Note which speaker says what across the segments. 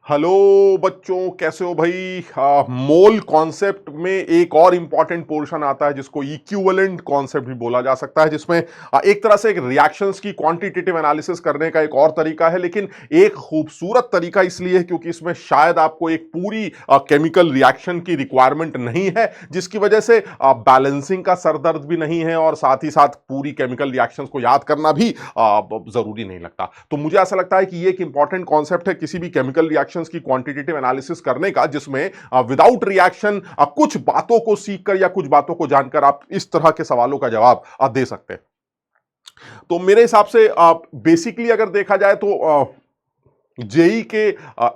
Speaker 1: Hello बच्चों, कैसे हो भाई। मोल कॉन्सेप्ट में एक और इंपॉर्टेंट पोर्शन आता है जिसको इक्विवेलेंट कॉन्सेप्ट भी बोला जा सकता है, जिसमें एक तरह से एक रिएक्शंस की क्वांटिटेटिव एनालिसिस करने का एक और तरीका है, लेकिन एक खूबसूरत तरीका इसलिए है क्योंकि इसमें शायद आपको एक पूरी केमिकल रिएक्शन की रिक्वायरमेंट नहीं है, जिसकी वजह से बैलेंसिंग का सरदर्द भी नहीं है और साथ ही साथ पूरी केमिकल रिएक्शंस को याद करना भी जरूरी नहीं लगता। तो मुझे ऐसा लगता है कि ये एक इंपॉर्टेंट कॉन्सेप्ट है किसी भी केमिकल रिएक्शंस की क्वांटिटेटिव एनालिसिस करने का, जिसमें विदाउट रिएक्शन कुछ बातों को सीखकर या कुछ बातों को जानकर आप इस तरह के सवालों का जवाब दे सकते हैं। तो मेरे हिसाब से बेसिकली अगर देखा जाए तो जेई के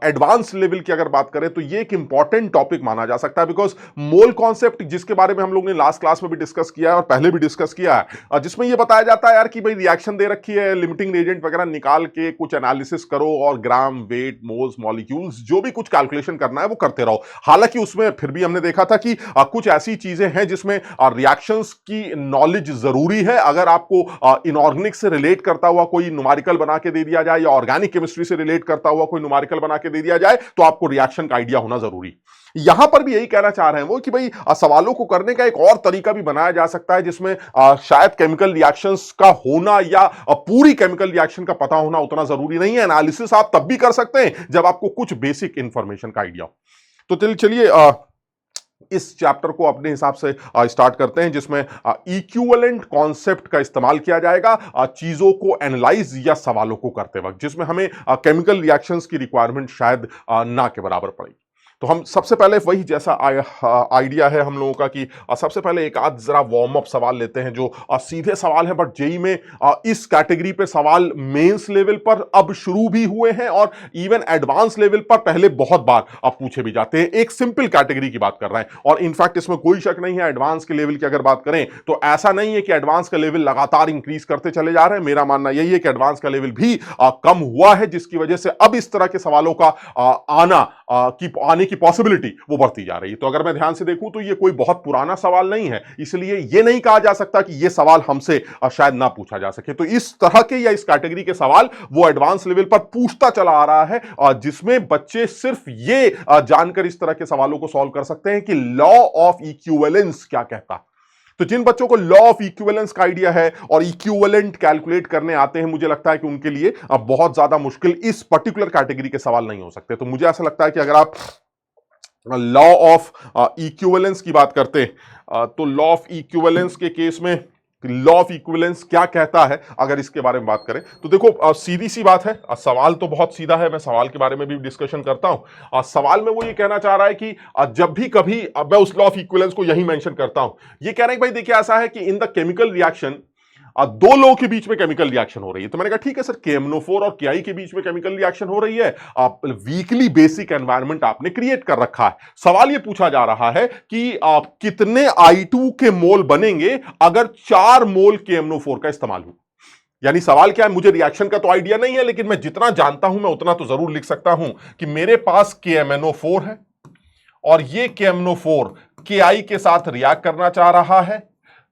Speaker 1: एडवांस लेवल की अगर बात करें तो ये एक इंपॉर्टेंट टॉपिक माना जा सकता है, बिकॉज मोल कॉन्सेप्ट जिसके बारे में हम लोग ने लास्ट क्लास में भी डिस्कस किया है और पहले भी डिस्कस किया है, जिसमें ये बताया जाता है यार कि भाई रिएक्शन दे रखी है, लिमिटिंग रेजेंट वगैरह निकाल के कुछ एनालिसिस करो और ग्राम, वेट, मोल्स, मॉलिक्यूल्स जो भी कुछ कैलकुलेशन करना है वो करते रहो। हालांकि उसमें फिर भी हमने देखा था कि कुछ ऐसी चीजें हैं जिसमें रिएक्शंस की नॉलेज जरूरी है। अगर आपको इनऑर्गेनिक से रिलेट करता हुआ कोई न्यूमेरिकल बना के दे दिया जाए या ऑर्गेनिक केमिस्ट्री से रिलेट करता हुआ कोई न्यूमेरिकल बना के दे दिया जाए तो आपको रिएक्शन का आइडिया होना जरूरी। यहां पर भी यही कहना चाह रहे हैं वो कि भाई सवालों को करने का एक और तरीका भी बनाया जा सकता है, जिसमें शायद केमिकल रिएक्शंस का होना या पूरी केमिकल रिएक्शन का पता होना उतना जरूरी नहीं है। एनालिसिस आप तब भी कर सकते हैं जब आपको कुछ बेसिक इंफॉर्मेशन का आइडिया हो। तो चलिए इस चैप्टर को अपने हिसाब से स्टार्ट करते हैं, जिसमें इक्विवेलेंट कॉन्सेप्ट का इस्तेमाल किया जाएगा चीजों को एनालाइज या सवालों को करते वक्त, जिसमें हमें केमिकल रिएक्शंस की रिक्वायरमेंट शायद ना के बराबर पड़ेगी। तो हम सबसे पहले वही जैसा आइडिया है हम लोगों का कि सबसे पहले एक आध जरा वार्म अप सवाल लेते हैं जो सीधे सवाल है, बट जेई में इस कैटेगरी पे सवाल मेंस लेवल पर अब शुरू भी हुए हैं और इवन एडवांस लेवल पर पहले बहुत बार अब पूछे भी जाते हैं। एक सिंपल कैटेगरी की बात कर रहे हैं और इनफैक्ट इसमें कोई शक नहीं है, एडवांस के लेवल की अगर बात करें तो ऐसा नहीं है कि एडवांस का लेवल लगातार इंक्रीज करते चले जा रहे हैं। मेरा मानना यही है कि एडवांस का लेवल भी कम हुआ है, जिसकी वजह से अब इस तरह के सवालों का आने की पॉसिबिलिटी वो बढ़ती जा रही है। तो अगर मैं ध्यान से देखूं तो ये कोई बहुत पुराना सवाल नहीं है, इसलिए ये नहीं कहा जा सकता कि ये सवाल हमसे शायद ना पूछा जा सके। तो इस तरह के या इस कैटेगरी के सवाल वो एडवांस लेवल पर पूछता चला आ रहा है, जिसमें बच्चे सिर्फ ये जानकर इस तरह के सवालों को सॉल्व कर सकते हैं कि लॉ ऑफ इक्विवेलेंस क्या कहता। तो जिन बच्चों को लॉ ऑफ इक्विवेलेंस का आइडिया है और इक्विवेलेंट कैलकुलेट करने आते हैं, मुझे लगता है कि उनके लिए बहुत ज्यादा मुश्किल इस पर्टिकुलर कैटेगरी के सवाल नहीं हो सकते। तो मुझे ऐसा लगता है कि अगर आप लॉ ऑफ इक्विवेलेंस की बात करते हैं तो लॉ ऑफ इक्विवेलेंस के केस में लॉ ऑफ इक्विवेलेंस क्या कहता है, अगर इसके बारे में बात करें तो देखो सीधी सी बात है। सवाल तो बहुत सीधा है, मैं सवाल के बारे में भी डिस्कशन करता हूं। सवाल में वो ये कहना चाह रहा है कि जब भी कभी मैं उस लॉ ऑफ इक्विवेलेंस को यही मेंशन करता हूं, ये कह रहे हैं कि भाई देखिए ऐसा है कि इन द केमिकल रिएक्शन दो लोगों के बीच में केमिकल रिएक्शन हो रही है। तो मैंने कहा ठीक है सर, KMnO4 और KI के बीच में केमिकल रिएक्शन हो रही है, आप वीकली बेसिक एनवायरनमेंट आपने क्रिएट कर रखा है। सवाल ये पूछा जा रहा है कि आप कितने I2 के मोल बनेंगे अगर 4 मोल KMnO4 का इस्तेमाल हो। यानी सवाल क्या है, मुझे रिएक्शन का तो आइडिया नहीं है, लेकिन मैं जितना जानता हूं मैं उतना तो जरूर लिख सकता हूं कि मेरे पास KMnO4 है और ये KMnO4 KI के साथ रिएक्ट करना चाह रहा है।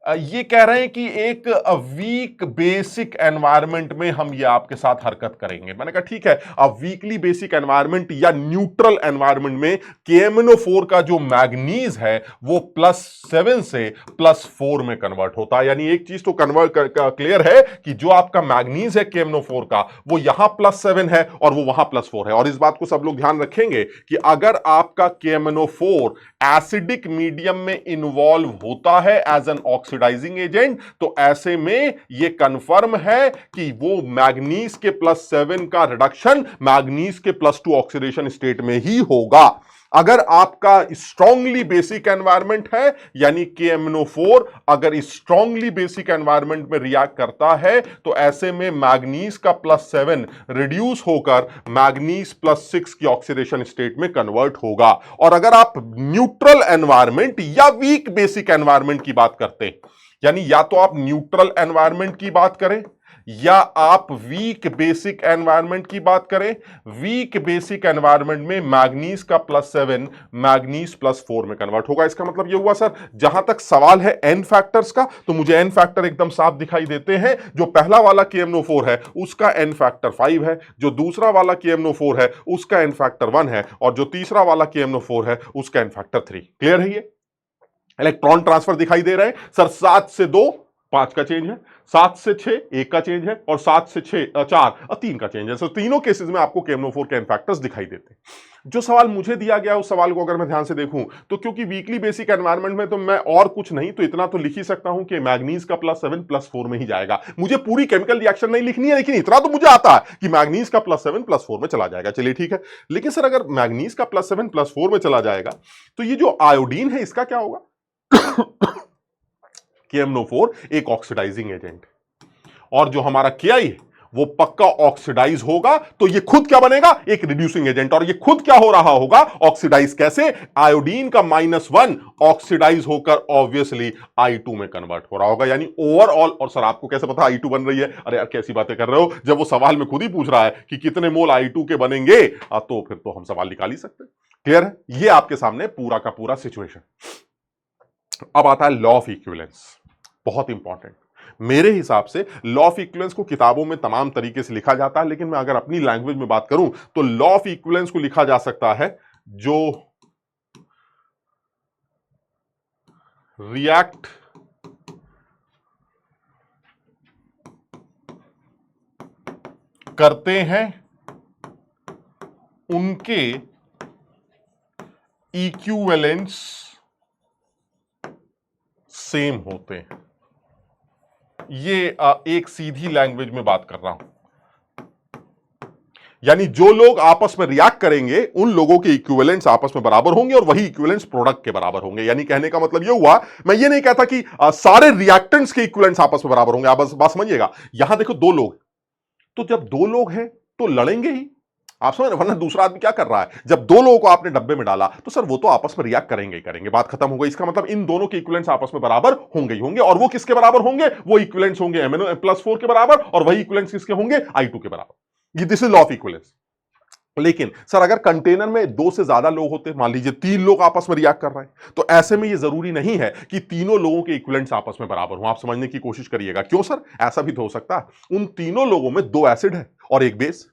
Speaker 1: ये कह रहे हैं कि एक वीक बेसिक एनवायरनमेंट में हम ये आपके साथ हरकत करेंगे। मैंने कहा ठीक है, अब वीकली बेसिक एनवायरनमेंट या न्यूट्रल एनवायरनमेंट में KMnO4 का जो मैग्नीज है वो +7 से +4 में कन्वर्ट होता है। यानी एक चीज तो कन्वर्ट क्लियर है कि जो आपका मैग्नीज है KMnO4 का वो यहां +7 है और वो वहां +4 है। और इस बात को सब लोग ध्यान रखेंगे कि अगर आपका KMnO4 एसिडिक मीडियम में इन्वॉल्व होता है एज एन ऑक्सीडाइजिंग एजेंट, तो ऐसे में यह कंफर्म है कि वो मैग्नीज के +7 का रिडक्शन मैग्नीज के +2 ऑक्सीडेशन स्टेट में ही होगा। अगर आपका स्ट्रांगली बेसिक एनवायरनमेंट है, यानी KMnO4 अगर स्ट्रांगली बेसिक एनवायरनमेंट में रिएक्ट करता है, तो ऐसे में मैग्नीज का +7 रिड्यूस होकर मैग्नीज +6 की ऑक्सीडेशन स्टेट में कन्वर्ट होगा। और अगर आप न्यूट्रल एनवायरनमेंट या वीक बेसिक एनवायरनमेंट की बात करते हैं, यानी या तो आप न्यूट्रल एनवायरनमेंट की बात करें या आप वीक बेसिक एनवायरनमेंट की बात करें, वीक बेसिक एनवायरनमेंट में मैग्नीज का +7 मैग्नीज +4 में कन्वर्ट होगा। इसका मतलब यह हुआ सर, जहां तक सवाल है एन फैक्टर्स का, तो मुझे एन फैक्टर एकदम साफ दिखाई देते हैं। जो पहला वाला KMnO4 है उसका एन फैक्टर 5 है, जो दूसरा वाला KMnO4 है उसका एन फैक्टर 1 है, और जो तीसरा वाला KMnO4 है उसका एन फैक्टर 3। क्लियर है? ये इलेक्ट्रॉन ट्रांसफर दिखाई दे रहे हैं सर। 7 से 2 5 का चेंज है, 7 से 6 1 का चेंज है, और 7 से 4 3 का चेंज है। सो तीनों केसेस में आपको KMnO4 के एन फैक्टर्स दिखाई देते हैं। जो सवाल मुझे दिया गया उस सवाल को अगर मैं ध्यान से देखूं तो क्योंकि वीकली बेसिक एनवायरनमेंट में तो मैं और कुछ नहीं तो इतना तो लिख ही सकता हूं कि मैग्नीज का +7 +4 में ही जाएगा। मुझे पूरी केमिकल रिएक्शन नहीं लिखनी है, लेकिन इतना तो मुझे आता है कि मैग्नीज का +7 +4 में चला जाएगा। चलिए ठीक है, लेकिन सर अगर मैग्नीज का +7 +4 में चला जाएगा तो ये जो आयोडीन है इसका क्या होगा? KMnO4 एक ऑक्सीडाइजिंग एजेंट, और जो हमारा Ki है वो पक्का ऑक्सीडाइज होगा, तो ये खुद क्या बनेगा? एक रिड्यूसिंग एजेंट। और ये खुद क्या हो रहा होगा? ऑक्सीडाइज। कैसे? आयोडीन का -1 ऑक्सीडाइज होकर ऑब्वियसली I2 में कन्वर्ट हो रहा होगा, यानी ओवरऑल। और सर आपको कैसे पता I2 बन रही है? अरे यार कैसी बातें कर रहे हो, जब वो सवाल में खुद ही पूछ रहा है कि कितने मोल I2 के बनेंगे, तो फिर तो हम सवाल निकाल ही सकते हैं। क्लियर है? ये आपके सामने पूरा का पूरा सिचुएशन। अब आता है लॉ ऑफ इक्विवेलेंस, बहुत इंपॉर्टेंट। मेरे हिसाब से लॉ ऑफ इक्विवेलेंस को किताबों में तमाम तरीके से लिखा जाता है, लेकिन मैं अगर अपनी लैंग्वेज में बात करूं तो लॉ ऑफ इक्विवेलेंस को लिखा जा सकता है जो रिएक्ट करते हैं उनके इक्विवेलेंस सेम होते हैं। ये एक सीधी लैंग्वेज में बात कर रहा हूं, यानी जो लोग आपस में रिएक्ट करेंगे उन लोगों के इक्विवेलेंट्स आपस में बराबर होंगे और वही इक्विवेलेंट्स प्रोडक्ट के बराबर होंगे। यानी कहने का मतलब ये हुआ, मैं ये नहीं कहता कि सारे रिएक्टेंट्स के इक्विवेलेंट्स आपस में बराबर होंगे। आप बस बात समझिएगा। यहां देखो दो लोग, तो जब दो लोग हैं तो लड़ेंगे ही, आप समझ रहे, वरना दूसरा आदमी क्या कर रहा है? जब दो लोगों को आपने डब्बे में डाला तो सर वो तो आपस में रिएक्ट करेंगे ही करेंगे, बात खत्म हो गई। इसका मतलब इन दोनों के इक्विवेलेंट्स आपस में बराबर होंगे ही होंगे, और वो किसके बराबर होंगे? वो इक्विवेलेंट्स होंगे MnO+4 के बराबर, और वही इक्विवेलेंट्स किसके होंगे? I2 के बराबर। ये this is law of equivalence. लेकिन सर अगर कंटेनर में 2 से ज्यादा लोग होते, मान लीजिए 3 लोग आपस में रिएक्ट कर रहे हैं, तो ऐसे में ये जरूरी नहीं है कि तीनों लोगों के इक्विवेलेंट्स आपस में बराबर हो। आप समझने की कोशिश करिएगा। क्यों सर? ऐसा भी तो हो सकता है उन तीनों लोगों में 2 एसिड है और एक बेस।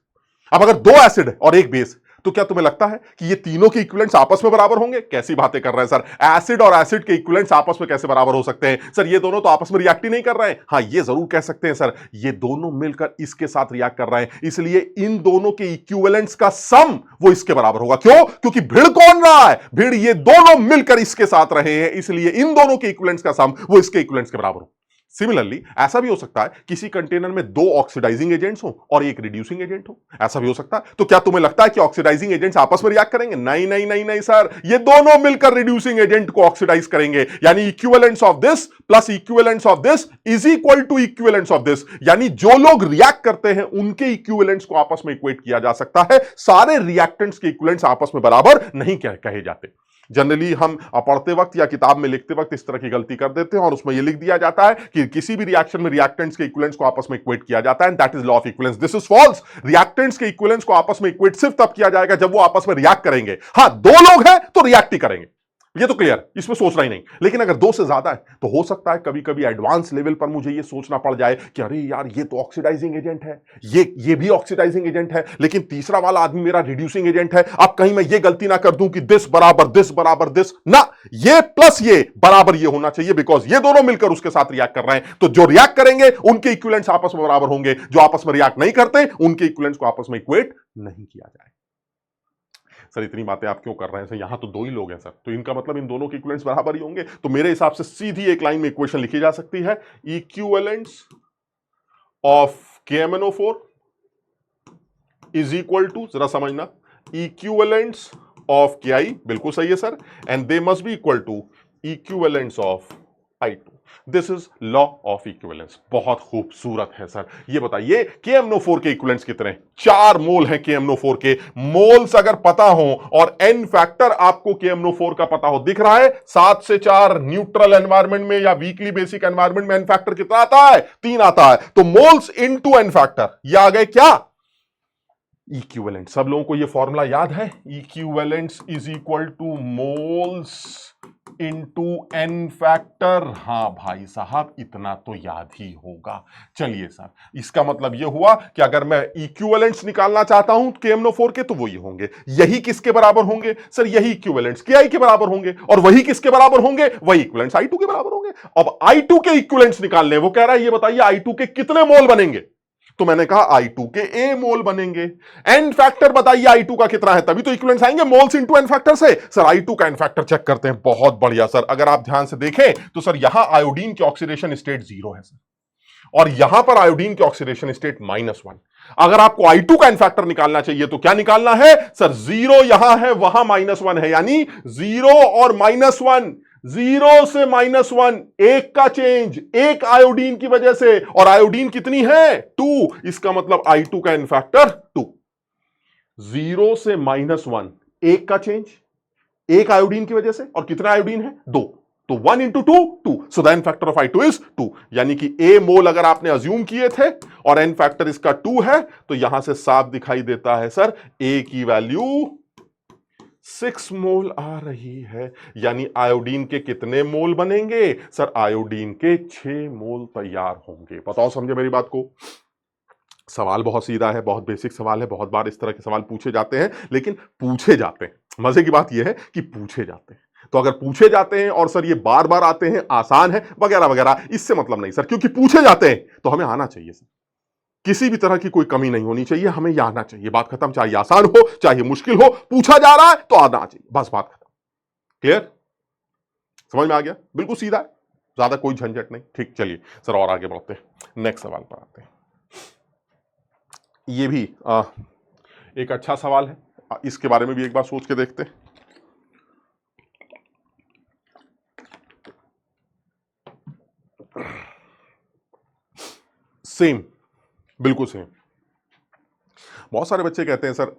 Speaker 1: अब अगर 2 एसिड है और एक बेस, तो क्या तुम्हें लगता है कि ये तीनों के इक्विवेलेंट्स आपस में बराबर होंगे? कैसी बातें कर रहे हैं सर, एसिड और एसिड के इक्विवेलेंट्स आपस में कैसे बराबर हो सकते हैं? सर ये दोनों तो आपस में रिएक्ट ही नहीं कर रहे हैं। हां ये जरूर कह सकते हैं सर, ये दोनों मिलकर इसके साथ रिएक्ट कर रहे हैं, इसलिए इन दोनों के इक्विवेलेंट्स का सम वो इसके बराबर होगा। क्यों? क्योंकि भिड़ कौन रहा है? भिड़ ये दोनों मिलकर इसके साथ रहे हैं, इसलिए इन दोनों के इक्विवेलेंट्स का सम वो इसके इक्विवेलेंट्स के बराबर हो। सिमिलरली ऐसा भी हो सकता है किसी कंटेनर में 2 ऑक्सीडाइजिंग एजेंट्स हो और एक रिड्यूसिंग एजेंट हो, ऐसा भी हो सकता है। तो क्या तुम्हें लगता है कि ऑक्सीडाइजिंग एजेंट्स आपस में रिएक्ट करेंगे? नहीं नहीं नहीं नहीं सर, ये दोनों मिलकर रिड्यूसिंग एजेंट को ऑक्सीडाइज करेंगे। यानी equivalents of this plus equivalents of this is equal to equivalents of this. यानी जो लोग रिएक्ट करते हैं उनके इक्विवेलेंट्स को आपस में इक्वेट किया जा सकता है। सारे रिएक्टेंट्स के इक्विवेलेंट्स आपस में बराबर नहीं कहे जाते। जनरली हम पढ़ते वक्त या किताब में लिखते वक्त इस तरह की गलती कर देते हैं और उसमें यह लिख दिया जाता है कि किसी भी रिएक्शन में रिएक्टेंट्स के इक्विवेलेंट्स को आपस में इक्वेट किया जाता है, that is law of equivalence. This is false. Reactants के इक्विवेलेंट्स को आपस में इक्वेट सिर्फ तब किया जाएगा जब वो आपस में रिएक्ट करेंगे। हां 2 लोग हैं तो रिएक्ट ही करेंगे, ये तो क्लियर, इसमें सोचना ही नहीं। लेकिन अगर 2 से ज्यादा है तो हो सकता है कभी कभी एडवांस लेवल पर मुझे ये सोचना पड़ जाए कि अरे यार ये तो ऑक्सीडाइजिंग एजेंट है, ये भी ऑक्सीडाइजिंग एजेंट है, लेकिन तीसरा वाला आदमी मेरा रिड्यूसिंग एजेंट है। अब कहीं मैं ये गलती ना कर दूं कि दिस बराबर दिस ना, ये प्लस ये बराबर ये होना चाहिए, बिकॉज ये दोनों मिलकर उसके साथ रिएक्ट कर रहे हैं। तो जो रिएक्ट करेंगे उनके इक्विवेलेंट्स आपस में बराबर होंगे, जो आपस में रिएक्ट नहीं करते उनके इक्विवेलेंट्स को आपस में इक्वेट नहीं किया जाए। सर इतनी बातें आप क्यों कर रहे हैं सर? यहां तो 2 ही लोग हैं सर, तो इनका मतलब इन दोनों के इक्विवेलेंट्स बराबर ही होंगे। तो मेरे हिसाब से सीधी एक लाइन में इक्वेशन लिखी जा सकती है, equivalents of KMnO4 is equal to, जरा समझना, इक्विवेलेंट्स ऑफ Ki, बिल्कुल सही है sir, and they must be equal to equivalents of I2। This is law of equivalence. बहुत खूबसूरत है सर। ये बताइए KMnO4 के इक्विवेलेंट्स कितने? 4 मोल हैं KMnO4 के। मोल्स अगर पता हो और n फैक्टर आपको KMnO4 का पता हो, दिख रहा है 7 से 4 न्यूट्रल एनवायरनमेंट में या वीकली बेसिक एनवायरनमेंट में n फैक्टर कितना आता है? 3 आता है। तो मोल्स इनटू n फैक्टर, ये आ गए क्या? इक्विवेलेंट। सब लोगों को ये फॉर्मूला याद है? Equivalents is equal two moles into n factor. हां भाई साहब, इतना तो याद ही होगा। चलिए सर, इसका मतलब ये हुआ कि अगर मैं इक्विवेलेंट्स निकालना चाहता हूं KMnO4 के, तो वो ये होंगे। यही किसके बराबर होंगे सर? यही इक्विवेलेंट्स KI के बराबर होंगे। और वही किसके बराबर होंगे? वही इक्विवेलेंट्स I2 के बराबर होंगे। अब I2 के इक्विवेलेंट्स निकालने, वो कह रहा है ये बताइए I2 के कितने मोल बनेंगे? तो मैंने कहा I2 के A मोल बनेंगे। n फैक्टर बताइए I2 का कितना है, तभी तो इक्विवेलेंट्स आएंगे मोल्स इनटू n फैक्टर से। सर I2 का n फैक्टर चेक करते हैं। बहुत बढ़िया सर, अगर आप ध्यान से देखें तो सर यहां आयोडीन की ऑक्सीडेशन स्टेट 0 है सर, और यहां पर आयोडीन की ऑक्सीडेशन स्टेट -1। अगर आपको I2 का n फैक्टर निकालना चाहिए तो क्या निकालना है सर? 0 यहां है, वहां -1 है, यानी 0 और -1, 0 से -1, एक का चेंज, एक आयोडीन की वजह से। और आयोडीन कितनी है? 2। इसका मतलब I2 का n फैक्टर 2। 0 से -1, एक का चेंज, एक आयोडीन की वजह से, और कितना आयोडीन है? 2। तो 1 into 2, 2। So the n factor of I2 is 2। यानी कि A मोल अगर आपने अज्यूम किए थे और n फैक्टर इसका 2 है, तो यहां से साफ दिखाई देता है सर A की वैल्यू 6 मोल आ रही है। यानी आयोडीन के कितने मोल बनेंगे सर? आयोडीन के 6 मोल तैयार होंगे। बताओ, समझे मेरी बात को? सवाल बहुत सीधा है, बहुत बेसिक सवाल है। बहुत बार इस तरह के सवाल पूछे जाते हैं, लेकिन पूछे जाते हैं। मजे की बात यह है कि पूछे जाते हैं। तो अगर पूछे जाते हैं और सर ये बार बार आते हैं, आसान है वगैरह वगैरह, इससे मतलब नहीं सर, क्योंकि पूछे जाते हैं तो हमें आना चाहिए सर। किसी भी तरह की कोई कमी नहीं होनी चाहिए, हमें यह आना चाहिए। बात खत्म। चाहे आसान हो चाहे मुश्किल हो, पूछा जा रहा है तो आना चाहिए, बस बात खत्म। क्लियर? समझ में आ गया? बिल्कुल सीधा है, ज्यादा कोई झंझट नहीं। ठीक, चलिए सर और आगे बढ़ते हैं, नेक्स्ट सवाल पर आते हैं। ये भी एक अच्छा सवाल है, इसके बारे में भी एक बार सोच के देखते हैं। सेम, बिल्कुल सेम। बहुत सारे बच्चे कहते हैं सर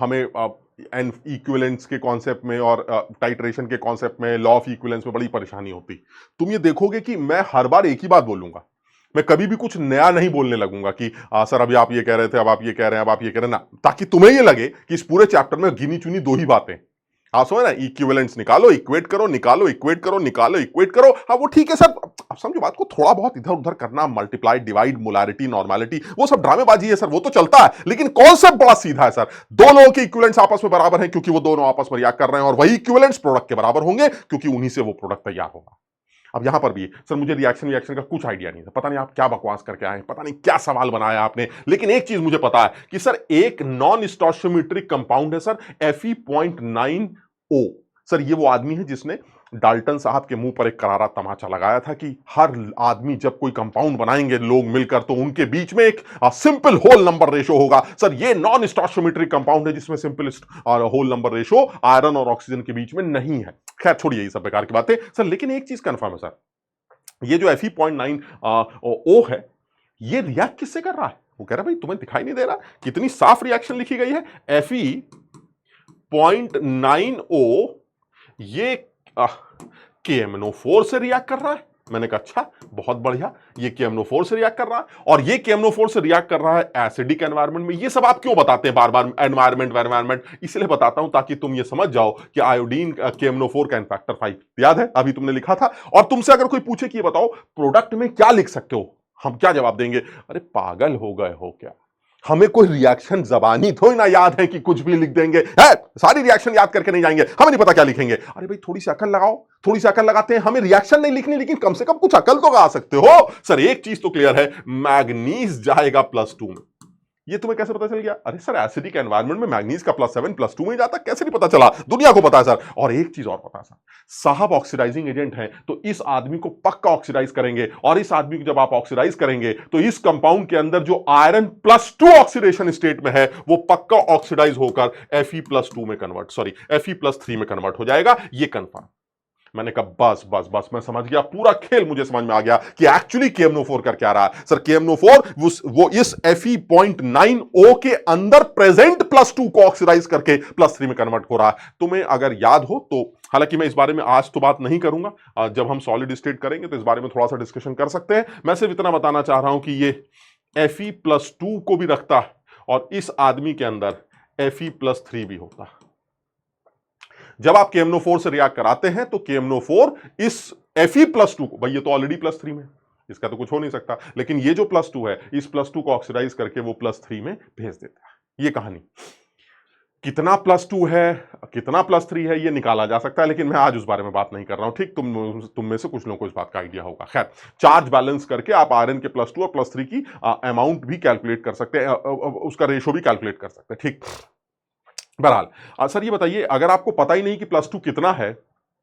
Speaker 1: हमें एन इक्विवेलेंट्स के कॉन्सेप्ट में और टाइट्रेशन के कॉन्सेप्ट में, लॉ ऑफ इक्विवेलेंस में बड़ी परेशानी होती। तुम ये देखोगे कि मैं हर बार एक ही बात बोलूंगा, मैं कभी भी कुछ नया नहीं बोलने लगूंगा कि सर अभी आप ये कह रहे थे, अब आप ये कह रहे हैं, अब आप ये कह रहे हैं ना, ताकि तुम्हें ये लगे कि इस पूरे चैप्टर में गिनी चुनी 2 ही बातें। आप समझ ना, इक्विवेलेंट्स निकालो, इक्वेट करो, निकालो, इक्वेट करो, निकालो, इक्वेट करो। हाँ वो ठीक है सर, आप समझो बात को, थोड़ा बहुत इधर उधर करना, मल्टीप्लाई, डिवाइड, मोलारिटी, नॉर्मेलिटी, वो सब ड्रामेबाजी है सर, वो तो चलता है। लेकिन कॉन्सेप्ट बड़ा सीधा है सर। दो लोगों के इक्विवेलेंट्स आपस में बराबर हैं क्योंकि वो दोनों आपस में रिएक्ट कर रहे हैं, और वही इक्विवेलेंट्स प्रोडक्ट के बराबर होंगे क्योंकि उन्हीं से वो प्रोडक्ट तैयार होगा। अब यहां पर भी सर मुझे रिएक्शन का कुछ आइडिया नहीं था, पता नहीं आप क्या बकवास करके आए, पता नहीं क्या सवाल बनाया आपने, लेकिन एक चीज मुझे पता है कि सर एक नॉन स्टोइचियोमेट्रिक कंपाउंड है सर Fe.9O। सर ये वो आदमी है जिसने डाल्टन साहब के मुंह पर एक करारा तमाचा लगाया था कि हर आदमी जब कोई कंपाउंड बनाएंगे लोग मिलकर, तो उनके बीच में एक सिंपल होल नंबर रेशो होगा। सर ये नॉन स्टोइचियोमेट्रिक कंपाउंड है जिसमें simple whole number ratio iron और ऑक्सीजन के बीच में नहीं है। खैर छोड़िए ये सब बेकार की बातें सर, लेकिन एक चीज कंफर्म है सर, ये जो Fe.9O है, ये रिएक्ट किससे कर रहा है? वो कह रहा है भाई तुम्हें दिखाई नहीं दे रहा, कितनी साफ रिएक्शन लिखी गई है। Fe.9O ये KMnO4 से रिएक्ट कर रहा है। मैंने कहा अच्छा बहुत बढ़िया, ये KMnO4 से रिएक्ट कर रहा है, और ये KMnO4 से रिएक्ट कर रहा है एसिडिक एनवायरनमेंट में। ये सब आप क्यों बताते हैं बार बार एनवायरनमेंट? इसलिए बताता हूं ताकि तुम ये समझ जाओ कि आयोडीन KMnO4 का फैक्टर 5 याद है, अभी तुमने लिखा था। और तुमसे अगर कोई पूछे कि ये बताओ प्रोडक्ट में क्या लिख सकते हो, हम क्या जवाब देंगे? अरे पागल हो गए हो क्या, हमें कोई रिएक्शन जबानी थोड़ी ना याद है कि कुछ भी लिख देंगे। है सारी रिएक्शन याद करके नहीं जाएंगे, हमें नहीं पता क्या लिखेंगे। अरे भाई थोड़ी सी अकल लगाओ, थोड़ी सी अकल लगाते हैं। हमें रिएक्शन नहीं लिखनी, लेकिन कम से कम कुछ अकल तो गा सकते हो। सर एक चीज तो क्लियर है, मैग्नीज जाएगा +2 में। ये तुम्हें कैसे पता चल गया? अरे सर एसिडिक एनवायरनमेंट में मैग्नीज का +7 +2 में जाता, कैसे नहीं पता चला? दुनिया को पता है सर। और एक चीज और पता है सर, साहब ऑक्सीडाइजिंग एजेंट है, तो इस आदमी को पक्का ऑक्सीडाइज करेंगे, और इस आदमी को जब आप ऑक्सीडाइज करेंगे तो इस कंपाउंड के अंदर जो आयरन +2 ऑक्सीडेशन स्टेट में है वो पक्का ऑक्सीडाइज होकर Fe+2 में कन्वर्ट, Fe+3 में कन्वर्ट हो जाएगा। ये कंफर्म। मैंने कहा बस बस बस मैं समझ गया, पूरा खेल मुझे समझ में आ गया कि एक्चुअली KMnO4 कर क्या रहा है। सर KMnO4 वो इस Fe.9O के अंदर प्रेजेंट +2 को ऑक्सीडाइज करके +3 में कन्वर्ट हो रहा है। तुम्हें अगर याद हो तो, हालांकि मैं इस बारे में आज तो बात नहीं करूंगा, जब हम सॉलिड स्टेट करेंगे तो इस बारे में थोड़ा सा डिस्कशन कर सकते हैं। मैं सिर्फ इतना बताना चाह रहा हूं कि ये Fe+2 को भी रखता है और इस आदमी के अंदर Fe+3 भी होता। जब आप KMnO4 से रिएक्ट कराते हैं तो KMnO4 इस Fe+2 को, भाई ये तो ऑलरेडी +3 में, इसका तो कुछ हो नहीं सकता, लेकिन ये जो +2 है इस +2 को ऑक्सीडाइज करके वो +3 में भेज देता है। ये कहानी, कितना +2 है कितना +3 है ये निकाला जा सकता है, लेकिन मैं आज उस बारे में बात नहीं कर रहा हूं। ठीक, तुम में से कुछ लोगों को इस बात का आइडिया होगा। खैर, चार्ज बैलेंस करके आप आयरन के +2 और +3 की अमाउंट भी कैलकुलेट कर सकते हैं, उसका रेशो भी कैलकुलेट कर सकते हैं। ठीक, बहरहाल सर ये बताइए, अगर आपको पता ही नहीं कि +2 कितना है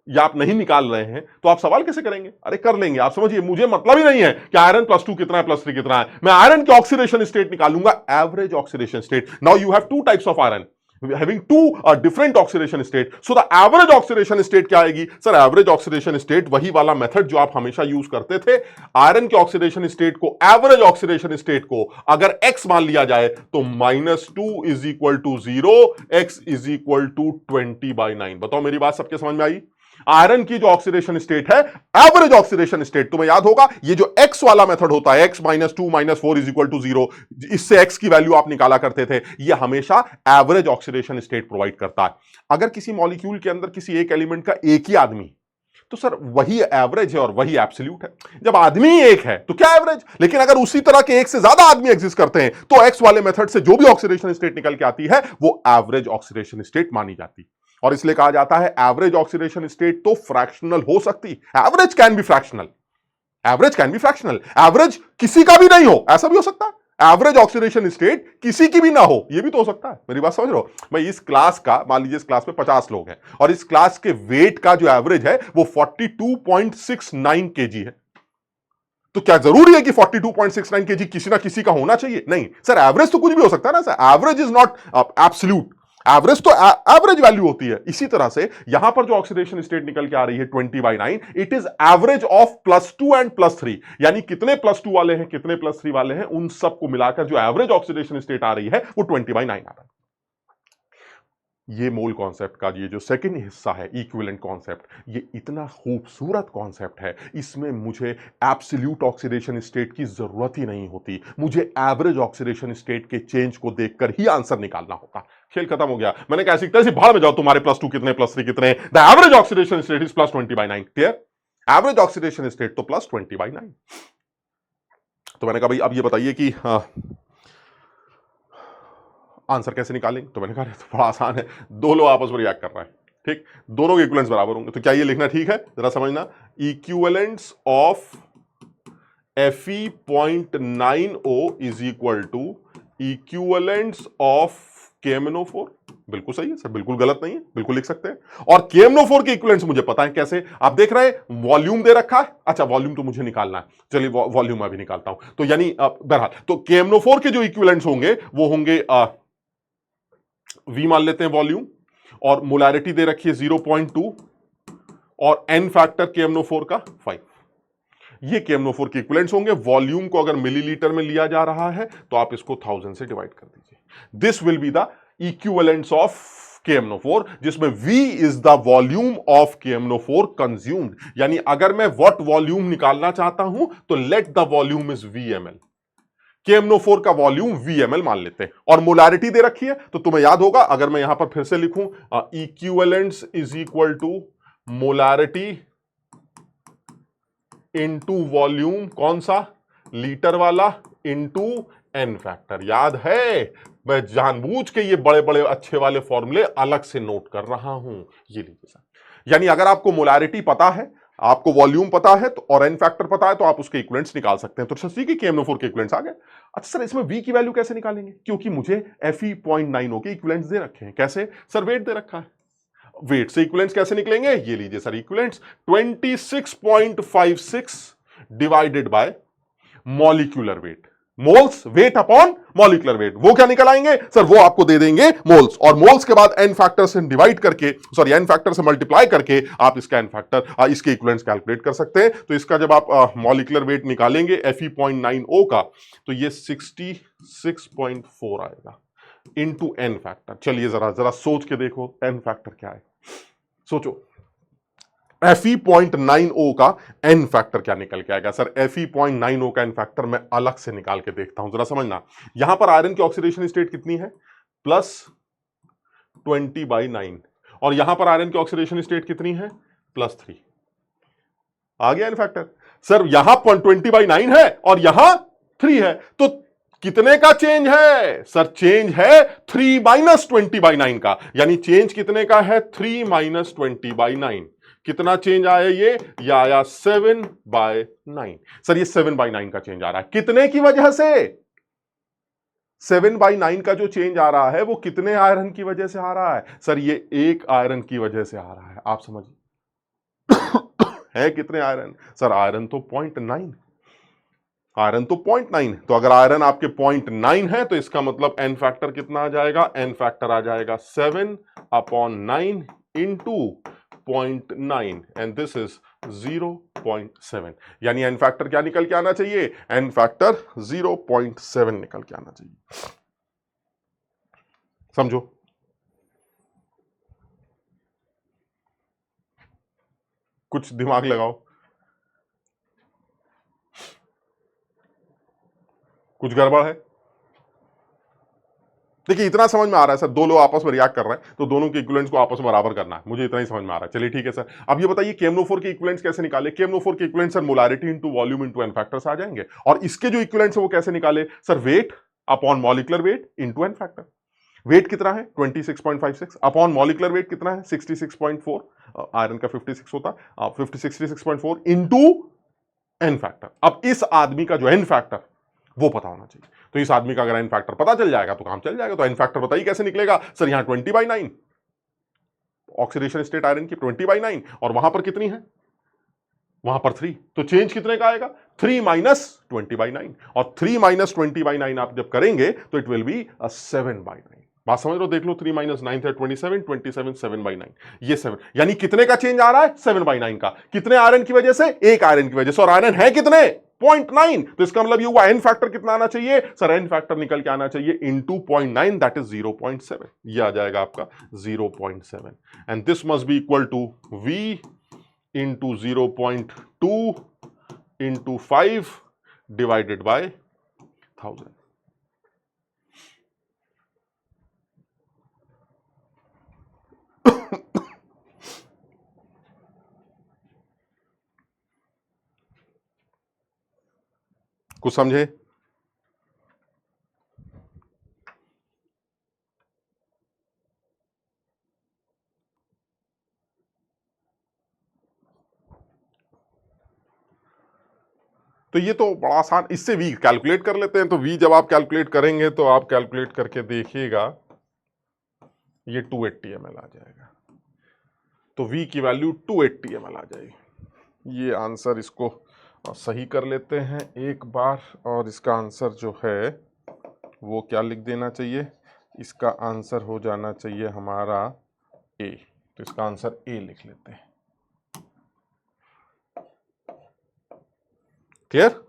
Speaker 1: या आप नहीं निकाल रहे हैं तो आप सवाल कैसे करेंगे? अरे कर लेंगे, आप समझिए, मुझे मतलब ही नहीं है कि आयरन +2 कितना है, +3 कितना है। मैं आयरन की ऑक्सीडेशन स्टेट निकालूंगा, average oxidation state. Now you have two types of iron having two different oxidation state, so the average oxidation state क्या आएगी? सर एवरेज ऑक्सीडेशन स्टेट वही वाला मेथड जो आप हमेशा यूज करते थे। आयरन के ऑक्सीडेशन स्टेट को, एवरेज ऑक्सीडेशन स्टेट को अगर x मान लिया जाए तो -2 is equal to 0, x is equal to 20/9। बताओ मेरी बात सबके समझ में आई? आयरन की जो ऑक्सीडेशन स्टेट है, एवरेज ऑक्सीडेशन स्टेट, तुम्हें याद होगा ये जो x वाला मेथड होता है, x -2 -4 इज इक्वल टू 0, इससे x की वैल्यू आप निकाला करते थे, ये हमेशा एवरेज ऑक्सीडेशन स्टेट प्रोवाइड करता है। अगर किसी मॉलिक्यूल के अंदर किसी एक एलिमेंट का एक ही आदमी, तो सर वही एवरेज है और वही एब्सोल्यूट है। जब आदमी एक है तो क्या एवरेज, लेकिन अगर उसी तरह के एक से ज्यादा आदमी एग्जिस्ट करते हैं तो एक्स वाले मेथड से जो भी ऑक्सीडेशन स्टेट निकल के आती है वो एवरेज ऑक्सीडेशन स्टेट मानी जाती। और इसलिए कहा जाता है एवरेज ऑक्सीडेशन स्टेट तो फ्रैक्शनल हो सकती, average can be fractional, average can be fractional, average किसी का भी नहीं हो, ऐसा भी हो सकता है। एवरेज ऑक्सीडेशन स्टेट किसी की भी ना हो, यह भी तो हो सकता है। मेरी बात समझ रहे हो? भाई इस क्लास का, मान लीजिए इस क्लास में 50 लोग हैं और इस क्लास के वेट का जो एवरेज है वो 42.69 kg है, तो क्या जरूरी है कि 42.69 kg किसी ना किसी का होना चाहिए? नहीं सर, एवरेज तो कुछ भी हो सकता है ना sir, average is not absolute, average तो एवरेज वैल्यू होती है। इसी तरह से यहां पर जो ऑक्सीडेशन स्टेट निकल के आ रही है 20/9, it is average of +2 and +3, यानी कितने +2 वाले हैं कितने +3 वाले हैं उन सबको मिलाकर जो एवरेज ऑक्सीडेशन स्टेट आ रही है वो 20/9 आ रहा है। ये मोल कॉन्सेप्ट का ये जो सेकंड हिस्सा है, इक्विवेलेंट कॉन्सेप्ट, ये इतना खूबसूरत कॉन्सेप्ट है, इसमें मुझे एब्सोल्यूट ऑक्सीडेशन स्टेट की जरूरत ही नहीं होती, मुझे एवरेज ऑक्सीडेशन स्टेट के चेंज को देखकर ही आंसर निकालना होता। खेल खत्म हो गया। मैंने कहा सीखता है भाड़ में जाओ, तुम्हारे +2 कितने +3 कितने, the average oxidation state is +20/9। Clear? Average oxidation state तो +20/9। तो मैंने कहा भाई अब ये बताइए कि आंसर कैसे निकालेंगे? तो मैंने कहा तो बड़ा आसान है, दो लोग आपस में रिएक्ट कर रहे हैं, ठीक, दोनों के इक्विवेलेंट्स बराबर होंगे, तो क्या ये लिखना ठीक है? जरा समझना, equivalents of Fe.9O is equal to equivalents of KMnO4। बिल्कुल सही है सर, बिल्कुल गलत नहीं है, बिल्कुल लिख सकते हैं। और KMnO4 के इक्विवेलेंट्स मुझे पता है कैसे, आप देख रहे हैं वॉल्यूम दे रखा है, अच्छा वॉल्यूम तो मुझे निकालना है, चलिए वॉल्यूम मैं भी निकालता हूं। तो यानी बहरहाल तो KMnO4 के जो इक्विवेलेंट्स होंगे वो होंगे V मान लेते हैं वॉल्यूम, और मोलैरिटी दे रखी है 0.2 और n फैक्टर KMnO4 का 5। ये KMnO4 के इक्विवेलेंट्स होंगे। वॉल्यूम को अगर मिलीलीटर में लिया जा रहा है तो आप इसको 1000 से डिवाइड कर दीजिए। This will be the equivalents of KMnO4, जिसमें V is the volume of KMnO4 consumed. यानी अगर मैं व्हाट वॉल्यूम निकालना चाहता हूं तो let the volume is VmL। KMnO4 का वॉल्यूम VmL मान लेते हैं और मोलैरिटी दे रखी है, तो तुम्हें याद होगा, अगर मैं यहां पर फिर से लिखूं equivalents is equal to molarity into volume, कौन सा? लीटर वाला, इनटू n फैक्टर। याद है, मैं जानबूझ के ये बड़े बड़े अच्छे वाले फॉर्मूले अलग से नोट कर रहा हूं, ये लीजिए सर। यानी अगर आपको मोलैरिटी पता है, आपको वॉल्यूम पता है तो और n फैक्टर पता है तो आप उसके इक्विवेलेंट्स निकाल सकते हैं। तो सर की KMnO4 के इक्विवेलेंट्स आ गए। अच्छा सर इसमें V की वैल्यू कैसे निकालेंगे? क्योंकि मुझे Fe.9O के इक्विवेलेंट्स दे रखे हैं। कैसे? सर वेट दे रखा है, वेट से इक्विवेलेंट्स कैसे निकलेंगे? ये लीजिए sir, equivalents 26.56 divided by molecular weight. Moles wait upon molecular wait, वो क्या निकल आएंगे सर, वो आपको दे देंगे मोल्स, और मोल्स के बाद एन फैक्टर से डिवाइड करके, सॉरी एन फैक्टर से मल्टीप्लाई करके आप इसका एन फैक्टर इसके इक्विवेलेंट्स कैलकुलेट कर सकते हैं। तो इसका जब आप मॉलिक्यूलर वेट निकालेंगे Fe.90 का, तो ये 66.4 आएगा इनटू एन फैक्टर। चलिए जरा जरा सोच के देखो एन फैक्टर क्या है, सोचो। Fe.90 का एन फैक्टर क्या निकल के आएगा सर? Fe.90 का एन फैक्टर मैं अलग से निकाल के देखता हूं, जरा समझना। यहां पर आयरन की ऑक्सीडेशन स्टेट कितनी है? +20/9, और यहां पर आयरन की ऑक्सीडेशन स्टेट कितनी है? +3। आ गया एन फैक्टर। सर यहां 20/9 है और यहां 3 है, तो कितने का चेंज है सर? चेंज है 3 - 20/9 का, यानी चेंज कितने का है? 3 - 20/9। कितना चेंज आया ये आया 7/9। सर ये 7/9 का चेंज आ रहा है, कितने की वजह से? 7/9 का जो चेंज आ रहा है वो कितने आयरन की वजह से आ रहा है? सर ये एक आयरन की वजह से आ रहा है, आप समझिए। है कितने आयरन? सर आयरन तो 0.9, आयरन तो 0.9, तो अगर आयरन आपके 0.9 है तो इसका मतलब एन फैक्टर कितना आ जाएगा? एन फैक्टर आ जाएगा 7/9 इंटू 0.9 एंड दिस इज 0.7, यानी एन फैक्टर क्या निकल के आना चाहिए? एन फैक्टर 0.7 निकल के आना चाहिए। समझो, कुछ दिमाग लगाओ, कुछ गड़बड़ है? देखिए इतना समझ में आ रहा है सर, दो लोग आपस में रिएक्ट कर रहे हैं तो दोनों के इक्विवेलेंट्स को आपस में बराबर करना है, मुझे इतना ही समझ में आ रहा है। चलिए ठीक है सर, अब ये बताइए KMnO4 के इक्विवेलेंट्स कैसे निकाले? KMnO4 के equivalents sir molarity into volume into N factor से आ जाएंगे, और इसके जो इक्विवेलेंट्स है वो कैसे निकाले sir? Weight upon molecular weight into N factor. Weight कितना है? 26.56 अपॉन मॉलिक्यूलर वेट कितना है? 66.4, आयरन का 56 होता, 66.4 इनटू एन फैक्टर। अब इस आदमी का जो एन फैक्टर वो पता होना चाहिए, तो इस आदमी का अगर एन फैक्टर पता चल जाएगा तो काम चल जाएगा। तो एन फैक्टर बताइए कैसे निकलेगा सर? यहां 20/9 ऑक्सीडेशन स्टेट आयरन की 20/9, और वहां पर कितनी है? वहां पर 3, तो चेंज कितने का आएगा? 3 - 20/9, और 3 - 20/9 आप जब करेंगे तो इट विल बी 7/9। बात समझ लो, देख लो, 3 - 9 थे 27, 27 7/9, ये 7, यानी कितने का चेंज आ रहा है? 7/9 का। कितने आयरन की वजह से? एक आयरन की वजह से, और आयरन है कितने? 0.9, तो इसका मतलब ये हुआ एन फैक्टर कितना आना चाहिए सर? एन फैक्टर निकल के आना चाहिए इनटू 0.9, दैट इज 0.7, ये आ जाएगा आपका 0.7, and this must be equal to V into 0.2 into 5 divided by 1000। कुछ समझे? तो ये तो बड़ा आसान, इससे V कैलकुलेट कर लेते हैं। तो V जब आप कैलकुलेट करेंगे तो आप कैलकुलेट करके देखिएगा, ये 280 ml आ जाएगा, तो V की वैल्यू 280 ml आ जाएगी। ये आंसर, इसको सही कर लेते हैं एक बार, और इसका आंसर जो है वो क्या लिख देना चाहिए? इसका आंसर हो जाना चाहिए हमारा A, तो इसका आंसर A लिख लेते हैं। क्लियर?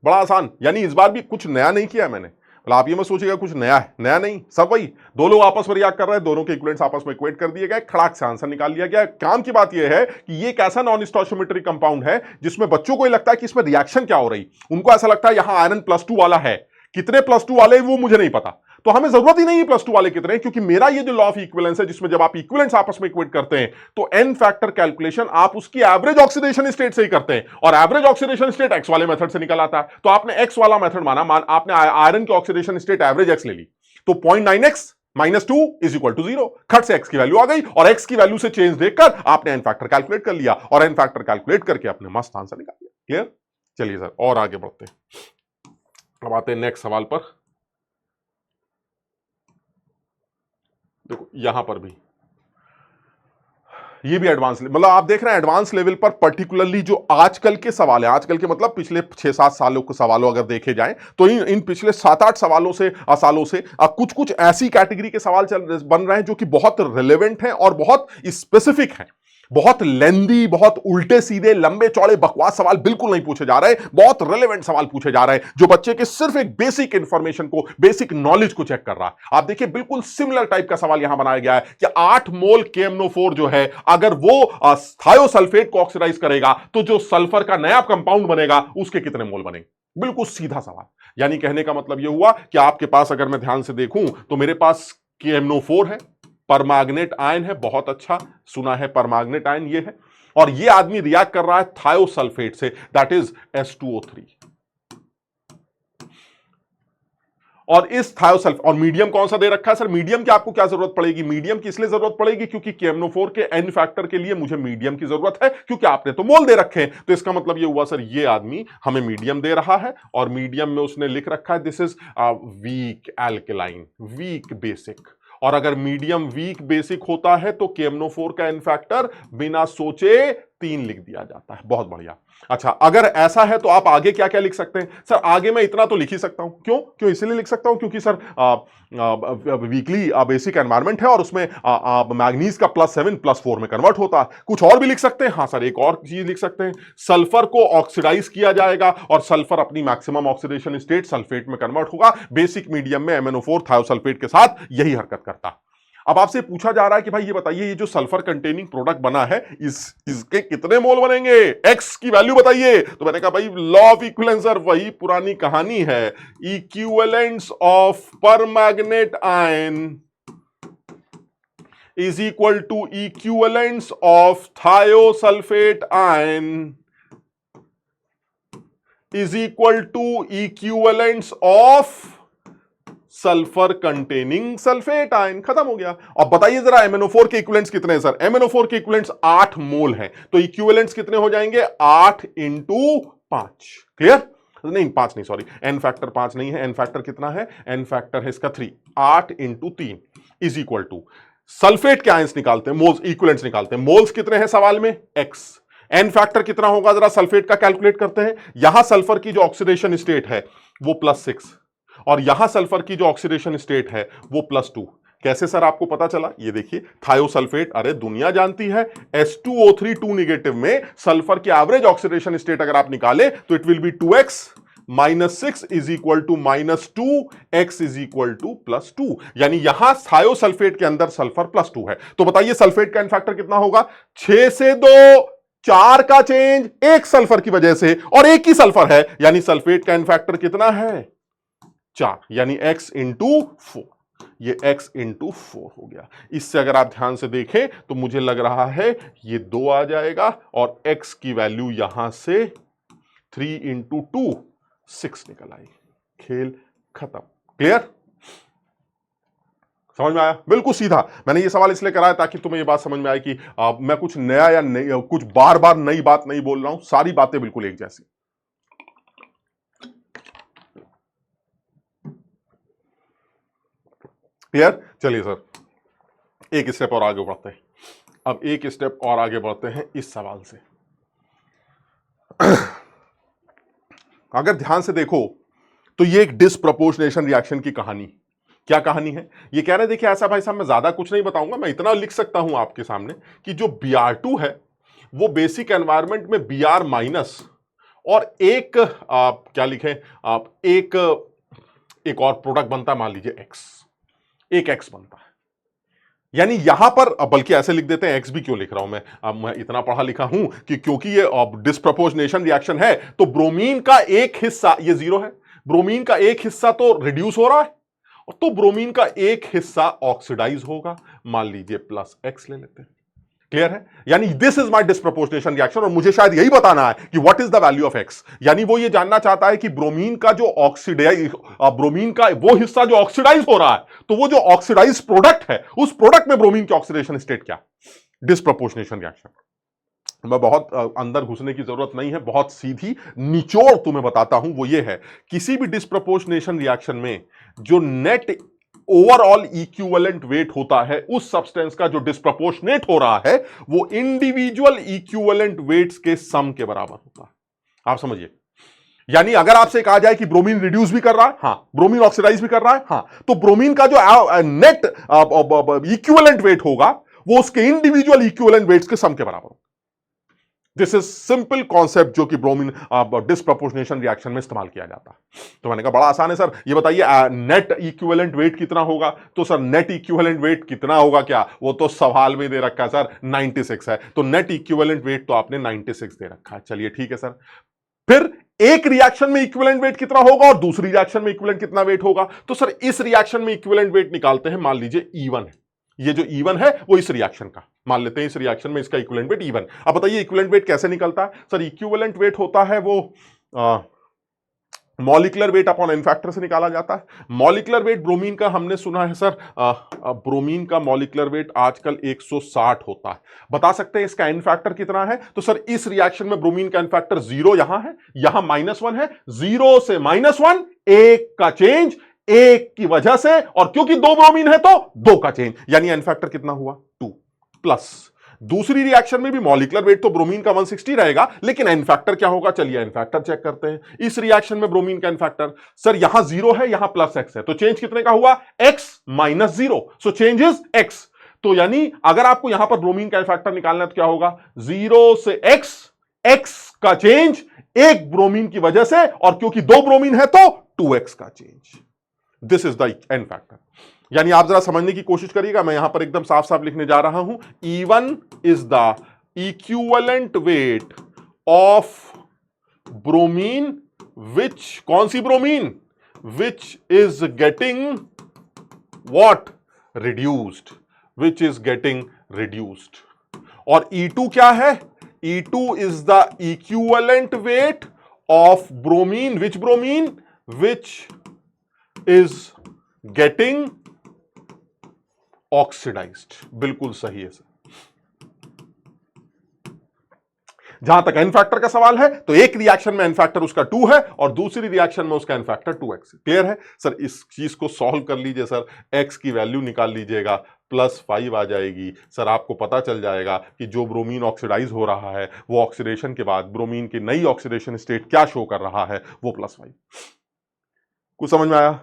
Speaker 1: बड़ा आसान, यानी इस बार भी कुछ नया नहीं किया मैंने। मतलब आप ये मत सोचिएगा कुछ नया है, नया नहीं, सब वही। दो लोग आपस में रिएक्ट कर रहे हैं, दोनों के इक्विवेलेंट्स आपस में इक्वेट कर दिए गए, खड़ाक से आंसर निकाल लिया गया। काम की बात यह है कि ये एक ऐसा नॉन स्टोइचियोमेट्रिक कंपाउंड है जिसमें बच्चों को लगता है कि इसमें रिएक्शन क्या हो रही, उनको ऐसा लगता है यहां आयरन +2 वाला है। कितने +2 वाले वो मुझे नहीं पता, तो हमें जरूरत ही नहीं है +2 वाले कितने, क्योंकि मेरा ये जो लॉ ऑफ इक्विवेलेंस है जिसमें जब आप इक्विवेलेंट्स आपस में इक्वेट करते हैं तो एन फैक्टर कैलकुलेशन आप उसकी एवरेज ऑक्सीडेशन स्टेट से ही करते हैं, और एवरेज ऑक्सीडेशन स्टेट एक्स वाले मेथड से निकल आता है। तो आपने एक्स वाला मेथड माना, आपने आयरन की ऑक्सीडेशन स्टेट एवरेज एक्स ले ली, तो 0.9x -2 इज इक्वल टू 0, खट से एक्स की वैल्यू आ गई, और एक्स की वैल्यू से चेंज देखकर आपने एन फैक्टर कैलकुलेट कर लिया, और एन फैक्टर कैलकुलेट करके आपने मस्त आंसर निकाल लिया। क्लियर? चलिए सर और आगे बढ़ते हैं, अब आते हैं नेक्स्ट सवाल पर। देखो यहां पर भी ये भी एडवांस, मतलब आप देख रहे हैं एडवांस लेवल पर पर्टिकुलरली जो आजकल के सवाल है, आजकल के मतलब पिछले 6-7 सालों के सवालों अगर देखे जाएं तो इन पिछले 7-8 सालों से कुछ कुछ ऐसी कैटेगरी के सवाल बन रहे हैं जो कि बहुत रिलेवेंट हैं और बहुत स्पेसिफिक हैं। बहुत लेंदी, बहुत उल्टे सीधे लंबे चौड़े बकवास सवाल बिल्कुल नहीं पूछे जा रहे, बहुत रिलेवेंट सवाल पूछे जा रहे हैं जो बच्चे के सिर्फ एक बेसिक इंफॉर्मेशन को, बेसिक नॉलेज को चेक कर रहा है। आप देखिए बिल्कुल सिमिलर टाइप का सवाल यहां बनाया गया है कि 8 मोल KMnO4 जो है अगर वो थायोसल्फेट को ऑक्सीडाइज करेगा तो जो सल्फर का नया कंपाउंड बनेगा उसके कितने मोल बनेंगे। बिल्कुल सीधा सवाल। यानी कहने का मतलब यह हुआ कि आपके पास, अगर मैं ध्यान से देखूं तो मेरे पास KMnO4 है, परमैंगनेट आयन है, बहुत अच्छा सुना है, परमैंगनेट आयन ये है, और ये आदमी रिएक्ट कर रहा है थायोसल्फेट से, दैट इज H2O3। और इस थायोसल्फेट, और मीडियम कौन सा दे रखा है सर? मीडियम की आपको क्या जरूरत पड़ेगी? मीडियम की इसलिए जरूरत पड़ेगी क्योंकि KMnO4 के N फैक्टर के लिए मुझे मीडियम की जरूरत है, क्योंकि आपने तो मोल दे रखे हैं। तो इसका मतलब ये हुआ सर, ये आदमी हमें मीडियम दे रहा है और मीडियम में उसने लिख रखा है this is weak alkaline, weak basic. और अगर मीडियम वीक बेसिक होता है तो KMnO4 का N फैक्टर बिना सोचे 3 लिख दिया जाता है। बहुत बढ़िया। अच्छा, अगर ऐसा है तो आप आगे क्या क्या लिख सकते हैं? सर आगे मैं इतना तो लिख ही सकता हूं। क्यों इसलिए लिख सकता हूं क्योंकि सर वीकली बेसिक एनवायरमेंट है और उसमें मैग्नीज का +7 +4 में कन्वर्ट होता है। कुछ और भी लिख सकते हैं। हाँ सर, एक और चीज लिख सकते हैं, सल्फर को ऑक्सीडाइज किया जाएगा और सल्फर अपनी मैक्सिमम ऑक्सीडेशन स्टेट सल्फेट में कन्वर्ट होगा। बेसिक मीडियम में MnO4 थायोसल्फेट के साथ यही हरकत करता। अब आपसे पूछा जा रहा है कि भाई ये बताइए, ये जो सल्फर कंटेनिंग प्रोडक्ट बना है इसके कितने मोल बनेंगे, एक्स की वैल्यू बताइए। तो मैंने कहा भाई लॉ ऑफ इक्विवेलेंस सर, वही पुरानी कहानी है, equivalence of permanganate ion is equal to equivalence of thiosulphate ion is equal to equivalence of sulphur containing sulphate ion. खत्म हो गया। अब बताइए जरा MnO4 के इक्विवेलेंट्स कितने हैं सर? MnO4 के इक्विवेलेंट्स 8 मोल हैं, तो इक्विवेलेंट्स कितने हो जाएंगे? 8 × 5। क्लियर? नहीं 5 नहीं, सॉरी, N फैक्टर 5 नहीं है। N फैक्टर कितना है? N फैक्टर है इसका 3। 8 × 3 इज इक्वल टू, सल्फेट के आयंस निकालते हैं, मोल्स, इक्विवेलेंट्स निकालते हैं। मोल्स कितने हैं सवाल में? X। N फैक्टर कितना होगा जरा सल्फेट का कैलकुलेट करते हैं। यहां सल्फर की जो ऑक्सीडेशन स्टेट है वो +6 और यहां सल्फर की जो ऑक्सीडेशन स्टेट है वो +2। कैसे सर आपको पता चला? ये देखिए, थायोसल्फेट, अरे दुनिया जानती है, H2O3 2 नेगेटिव में सल्फर की एवरेज ऑक्सीडेशन स्टेट अगर आप निकाले तो it will be 2x -6 is equal to -2, x is equal to +2। यानी यहां थायोसल्फेट के अंदर सल्फर +2 है। तो बताइए सल्फेट का N फैक्टर कितना होगा? 6 से 2 4 का चेंज, एक सल्फर की वजह से, और एक ही सल्फर है, यानी सल्फेट का N फैक्टर कितना है? 4, यानी x × 4। ये x × 4 हो गया। इससे अगर आप ध्यान से देखें तो मुझे लग रहा है ये 2 आ जाएगा और x की वैल्यू यहां से 3 × 2 6 निकल आई। खेल खत्म। क्लियर? समझ में आया? बिल्कुल सीधा। मैंने ये सवाल इसलिए कराया ताकि तुम्हें ये बात समझ में आए कि मैं कुछ नया या नहीं, कुछ बार बार नई बात नहीं बोल रहा हूं, सारी बातें बिल्कुल एक जैसी। क्लियर? चलिए सर, एक स्टेप और आगे बढ़ते हैं। अब एक स्टेप और आगे बढ़ते हैं इस सवाल से। अगर ध्यान से देखो तो ये एक डिस्प्रपोर्शनेशन रिएक्शन की कहानी। क्या कहानी है? ये कह रहे देखिए ऐसा भाई साहब, मैं ज्यादा कुछ नहीं बताऊंगा, मैं इतना लिख सकता हूं आपके सामने कि जो Br2 है वो बेसिक एनवायरनमेंट में Br- और एक क्या लिखें आप, एक और प्रोडक्ट बनता है, मान लीजिए X, एक X बनता है। यानी यहां पर, बल्कि ऐसे लिख देते हैं, X भी क्यों लिख रहा हूं मैं, अब मैं इतना पढ़ा लिखा हूं कि क्योंकि ये डिस्प्रपोर्शनेशन रिएक्शन है तो ब्रोमीन का एक हिस्सा, ये 0 है, ब्रोमीन का एक हिस्सा तो रिड्यूस हो रहा है, तो ब्रोमीन का एक हिस्सा ऑक्सीडाइज होगा, मान लीजिए +X ले लेते हैं। क्लियर है? यानी this is my disproportionation reaction, और मुझे शायद यही बताना है कि what is the value of X। यानी वो ये जानना चाहता है कि ब्रोमीन का जो ब्रोमीन का वो हिस्सा जो ऑक्सीडाइज हो रहा है, तो वो जो ऑक्सीडाइज प्रोडक्ट है, उस प्रोडक्ट में ब्रोमीन की ऑक्सीडेशन स्टेट क्या? Disproportionation reaction. मैं बहुत अंदर घुसने की जरूरत नहीं है, बहुत सीधी निचोड़ तुम्हें बताता हूं, वो ये है, किसी भी डिस्प्रपोर्शनेशन रिएक्शन में जो नेट ओवरऑल इक्विवेलेंट वेट होता है उस सब्सटेंस का जो डिस्प्रपोर्शनेट हो रहा है, वो इंडिविजुअल इक्विवेलेंट वेट्स के सम के बराबर होता है। आप समझिए, यानी अगर आपसे कहा जाए कि ब्रोमीन रिड्यूस भी कर रहा है, हां, ब्रोमीन ऑक्सीडाइज भी कर रहा है, हां, तो ब्रोमीन का जो नेट इक्विवेलेंट वेट होगा वो उसके इंडिविजुअल इक्विवेलेंट वेट्स के सम के बराबर होगा। दिस इज सिंपल कॉन्सेप्ट जो कि ब्रोमीन डिस्प्रपोर्शनेशन रिएक्शन में इस्तेमाल किया जाता है। तो मैंने कहा बड़ा आसान है सर, ये बताइए नेट इक्विवेलेंट वेट कितना होगा? तो सर नेट इक्विवेलेंट वेट कितना होगा, क्या वो तो सवाल में दे रखा है सर, 96 है, तो नेट इक्विवेलेंट वेट तो आपने 96 दे रखा है। चलिए ठीक है सर, फिर एक रिएक्शन में इक्विवेलेंट वेट कितना होगा और दूसरी रिएक्शन में इक्विवेलेंट कितना वेट होगा? तो सर इस रिएक्शन में इक्विवेलेंट वेट निकालते हैं, मान लीजिए E1 है, ये जो E1 है वो इस रिएक्शन का, मान लेते हैं इस रिएक्शन में इसका इक्विवेलेंट वेट E1। अब बताइए इक्विवेलेंट वेट कैसे निकलता है? सर इक्विवेलेंट वेट होता है वो molecular weight upon n factor से निकाला जाता है। मॉलिक्यूलर वेट ब्रोमीन का हमने सुना है सर, ब्रोमीन का मॉलिक्यूलर वेट आजकल 160 होता है। बता सकते हैं इसका एन फैक्टर कितना है? तो सर इस रिएक्शन में ब्रोमीन का एन फैक्टर 0 यहां है, यहां -1 है, 0 से -1 1 का चेंज, 1 की वजह से, और क्योंकि 2 ब्रोमीन है तो 2 का चेंज, यानी एन फैक्टर कितना हुआ? 2 प्लस दूसरी रिएक्शन में भी मॉलिक्यूलर वेट तो ब्रोमीन का 160 रहेगा, लेकिन एन फैक्टर क्या होगा? चलिए एन फैक्टर चेक करते हैं। इस रिएक्शन में ब्रोमीन का एन फैक्टर, सर यहां 0 है, यहां प्लस x है, तो चेंज कितने का हुआ? x - 0, so change is x। तो यानी अगर आपको यहां पर ब्रोमीन का एन फैक्टर निकालना है तो क्या होगा? 0 से x का चेंज 1 ब्रोमीन की वजह से, और क्योंकि 2 ब्रोमीन है तो 2x का change. This is the n factor. यानी आप जरा समझने की कोशिश करिएगा, मैं यहां पर एकदम साफ साफ लिखने जा रहा हूं, E1 is the equivalent weight of bromine which, कौन सी bromine? Which is getting what? Reduced, which is getting reduced. और E2 क्या है? E2 is the equivalent weight of bromine, which bromine? Which is getting oxidized. बिल्कुल सही है sir. जहां तक एन फैक्टर का सवाल है तो एक रिएक्शन में एन फैक्टर उसका 2 है और दूसरी रिएक्शन में उसका एन फैक्टर 2x है। क्लियर है सर? इस चीज को सॉल्व कर लीजिए सर, x की वैल्यू निकाल लीजिएगा, +5 आ जाएगी सर। आपको पता चल जाएगा कि जो ब्रोमीन ऑक्सीडाइज हो रहा है वो ऑक्सीडेशन के बाद ब्रोमीन की नई ऑक्सीडेशन स्टेट क्या शो कर रहा है, वो +5। कुछ समझ में आया?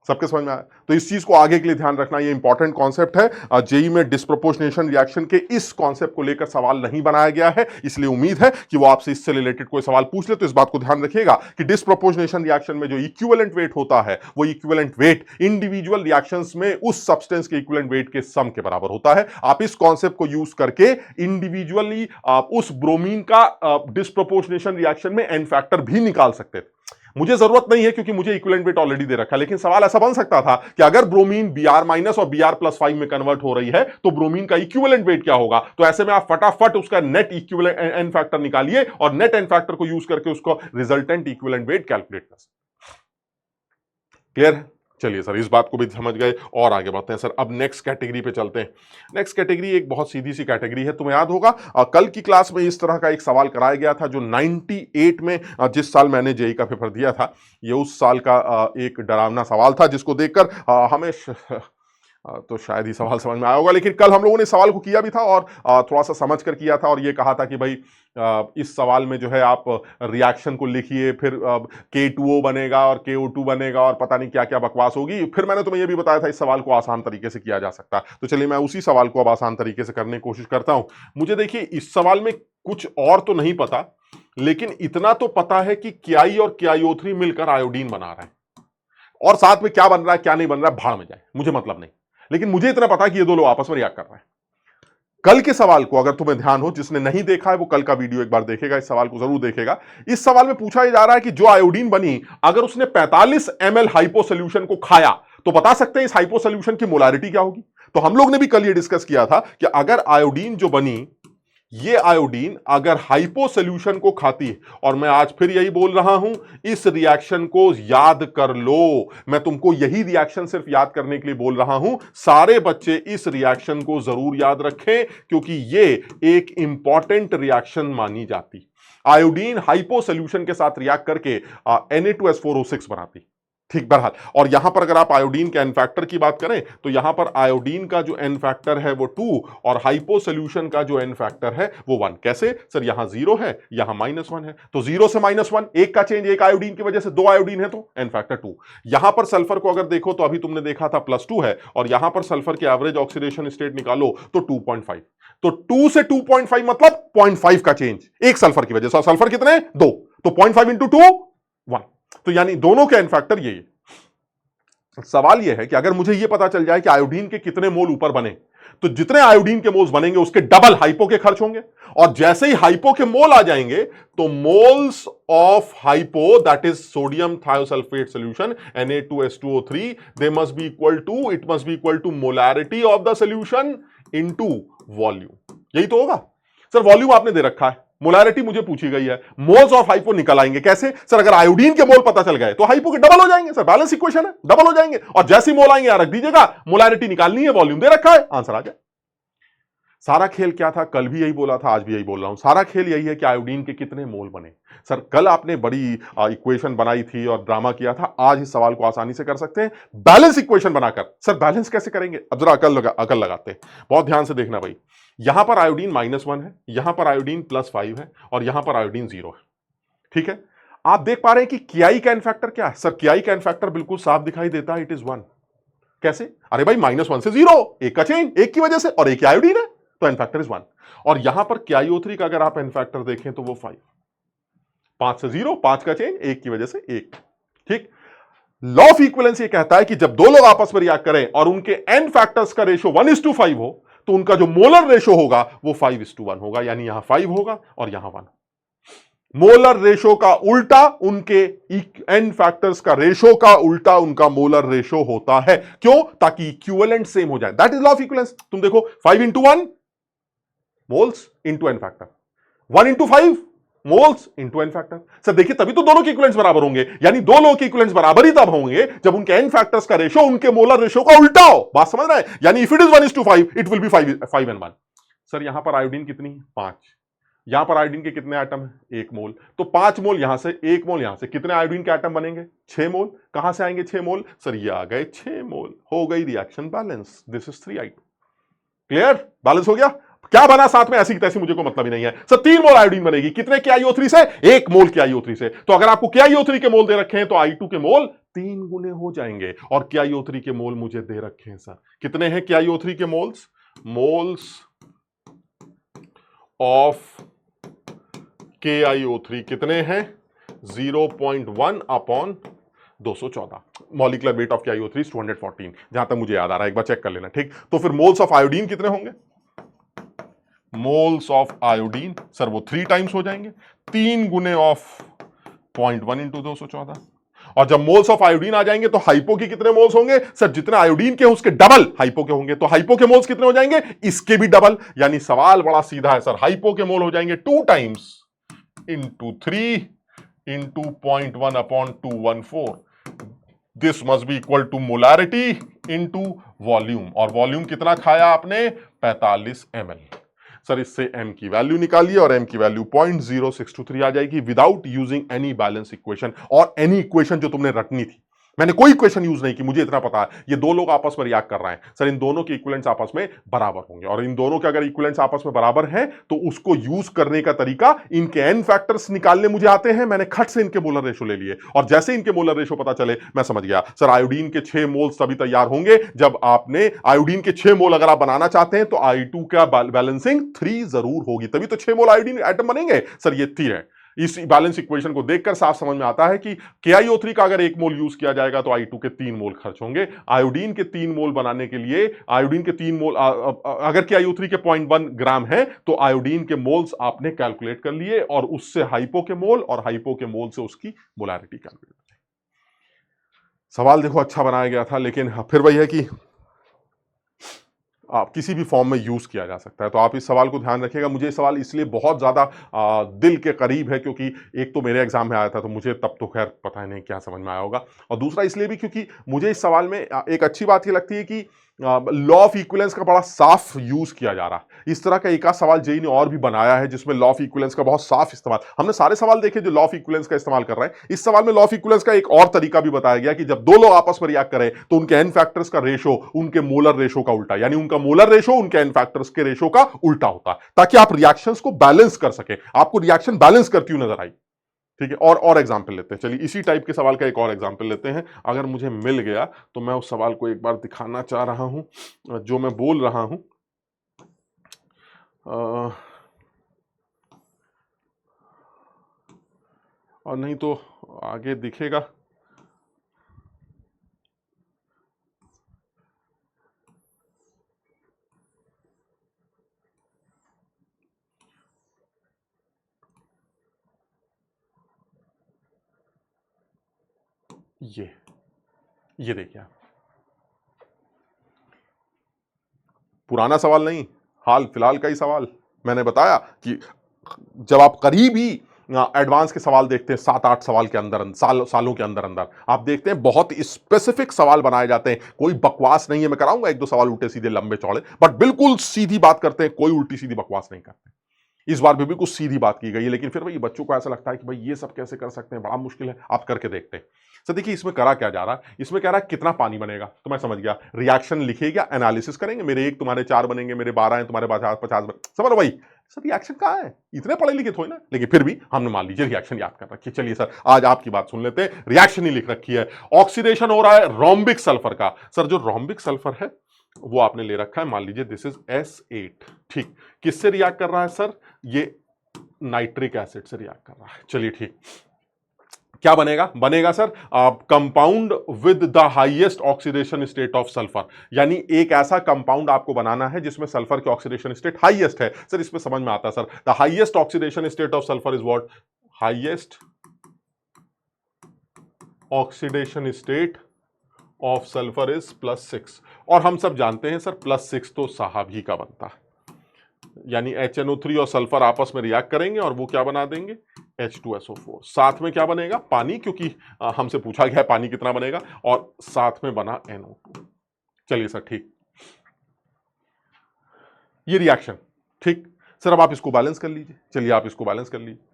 Speaker 1: सबके समझ में आया? तो इस चीज को आगे के लिए ध्यान रखना, ये इंपॉर्टेंट कॉन्सेप्ट है। जेई में डिस्प्रोपोर्शनेशन रिएक्शन के इस कॉन्सेप्ट को लेकर सवाल नहीं बनाया गया है, इसलिए उम्मीद है कि वो आपसे इससे रिलेटेड कोई सवाल पूछ ले। तो इस बात को ध्यान रखिएगा कि डिस्प्रोपोर्शनेशन रिएक्शन में जो इक्विवेलेंट वेट होता है वो इक्विवेलेंट वेट इंडिविजुअल रिएक्शंस में उस सब्सटेंस के इक्विवेलेंट वेट के सम के बराबर होता है। आप इस कॉन्सेप्ट को यूज करके इंडिविजुअली उस ब्रोमीन का डिस्प्रोपोर्शनेशन रिएक्शन में एन फैक्टर भी निकाल सकते थे। मुझे जरूरत नहीं है क्योंकि मुझे इक्विवेलेंट वेट ऑलरेडी दे रखा है, लेकिन सवाल ऐसा बन सकता था कि अगर ब्रोमीन Br- और Br+5 में कन्वर्ट हो रही है तो ब्रोमीन का इक्विवेलेंट वेट क्या होगा? तो ऐसे में आप फटाफट उसका नेट इक्विवेलेंट एन फैक्टर निकालिए और नेट एन फैक्टर को यूज करके उसको रिजल्टेंट इक्विवेलेंट वेट कैलकुलेट कर सकते। क्लियर है? चलिए सर, इस बात को भी समझ गए और आगे बढ़ते हैं सर। अब नेक्स्ट कैटेगरी पे चलते हैं। नेक्स्ट कैटेगरी एक बहुत सीधी सी कैटेगरी है। तुम्हें याद होगा कल की क्लास में इस तरह का एक सवाल कराया गया था जो 98 में जिस साल मैंने जेईई का पेपर दिया था, ये उस साल का एक डरावना सवाल था जिसको देखकर हमें तो शायद ही सवाल समझ में आया होगा, लेकिन कल हम लोगों ने सवाल को किया भी था और थोड़ा सा समझ कर किया था और ये कहा था कि भाई इस सवाल में जो है आप रिएक्शन को लिखिए, फिर K2O बनेगा और KO2 बनेगा और पता नहीं क्या क्या बकवास होगी। फिर मैंने तुम्हें ये भी बताया था इस सवाल को आसान तरीके से किया जा सकता है। तो चलिए मैं उसी सवाल को अब आसान तरीके से करने की कोशिश करता हूं। मुझे देखिए इस सवाल में कुछ और तो नहीं पता, लेकिन इतना तो पता है कि KI और KiO3 मिलकर आयोडीन बना रहा है, और साथ में क्या बन रहा है क्या नहीं बन रहा है भाड़ में जाए, मुझे मतलब नहीं, लेकिन मुझे इतना पता कि ये दो लोग आपस में रिएक्ट कर रहे हैं। कल के सवाल को अगर तुम्हें ध्यान हो, जिसने नहीं देखा है वो कल का वीडियो एक बार देखेगा, इस सवाल को जरूर देखेगा। इस सवाल में पूछा जा रहा है कि जो आयोडीन बनी अगर उसने 45 ml हाइपो सोल्यूशन को खाया तो बता सकते हैं इस हाइपो सोल्यूशन की मोलारिटी क्या होगी। तो हम लोग ने भी कल ये डिस्कस किया था कि अगर आयोडीन जो बनी, ये आयोडीन अगर हाइपो सोल्यूशन को खाती है, और मैं आज फिर यही बोल रहा हूं, इस रिएक्शन को याद कर लो। मैं तुमको यही रिएक्शन सिर्फ याद करने के लिए बोल रहा हूं। सारे बच्चे इस रिएक्शन को जरूर याद रखें क्योंकि ये एक इंपॉर्टेंट रिएक्शन मानी जाती। आयोडीन हाइपो सोल्यूशन के साथ रिएक्ट करके Na2S4O6 बनाती। ठीक, बहरहाल। और यहां पर अगर आप आयोडीन के एन फैक्टर की बात करें तो यहां पर आयोडीन का जो एन फैक्टर है वो 2 और हाइपो सोल्यूशन का जो एन फैक्टर है वो 1। कैसे सर? यहां 0 है, यहां -1 है, तो 0 से -1, एक का चेंज एक आयोडीन की वजह से, 2 आयोडीन है तो एन फैक्टर 2। यहां पर सल्फर को अगर देखो तो अभी तुमने देखा था +2 है, और यहां पर सल्फर के एवरेज ऑक्सीडेशन स्टेट निकालो तो 2.5, तो 2 से 2.5 मतलब 0.5 का चेंज एक सल्फर की वजह से। सल्फर कितने? 2, तो 0.5 इंटू 2 1, तो यानी दोनों के एन फैक्टर यही। सवाल यह है कि अगर मुझे यह पता चल जाए कि आयोडीन के कितने मोल ऊपर बने, तो जितने आयोडीन के मोल्स बनेंगे उसके डबल हाइपो के खर्च होंगे, और जैसे ही हाइपो के मोल आ जाएंगे तो moles of hypo, that is sodium thiosulfate solution Na2H2O3, they must be equal to, it must be equal to molarity of the solution into volume. यही तो होगा सर। वॉल्यूम आपने दे रखा है, मोलैरिटी मुझे पूछी गई है, मोल्स ऑफ हाइपो निकल आएंगे कैसे सर? अगर आयोडीन के मोल पता चल गए तो हाइपो के डबल हो जाएंगे सर, बैलेंस इक्वेशन है, डबल हो जाएंगे, और जैसे मोल आएंगे यहां रख दीजिएगा, मोलैरिटी निकालनी है, वॉल्यूम दे रखा है, आंसर आ जाए। सारा खेल क्या था? कल भी यही बोला था, आज भी यही बोल रहा हूं, सारा खेल यही है कि आयोडीन के कितने मोल बने। सर कल आपने बड़ी इक्वेशन बनाई थी और ड्रामा किया था, आज इस सवाल को आसानी से कर सकते हैं बैलेंस इक्वेशन बनाकर। सर बैलेंस कैसे करेंगे? अब जरा अकल लगाते हैं, बहुत ध्यान से देखना भाई। यहां पर आयोडीन -1 है, यहां पर आयोडीन +5 है, और यहां पर आयोडीन 0 है। ठीक है, आप देख पा रहे हैं कि कियाई का एन फैक्टर क्या है? सर कियाई का एन फैक्टर बिल्कुल साफ दिखाई देता है, इट इज 1। कैसे? अरे भाई -1 से 0, एक का चेंज एक की वजह से, और एक आयोडीन है तो एन फैक्टर इज 1। और यहां पर KiO3 का अगर आप एन फैक्टर देखें तो वो 5, 5 से 0, 5 का चेंज एक की वजह से एक। ठीक, लॉ ऑफ इक्विवेलेंस ये कहता है कि जब दो लोग आपस में रिएक्ट करें और उनके एन फैक्टर्स का रेशो 1:5 हो, तो उनका जो मोलर रेशो होगा वो 5:1 होगा, यानी यहां 5 होगा और यहां 1। मोलर रेशो का उल्टा उनके एन फैक्टर्स का रेशो का उल्टा उनका मोलर रेशो होता है। क्यों? ताकि इक्विवेलेंट सेम हो जाए, that is law of equivalence. तुम देखो 5 into 1 moles into n factor, 1 into 5 moles into n factor. Sir देखिए तभी तो दोनों के इक्विवेलेंट्स बराबर होंगे, यानी दो लोगों के इक्विवेलेंट्स बराबर ही तब होंगे जब उनके एन फैक्टर्स का रेशो उनके मोलर रेशो का उल्टा हो। बात समझ रहे हैं? यानी if it is 1:5 it will B 5 and 1। Sir यहां पर आयोडीन कितनी? 5। यहां पर आयोडीन के कितने एटम है? 1 मोल, तो 5 मोल यहां से, 1 मोल यहां से, कितने आयोडीन के एटम बनेंगे? 6 मोल। कहां से आएंगे 6 मोल? सर ये आ गए 6 मोल, हो गई reaction balance, this is 3I2। Clear? Balance हो गया। क्या बना साथ में? ऐसी की तैसी मुझे को मतलब ही नहीं है सर। 3 मोल आयोडीन बनेगी, कितने KiO3 से? 1 मोल KiO3 से। तो अगर आपको KiO3 के मोल दे रखे हैं तो I2 के मोल 3 गुने हो जाएंगे, और KiO3 के मोल मुझे दे रखे हैं सर, कितने हैं KiO3 के मोल्स? मोल्स ऑफ KiO3 कितने हैं? 0.1/214। Molecular weight of KiO3 is 214, जहां तक मुझे याद आ रहा है, एक बार चेक कर लेना। ठीक, तो फिर मोल्स ऑफ आयोडीन कितने होंगे? मोल्स ऑफ आयोडीन सर वो 3 टाइम्स हो जाएंगे, 3 गुने ऑफ 0.1 इंटू 214। और जब मोल्स ऑफ आयोडीन आ जाएंगे तो हाइपो के कितने मोल्स होंगे? सर जितने आयोडीन के उसके डबल हाइपो के होंगे, तो हाइपो के मोल्स कितने हो जाएंगे? इसके भी डबल। यानी सवाल बड़ा सीधा है सर, हाइपो के मोल हो जाएंगे 2 times into 3 into 0.1/214। This must be equal to molarity into volume, और वॉल्यूम कितना खाया आपने? 45 ml। सर इससे m की वैल्यू निकालिए और m की वैल्यू 0.0623 आ जाएगी without using any balance equation, और एनी इक्वेशन जो तुमने रटनी थी। मैंने कोई इक्वेशन यूज नहीं की, मुझे इतना पता है ये दो लोग आपस में रिएक्ट कर रहे हैं सर, इन दोनों के इक्विवेलेंट्स आपस में बराबर होंगे, और इन दोनों के अगर इक्विवेलेंट्स आपस में बराबर हैं तो उसको यूज करने का तरीका, इनके एन फैक्टर्स निकालने मुझे आते हैं, मैंने खट से इनके मोलर रेशो ले लिए, और जैसे इनके मोलर रेशो पता चले मैं समझ गया सर आयोडीन के 6 मोल्स तभी तैयार होंगे जब आपने आयोडीन के 6 मोल अगर आप बनाना चाहते हैं तो I2 का बैलेंसिंग 3 जरूर होगी, तभी तो 6 मोल आयोडीन एटम बनेंगे सर, ये 3 है। इस बैलेंस इक्वेशन को देखकर साफ समझ में आता है कि KiO3 का अगर 1 मोल यूज किया जाएगा तो I2 के 3 मोल खर्च होंगे। आयोडीन के 3 मोल बनाने के लिए, आयोडीन के 3 मोल अगर KiO3 के 0.1 ग्राम है तो आयोडीन के मोल्स आपने कैलकुलेट कर लिए, और उससे हाइपो के मोल, और हाइपो के मोल से उसकी मोलैरिटी कैलकुलेट। सवाल देखो अच्छा बनाया गया था, लेकिन फिर वही है कि आप किसी भी फॉर्म में यूज किया जा सकता है, तो आप इस सवाल को ध्यान रखिएगा। मुझे ये सवाल इसलिए बहुत ज्यादा दिल के करीब है क्योंकि एक तो मेरे एग्जाम में आया था, तो मुझे तब तो खैर पता नहीं क्या समझ में आया होगा, और दूसरा इसलिए भी क्योंकि मुझे इस सवाल में एक अच्छी बात ये लगती है कि लॉ ऑफ इक्विवेलेंस का बड़ा साफ यूज किया जा रहा है। इस तरह का एक आध सवाल जेई ने और भी बनाया है जिसमें लॉ ऑफ इक्विवेलेंस का बहुत साफ इस्तेमाल, हमने सारे सवाल देखे जो लॉ ऑफ इक्विवेलेंस का इस्तेमाल कर रहे हैं। इस सवाल में लॉ ऑफ इक्विवेलेंस का एक और तरीका भी बताया गया कि जब दो लोग आपस में रिएक्ट करें तो उनके एन फैक्टर्स का रेशो उनके मोलर रेशो का उल्टा, यानी उनका मोलर रेशो उनके एन फैक्टर्स के रेशो का उल्टा होता है, ताकि आप रिएक्शंस को बैलेंस कर सके, आपको रिएक्शन बैलेंस करती हुई नजर आई। ठीक है, और एग्जाम्पल लेते हैं। चलिए इसी टाइप के सवाल का एक और एग्जाम्पल लेते हैं। अगर मुझे मिल गया तो मैं उस सवाल को एक बार दिखाना चाह रहा हूं जो मैं बोल रहा हूं। और नहीं तो आगे दिखेगा। ये देखिए, पुराना सवाल नहीं, हाल फिलहाल का ही सवाल। मैंने बताया कि जब आप करीब ही एडवांस के सवाल देखते हैं, 7-8 सवाल के अंदर सालों के अंदर अंदर आप देखते हैं बहुत स्पेसिफिक सवाल बनाए जाते हैं। कोई बकवास नहीं है, मैं कराऊंगा एक दो सवाल उल्टे सीधे लंबे चौड़े, बट बिल्कुल सीधी बात करते हैं, कोई उल्टी सीधी बकवास नहीं करते। इस बार भी बिल्कुल सीधी बात की गई है, लेकिन फिर भाई बच्चों को ऐसा लगता है कि भाई ये सब कैसे कर सकते हैं, बड़ा मुश्किल है। आप करके देखते हैं। सर देखिए इसमें करा क्या जा रहा है, इसमें कह रहा है कितना पानी बनेगा, तो मैं समझ गया रिएक्शन लिखेगा, एनालिसिस करेंगे, मेरे 1 तुम्हारे 4 बनेंगे, मेरे 12 हैं, तुम्हारे 50 समझ लो भाई। सर रिएक्शन कहाँ है, इतने पढ़े लिखे थोड़े ना, लेकिन फिर भी हमने मान लीजिए रिएक्शन याद कर रखी है। चलिए सर आज आपकी बात सुन लेते हैं, रिएक्शन ही लिख रखी है, ऑक्सीडेशन हो रहा है रोम्बिक सल्फर का। सर जो रोम्बिक सल्फर है वो आपने ले रखा है, मान लीजिए दिस इज S8। ठीक, किससे रिएक्ट कर रहा है सर, ये नाइट्रिक एसिड से रिएक्ट कर रहा है। चलिए ठीक, क्या बनेगा sir compound with the highest oxidation state of sulphur, यानी एक ऐसा कंपाउंड आपको बनाना है जिसमें सल्फर की ऑक्सीडेशन स्टेट हाईएस्ट है। सर इसमें समझ में आता है sir, the highest oxidation state of sulphur is what, highest oxidation state of sulphur is +6, और हम सब जानते हैं सर +6 तो साहब ही का बनता है, यानी HNO3 और सल्फर आपस में रिएक्ट करेंगे और वो क्या बना देंगे, H2SO4। साथ में क्या बनेगा, पानी, क्योंकि हमसे पूछा गया है पानी कितना बनेगा, और साथ में बना NO2। चलिए सर ठीक, ये रिएक्शन ठीक। सर अब आप इसको बैलेंस कर लीजिए, चलिए आप इसको बैलेंस कर लीजिए।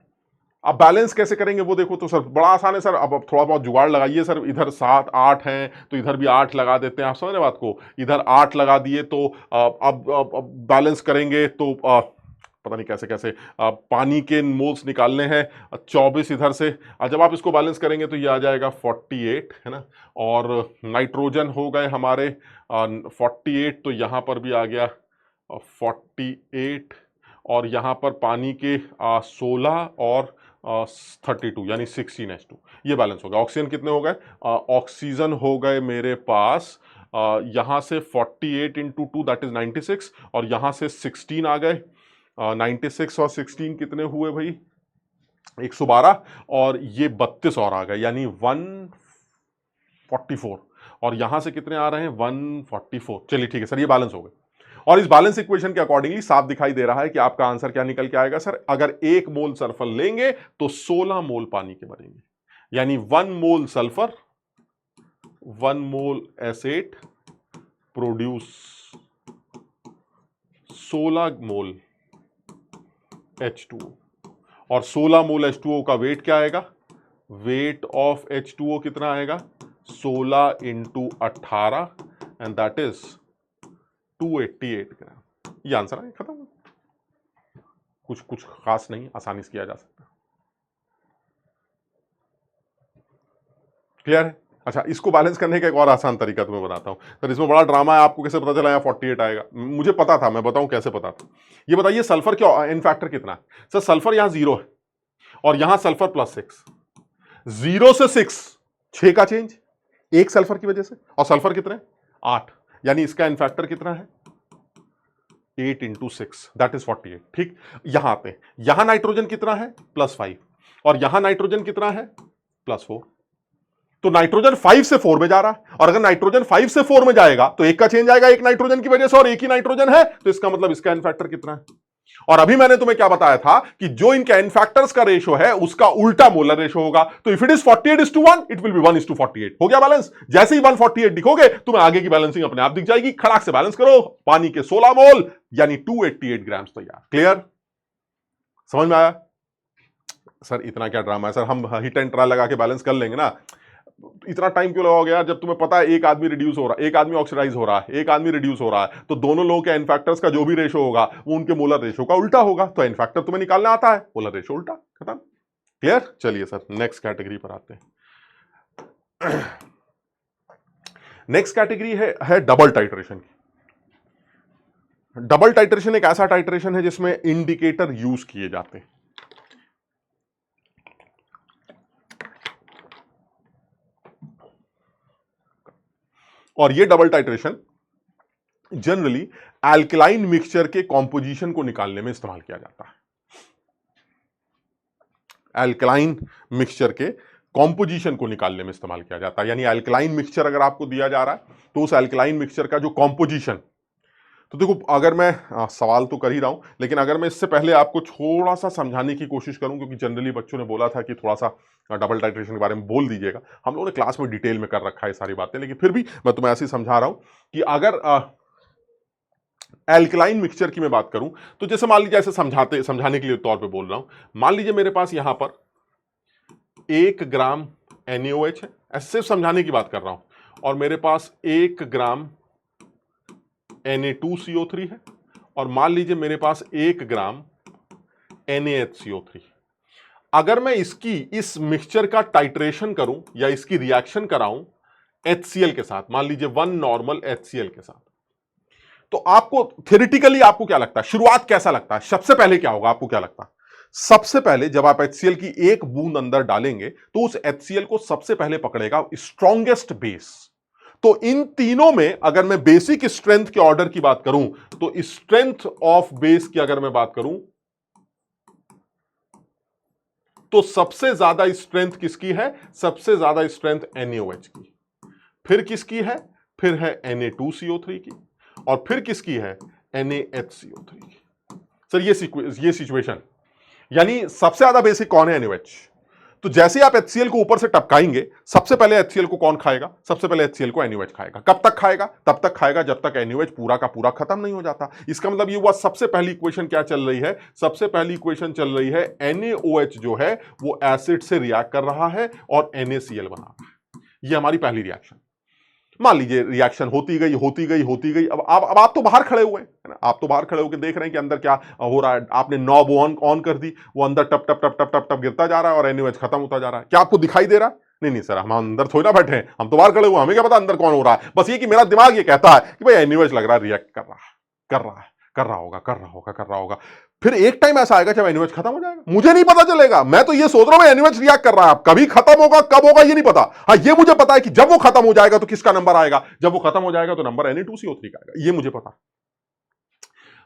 Speaker 1: अब बैलेंस कैसे करेंगे वो देखो, तो सर बड़ा आसान है सर, अब थोड़ा बहुत जुगाड़ लगाइए सर। इधर 7 8 हैं तो इधर भी 8 लगा देते हैं, आप समझ रहे बात को, इधर 8 लगा दिए तो अब बैलेंस करेंगे तो पता नहीं कैसे कैसे पानी के मोल्स निकालने हैं, 24 इधर से। जब आप इसको बैलेंस करेंगे तो ये आ जाएगा 48, है ना, और नाइट्रोजन हो गए हमारे 48, तो यहाँ पर भी आ गया 48, और यहाँ पर पानी के 16 और 32 यानी 16H2, ये बैलेंस हो गया। ऑक्सीजन कितने हो गए, ऑक्सीजन हो गए मेरे पास यहाँ से 48 इंटू 2 दैट इज 96, और यहाँ से 16 आ गए, 96 और 16 कितने हुए भाई, 112, और ये 32 और आ गए यानी 144, और यहां से कितने आ रहे हैं 144। चलिए ठीक है सर, ये बैलेंस हो गए, और इस बैलेंस इक्वेशन के अकॉर्डिंगली साफ दिखाई दे रहा है कि आपका आंसर क्या निकल के आएगा सर, अगर 1 मोल सल्फर लेंगे तो 16 मोल पानी के बनेंगे, यानी 1 मोल सल्फर 1 मोल एसिड प्रोड्यूस 16 मोल H2O, और 16 मोल H2O का वेट क्या आएगा, वेट ऑफ H2O कितना आएगा, 16 इंटू 18 एंड दैट इज 288 ग्राम। ये आंसर है, खत्म, कुछ खास नहीं, आसानी से किया जा सकता। क्लियर है। अच्छा, इसको बैलेंस करने का एक और आसान तरीका तुम्हें बताता हूं सर, इसमें बड़ा ड्रामा है, आपको कैसे पता चला यहाँ 48 आएगा, मुझे पता था, मैं बताऊं कैसे पता था। ये बताइए सल्फर क्या इन फैक्टर कितना है सर, सल्फर यहां 0 है और यहां सल्फर +6, 0 से 6 का चेंज, एक सल्फर की वजह से, और सल्फर कितने 8, यानी इसका इन फैक्टर कितना है 8 इंटू 6 दैट इज 48। ठीक, यहां आते हैं, यहां नाइट्रोजन कितना है +5, और यहां नाइट्रोजन कितना है +4, तो नाइट्रोजन 5 से 4 में जा रहा है, और अगर नाइट्रोजन 5 से 4 में जाएगा तो एक का चेंज आएगा, एक नाइट्रोजन की वजह से, और एक ही नाइट्रोजन है, तो इसका मतलब इसका इन फैक्टर कितना है और अभी मैंने तुम्हें क्या बताया था कि जो इनके एन फैक्टर्स का रेशो है उसका उल्टा मोलर रेशो होगा। तो if it is 48:1 it will B 1:48। हो गया बैलेंस। जैसे ही 148 दिखोगे तुम्हें आगे की बैलेंसिंग अपने आप दिख जाएगी। खड़ाक से बैलेंस करो, पानी के 16 मोल यानी 288 ग्राम्स तैयार। क्लियर? समझ में आया? सर इतना क्या ड्रामा है सर, हम हिट एंड ट्रायल लगा के बैलेंस कर लेंगे ना। इतना टाइम क्यों लगाओगे यार, जब तुम्हें पता है एक आदमी रिड्यूस हो रहा है, एक आदमी ऑक्सीडाइज हो रहा है, एक आदमी रिड्यूस हो रहा है, तो दोनों लोगों के एन फैक्टर्स का जो भी रेशो होगा वो उनके मोलर रेशो का उल्टा होगा। तो एन फैक्टर तुम्हें निकालना आता है, मोलर रेशो उल्टा, खत्म। क्लियर? चलिए सर नेक्स्ट कैटेगरी पर आते हैं। नेक्स्ट कैटेगरी है डबल टाइट्रेशन की। डबल टाइट्रेशन एक ऐसा टाइट्रेशन है जिसमें इंडिकेटर यूज किए जाते हैं। और ये double titration generally alkaline mixture के कॉम्पोजिशन को निकालने में इस्तेमाल किया जाता है। एल्कलाइन मिक्सचर के कॉम्पोजिशन को निकालने में इस्तेमाल किया जाता है। यानी एल्कलाइन मिक्सचर अगर आपको दिया जा रहा है तो उस एल्कलाइन मिक्सचर का जो कॉम्पोजिशन, तो देखो अगर मैं सवाल तो कर ही रहा हूं, लेकिन अगर मैं इससे पहले आपको थोड़ा सा समझाने की कोशिश करूं, क्योंकि जनरली बच्चों ने बोला था कि थोड़ा सा डबल टाइट्रेशन के बारे में बोल दीजिएगा। हम लोगों ने क्लास में डिटेल में कर रखा है सारी बातें, लेकिन फिर भी मैं तुम्हें ऐसे ही समझा रहा हूं कि अगर एल्कलाइन मिक्सचर की मैं बात करूं तो जैसे मान लीजिए, ऐसे समझाने के लिए तौर पे बोल रहा हूं, मान लीजिए मेरे पास यहां पर 1 ग्राम NaOH है, ऐसे सिर्फ समझाने की बात कर रहा हूं, और मेरे पास 1 ग्राम Na2CO3 है, और मान लीजिए मेरे पास 1 ग्राम NaHCO3। अगर मैं इस मिक्सचर का टाइट्रेशन करूं या इसकी रिएक्शन कराऊं HCl के साथ, मान लीजिए 1 नॉर्मल HCl के साथ, तो आपको थ्योरेटिकली आपको क्या लगता है, शुरुआत कैसा लगता है, सबसे पहले क्या होगा, आपको क्या लगता है? सबसे पहले जब आप HCl की एक बूंद अंदर डालेंगे तो उस HCl को सबसे पहले पकड़ेगा स्ट्रॉन्गेस्ट बेस। तो इन तीनों में अगर मैं बेसिक स्ट्रेंथ के ऑर्डर की बात करूं तो स्ट्रेंथ ऑफ बेस की अगर मैं बात करूं तो सबसे ज्यादा स्ट्रेंथ किसकी है? सबसे ज्यादा स्ट्रेंथ NaOH की। फिर किसकी है? फिर है Na2CO3 की, और फिर किसकी है? NaHCO3 की। सर ये सिचुएशन, यानी सबसे ज्यादा बेसिक कौन है? NaOH। तो जैसे आप HCl को ऊपर से टपकाएंगे, सबसे पहले HCl को कौन खाएगा? सबसे पहले HCl को NaOH खाएगा। कब तक खाएगा? तब तक खाएगा जब तक NaOH पूरा का पूरा खत्म नहीं हो जाता। इसका मतलब ये हुआ, सबसे पहली इक्वेशन क्या चल रही है? सबसे पहली इक्वेशन चल रही है NaOH जो है वो एसिड से रिएक्ट कर रहा है और NaCl बना रहा है। ये हमारी पहली रिएक्शन। मान लीजिए रिएक्शन होती गई। अब आप तो बाहर खड़े हुए हैं ना, आप तो बाहर खड़े होकर देख रहे हैं कि अंदर क्या हो रहा है। आपने नॉब ऑन कर दी, वो अंदर टप टप टप टप टप टप गिरता जा रहा है और NaOH खत्म होता जा रहा है। क्या आपको दिखाई दे रहा है? नहीं सर, हम अंदर थोड़ी ना बैठे हैं, हम तो बाहर खड़े हुए, हमें क्या पता अंदर कौन हो रहा है। बस ये कि मेरा दिमाग ये कहता है कि भाई NaOH लग रहा है रिएक्ट कर रहा होगा। फिर एक टाइम ऐसा आएगा जब NaOH खत्म हो जाएगा, मुझे नहीं पता चलेगा। मैं तो ये सोच रहा हूं NaOH रिएक्ट कर रहा है, कभी खत्म होगा, कब होगा ये नहीं पता। हाँ ये मुझे पता है कि जब वो खत्म हो जाएगा तो किसका नंबर आएगा, जब वो खत्म हो जाएगा तो नंबर Na2CO3 का आएगा, ये मुझे पता।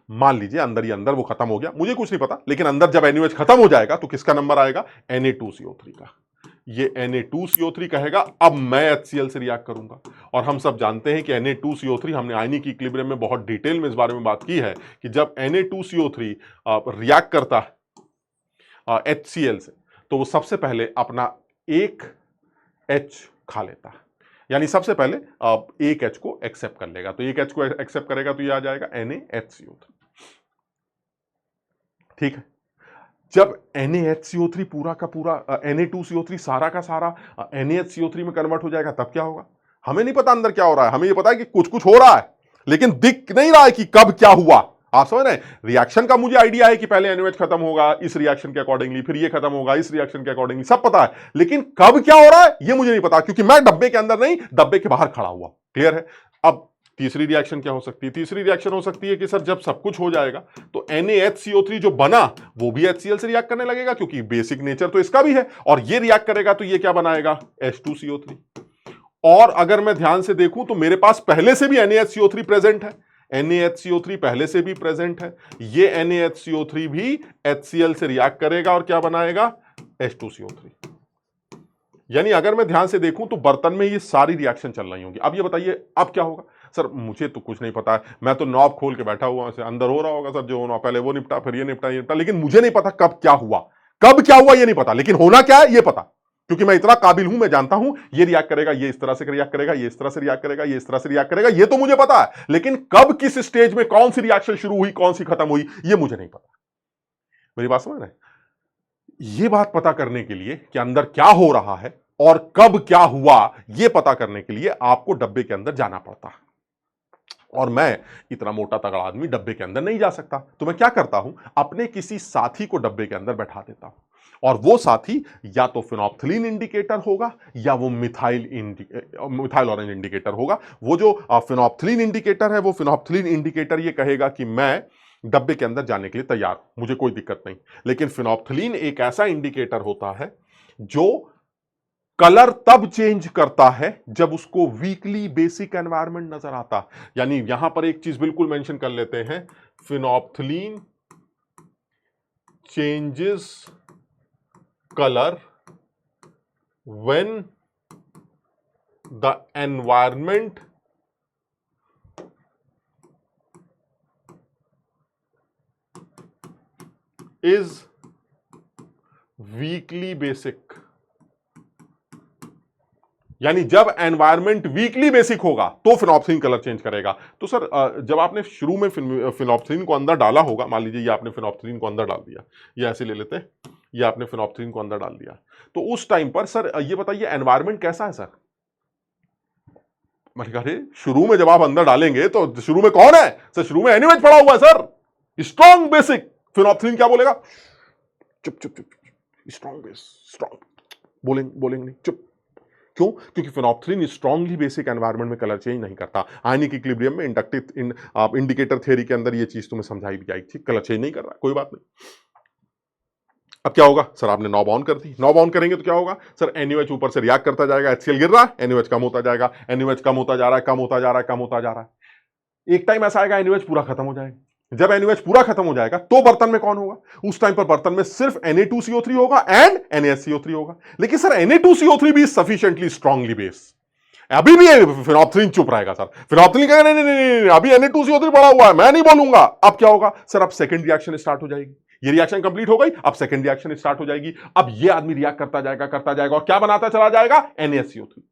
Speaker 1: मान लीजिए अंदर ही अंदर वो खत्म हो गया, मुझे कुछ नहीं पता, लेकिन अंदर जब NaOH खत्म हो जाएगा तो किसका नंबर आएगा? Na2CO3 का। ये Na2CO3 कहेगा अब मैं HCl से रिएक्ट करूंगा। और हम सब जानते हैं कि Na2CO3, हमने आयनिक इक्विलिब्रियम में बहुत डिटेल में इस बारे में बात की है कि जब Na2CO3 रिएक्ट करता है HCl से, तो वो सबसे पहले अपना एक H खा लेता है, यानी सबसे पहले एक H को एक्सेप्ट कर लेगा। तो एक H को एक्सेप्ट करेगा तो ये आ जाएगा NaHCO3। ठीक है। जब NaHCO3 पूरा का पूरा Na2CO3 सारा का सारा NaHCO3 में कन्वर्ट हो जाएगा तब क्या होगा? हमें नहीं पता अंदर क्या हो रहा है, हमें ये पता है कि कुछ हो रहा है, लेकिन दिख नहीं रहा है कि कब क्या हुआ। आप समझ रहे हैं? रिएक्शन का मुझे आइडिया है कि पहले NaOH खत्म होगा इस रिएक्शन के अकॉर्डिंगली, फिर ये खत्म होगा इस रिएक्शन के अकॉर्डिंगली, सब पता है, लेकिन कब क्या हो रहा है ये मुझे नहीं पता, क्योंकि मैं डब्बे के अंदर नहीं, डब्बे के बाहर खड़ा हुआ। क्लियर है? अब तीसरी रिएक्शन क्या हो सकती है? तीसरी रिएक्शन हो सकती है कि सर जब सब कुछ हो जाएगा तो NaHCO3 जो बना वो भी HCl से रिएक्ट करने लगेगा, क्योंकि बेसिक नेचर तो इसका भी है, और ये रिएक्ट करेगा तो ये क्या बनाएगा? H2CO3। और अगर मैं ध्यान से देखूं तो मेरे पास पहले से भी NaHCO3 प्रेजेंट है, NaHCO3 पहले से भी प्रेजेंट है, ये NaHCO3 भी HCl से रिएक्ट करेगा और क्या बनाएगा? H2CO3। यानी अगर मैं ध्यान से देखूं तो बर्तन में ये सारी रिएक्शन चल रही होंगी। अब ये बताइए अब क्या होगा? सर मुझे तो कुछ नहीं पता है, मैं तो नॉब खोल के बैठा हुआ से अंदर हो रहा होगा सर, जो होना पहले वो निपटा, फिर ये निपटा, ये निपटा, लेकिन मुझे नहीं पता कब क्या हुआ ये नहीं पता, लेकिन होना क्या है ये पता, क्योंकि मैं इतना काबिल हूं, मैं जानता हूं ये रिएक्ट करेगा, ये इस तरह से रिएक्ट करेगा, ये इस तरह से रिएक्ट करेगा, ये इस तरह से रिएक्ट करेगा, ये तो मुझे पता है, लेकिन कब किस स्टेज में कौन सी रिएक्शन शुरू हुई, कौन सी खत्म हुई, ये मुझे नहीं पता। मेरी बात समझ रहे हैं? ये बात पता करने के लिए कि अंदर क्या हो रहा है और कब क्या हुआ, यह पता करने के लिए आपको डब्बे के अंदर जाना पड़ता है। और मैं इतना मोटा तगड़ा आदमी डब्बे के अंदर नहीं जा सकता, तो मैं क्या करता हूं, अपने किसी साथी को डब्बे के अंदर बैठा देता हूं, और वो साथी या तो फिनोप्थिलीन इंडिकेटर होगा या वो मिथाइल ऑरेंज इंडिकेटर होगा। वो जो फिनोप्थिलीन इंडिकेटर है, वो फिनोप्थिलीन इंडिकेटर ये कहेगा कि मैं डब्बे के अंदर जाने के लिए तैयार हूं, मुझे कोई दिक्कत नहीं। लेकिन फिनोप्थिलीन एक ऐसा इंडिकेटर होता है जो कलर तब चेंज करता है जब उसको वीकली बेसिक एनवायरनमेंट नजर आता। यानी यहां पर एक चीज बिल्कुल मेंशन कर लेते हैं, phenolphthalein changes colour when the environment is weekly basic. यानी जब एनवायरनमेंट वीकली बेसिक होगा तो फिनोप्थिलीन कलर चेंज करेगा। तो सर जब आपने शुरू में फिनोप्थिलीन को अंदर डाला होगा, मान लीजिए ये आपने फिनोप्थिलीन को अंदर डाल दिया, ये ऐसे ले लेते हैं, ये आपने फिनोप्थिलीन को अंदर डाल दिया, तो उस टाइम पर सर ये बताइए एनवायरनमेंट कैसा है सर? मैंने कहा शुरू में जब आप अंदर डालेंगे तो शुरू में कौन है सर? शुरू में एनएच पड़ा हुआ है सर, स्ट्रॉन्ग बेसिक। फिनोप्थिलीन क्या बोलेगा? चुप चुप चुप, स्ट्रॉन्ग बेस, स्ट्रॉन्ग बोलेंगे नहीं, चुप। क्यों? क्योंकि फिनोप्थिलीन स्ट्रांगली बेसिक एनवायरनमेंट में कलर चेंज नहीं करता। आयनिक इक्विलिब्रियम में इंडिकेटर थ्योरी के अंदर ये चीज तुम्हें समझाई भी जाएगी, कलर चेंज नहीं कर रहा, कोई बात नहीं। अब क्या होगा सर? आपने नॉब ऑन कर दी, नॉब ऑन करेंगे तो क्या होगा सर? NaOH ऊपर से रिएक्ट करता जाएगा, HCl गिर रहा है, NaOH कम होता जाएगा, NaOH कम होता जा रहा है, कम होता जा रहा है, कम होता जा रहा है। एक टाइम ऐसा आएगा NaOH पूरा खत्म हो जाएगा। जब NaOH पूरा खत्म हो जाएगा तो बर्तन में कौन होगा? उस टाइम पर बर्तन में सिर्फ Na2CO3 होगा एंड NaSCO3 होगा। लेकिन सर Na2CO3 भी सफिशिएंटली स्ट्रांगली बेस, अभी भी फिनोप्थिलीन चुप रहेगा सर। फिनोप्थिलीन कहेगा नहीं नहीं नहीं, अभी Na2CO3 पड़ा हुआ है, मैं नहीं बोलूंगा। अब क्या होगा सर? अब सेकंड रिएक्शन स्टार्ट हो जाएगी। ये रिएक्शन कंप्लीट हो गई, अब सेकंड रिएक्शन स्टार्ट हो जाएगी। अब ये आदमी रिएक्ट करता जाएगा और क्या बनाता चला जाएगा? NaSCO3।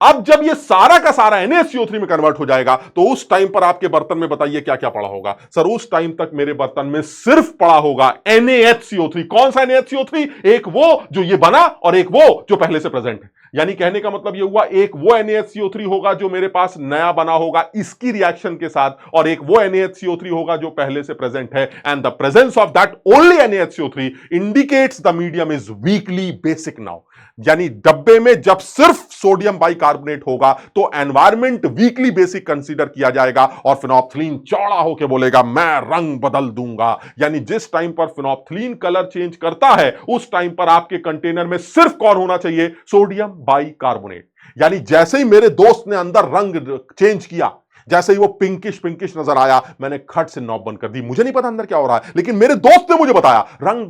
Speaker 1: अब जब ये सारा का सारा NaSCO3 में कन्वर्ट हो जाएगा तो उस टाइम पर आपके बर्तन में बताइए क्या क्या पड़ा होगा सर? उस टाइम तक मेरे बर्तन में सिर्फ पड़ा होगा NaHCO3। कौन सा NaHCO3? एक वो जो ये बना और एक वो जो पहले से प्रेजेंट है। यानी कहने का मतलब ये हुआ, एक वो NaHCO3 होगा जो मेरे पास नया बना होगा इसकी रिएक्शन के साथ, और एक वो NaHCO3 होगा जो पहले से प्रेजेंट है। And the presence of that only NaHCO3 indicates the medium is weekly basic now. यानी डब्बे में जब सिर्फ सोडियम बाइकार्बोनेट होगा तो एनवायरनमेंट वीकली बेसिक कंसीडर किया जाएगा और फिनोप्थिलीन चौड़ा होकर बोलेगा मैं रंग बदल दूंगा। यानी जिस टाइम पर फिनोप्थिलीन कलर चेंज करता है उस टाइम पर आपके कंटेनर में सिर्फ कौन होना चाहिए? Sodium bicarbonate. यानी जैसे ही मेरे दोस्त ने अंदर रंग चेंज किया, जैसे ही वो पिंकिश नजर आया, मैंने खट से नॉब बंद कर दी। मुझे नहीं पता अंदर क्या हो रहा है, लेकिन मेरे दोस्त ने मुझे बताया नॉब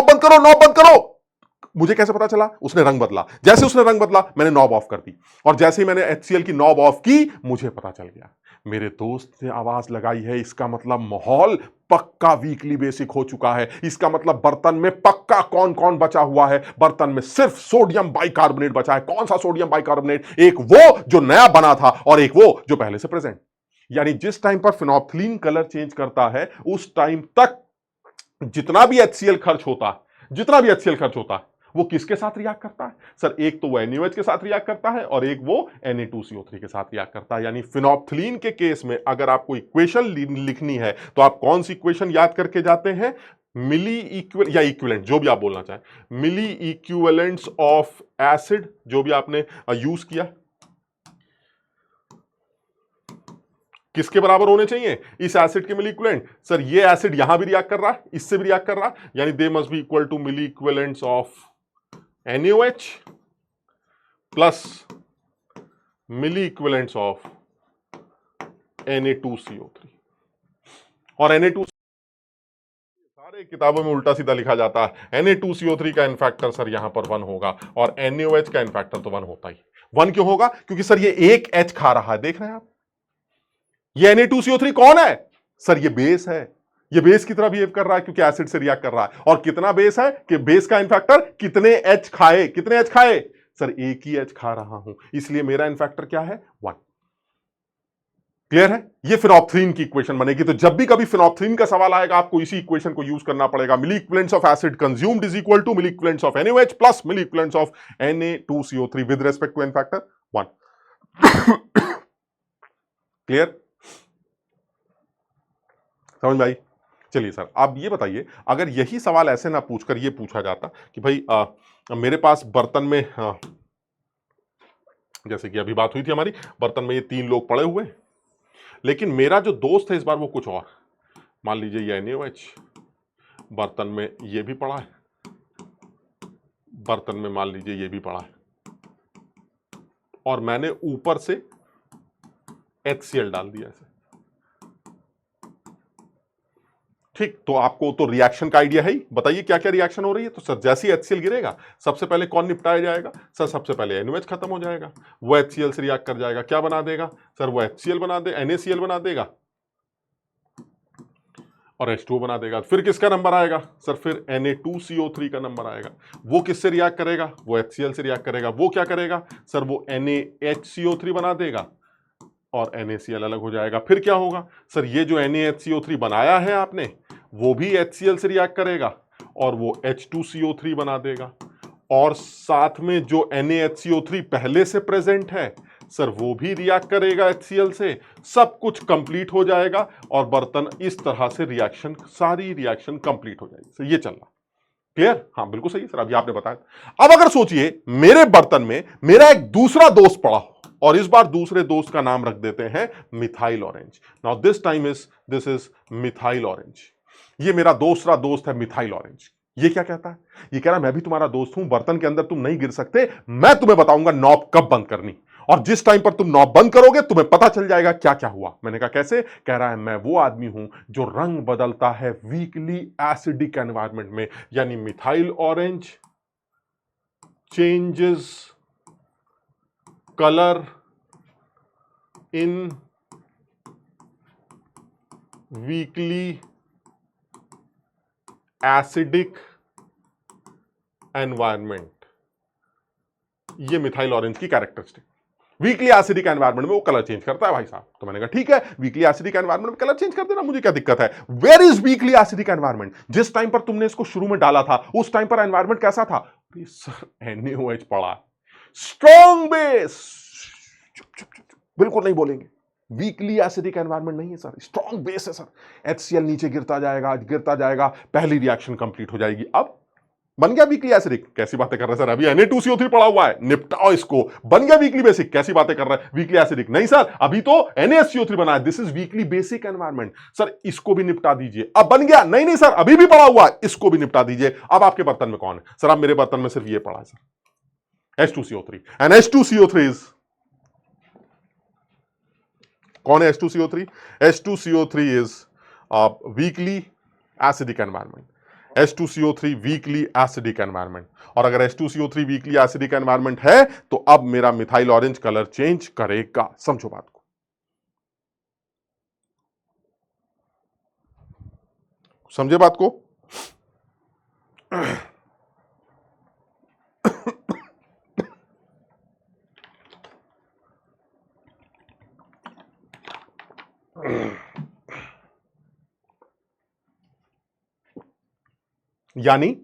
Speaker 1: बंद करो, नॉब बंद करो। मुझे कैसे पता चला? उसने रंग बदला। जैसे उसने रंग बदला मैंने नॉब ऑफ कर दी, और जैसे ही मैंने HCl की नॉब ऑफ की मुझे पता चल गया। मेरे दोस्त ने आवाज लगाई है, इसका मतलब माहौल पक्का वीकली बेसिक हो चुका है। इसका मतलब बर्तन में पक्का कौन कौन बचा हुआ है? बर्तन में सिर्फ सोडियम बाइकार्बोनेट बचा है। कौन सा सोडियम बाइकार्बोनेट? एक वो जो नया बना था और एक वो जो पहले से प्रेजेंट। यानी जिस टाइम पर फिनोप्थिलीन कलर चेंज करता है उस टाइम तक जितना भी HCl खर्च होता है वो किसके साथ रिएक्ट करता है सर? एक तो वो NaOH के साथ रिएक्ट करता है और एक वो Na2CO3 के साथ रिएक्ट करता है। यानी फिनोप्थिलीन के केस में अगर आपको इक्वेशन लिखनी है तो आप कौन सी इक्वेशन याद करके जाते हैं? मिली इक्वल या इक्विवेलेंट, जो भी आप बोलना चाहें, मिली इक्विवेलेंट्स ऑफ एसिड, जो भी आपने यूज किया, किसके बराबर होने चाहिए? इस एसिड के मिली इक्विवेलेंट। सर ये एसिड यहां भी रिएक्ट कर रहा है, इससे भी रिएक्ट कर रहा है, यानी they must be equal to milli equivalents of NaOH plus milli equivalents of Na2CO3। और Na2 सारे किताबों में उल्टा सीधा लिखा जाता है। Na2CO3 का इनफैक्टर सर यहां पर 1 होगा और NaOH का इनफैक्टर तो 1 होता ही। 1 क्यों होगा? क्योंकि सर ये एक H खा रहा है, देख रहे हैं आप, ये Na2CO3 कौन है सर? ये बेस है। ये बेस की तरह बिहेव कर रहा है क्योंकि एसिड से रिएक्ट कर रहा है। और कितना बेस है कि बेस का इनफैक्टर कितने एच खाए, कितने एच खाए सर? एक ही एच खा रहा हूं, इसलिए मेरा इनफैक्टर क्या है? 1। क्लियर है? ये फिनोप्थलीन की इक्वेशन बनेगी। तो जब भी कभी फिनोप्थलीन का सवाल आएगा आपको इसी इक्वेशन को यूज करना पड़ेगा। Milli equivalents of acid consumed is equal to milli equivalents of NaOH plus milli equivalents of Na2CO3 with respect to n factor 1। Clear? समझ में आई? चलिए सर, आप ये बताइए, अगर यही सवाल ऐसे ना पूछकर ये पूछा जाता कि भाई मेरे पास बर्तन में जैसे कि अभी बात हुई थी हमारी, बर्तन में ये 3 लोग पड़े हुए, लेकिन मेरा जो दोस्त है इस बार वो कुछ और, मान लीजिए ये NaOH, बर्तन में ये भी पड़ा है, बर्तन में मान लीजिए ये भी पड़ा है, और मैंने ऊपर से HCl डाल दिया इसे। ठीक, तो आपको तो रिएक्शन का आइडिया है ही। बताइए क्या क्या रिएक्शन हो रही है। तो सर जैसे ही HCl गिरेगा सबसे पहले कौन निपटाया जाएगा? सर सबसे पहले NaOH खत्म हो जाएगा, वो HCl से रिएक्ट कर जाएगा, क्या बना देगा सर? वो HCl बना दे, NaCl बना देगा और H2O बना देगा। फिर किसका नंबर आएगा सर? फिर Na2CO3 का नंबर आएगा। वो किससे रिएक्ट करेगा? वो HCl से रिएक्ट करेगा। वो क्या करेगा सर? वो NaHCO3 बना देगा और NaCl अलग हो जाएगा। फिर क्या होगा सर? ये जो NaHCO3 बनाया है आपने, वो भी HCl से रिएक्ट करेगा और वो H2CO3 बना देगा, और साथ में जो NaHCO3 पहले से प्रेजेंट है सर वो भी रिएक्ट करेगा HCl से। सब कुछ कंप्लीट हो जाएगा और बर्तन इस तरह से रिएक्शन, सारी रिएक्शन कंप्लीट हो जाएगी। सर ये चल रहा, क्लियर? हाँ बिल्कुल सही सर, अभी आपने बताया। अब अगर सोचिए मेरे बर्तन में मेरा एक दूसरा दोस्त पड़ा हो, और इस बार दूसरे दोस्त का नाम रख देते हैं methyl orange. Now this is methyl orange. ये मेरा दूसरा दोस्त है मिथाइल ऑरेंज। ये क्या कहता है? ये कह रहा है मैं भी तुम्हारा दोस्त हूं, बर्तन के अंदर तुम नहीं गिर सकते, मैं तुम्हें बताऊंगा नॉब कब बंद करनी, और जिस टाइम पर तुम नॉब बंद करोगे तुम्हें पता चल जाएगा क्या क्या हुआ। मैंने कहा कैसे? कह रहा है मैं वो आदमी हूं जो रंग बदलता है वीकली एसिडिक एनवायरनमेंट में, यानी मिथाइल ऑरेंज चेंजेस कलर इन वीकली एसिडिक एनवायरनमेंट। ये मिथाइल ऑरेंज की कैरेक्टरिस्टिक, वीकली एसिडिक एनवायरनमेंट में वो कलर चेंज करता है भाई साहब। तो मैंने कहा ठीक है, वीकली एसिडिक एनवायरनमेंट में कलर चेंज कर देना, मुझे क्या दिक्कत है। Where is weakly acidic environment? जिस टाइम पर तुमने इसको शुरू में डाला था उस टाइम पर एनवायरनमेंट कैसा था? सर NaOH पड़ा, स्ट्रॉन्ग बेस। बिल्कुल नहीं बोलेंगे, वीकली एसिडिक एनवायरनमेंट नहीं है सर, स्ट्रॉन्ग बेस है सर। HCl नीचे गिरता जाएगा, पहली रिएक्शन कंप्लीट हो जाएगी। अब बन गया वीकली एसिडिक। कैसी बातें कर रहे हैं सर, अभी Na2CO3 पड़ा हुआ है, निपटाओ इसको, बन गया वीकली बेसिक। कैसी बातें कर रहा है, वीकली एसिडिक नहीं सर, अभी तो NaHCO3 बना है, this is weekly basic environment sir, इसको भी निपटा दीजिए। अब बन गया? नहीं सर, अभी भी पड़ा हुआ है, इसको भी निपटा दीजिए। अब आपके बर्तन में कौन है सर? अब मेरे बर्तन में सिर्फ ये पड़ा है sir, H2CO3, and H2CO3 is कौन है? H2CO3 is weakly acidic environment. H2CO3 weekly acidic environment, और अगर H2CO3 वीकली एसिडिक एनवायरनमेंट है तो अब मेरा मिथाइल ऑरेंज कलर चेंज करेगा। समझो बात को, समझे बात को? यानी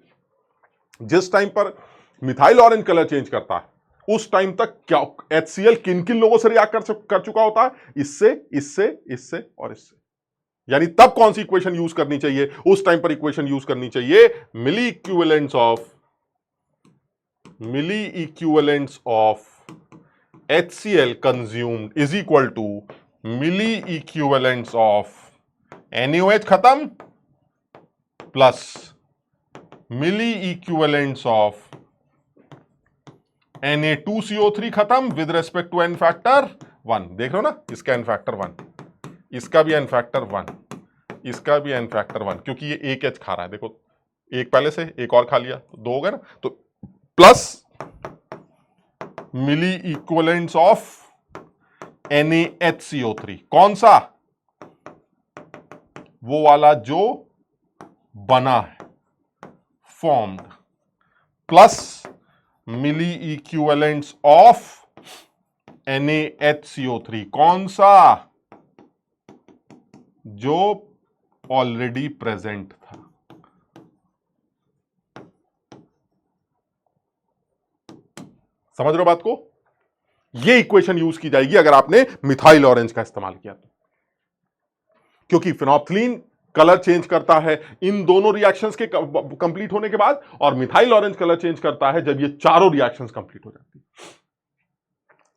Speaker 1: जिस टाइम पर मिथाइल ऑरेंज कलर चेंज करता है उस टाइम तक क्या HCl किन किन लोगों से रिएक्ट कर चुका होता है? इससे, इससे, इससे और इससे। यानी तब कौन सी इक्वेशन यूज करनी चाहिए? उस टाइम पर इक्वेशन यूज करनी चाहिए milli equivalents of HCl consumed is equal to milli equivalents of NaOH खत्म plus milli equivalents of Na2CO3 खत्म with respect to n factor 1। देख रहे हो ना, इसका एन फैक्टर 1, इसका भी एन फैक्टर 1, इसका भी एन फैक्टर 1, क्योंकि ये एक H खा रहा है। देखो, एक पहले से, एक और खा लिया तो 2 हो गए ना, तो plus milli equivalents of NaHCO3। कौन सा? वो वाला जो बना है, formed, plus milli equivalents of NaHCO3। कौन सा? जो ऑलरेडी प्रेजेंट था। समझ रहे हो बात को? ये इक्वेशन यूज की जाएगी अगर आपने मिथाइल ऑरेंज का इस्तेमाल किया तो, क्योंकि फिनोप्थलीन कलर चेंज करता है इन दोनों रिएक्शंस के कंप्लीट होने के बाद, और मिथाइल ऑरेंज कलर चेंज करता है जब ये चारों रिएक्शंस कंप्लीट हो जाती है।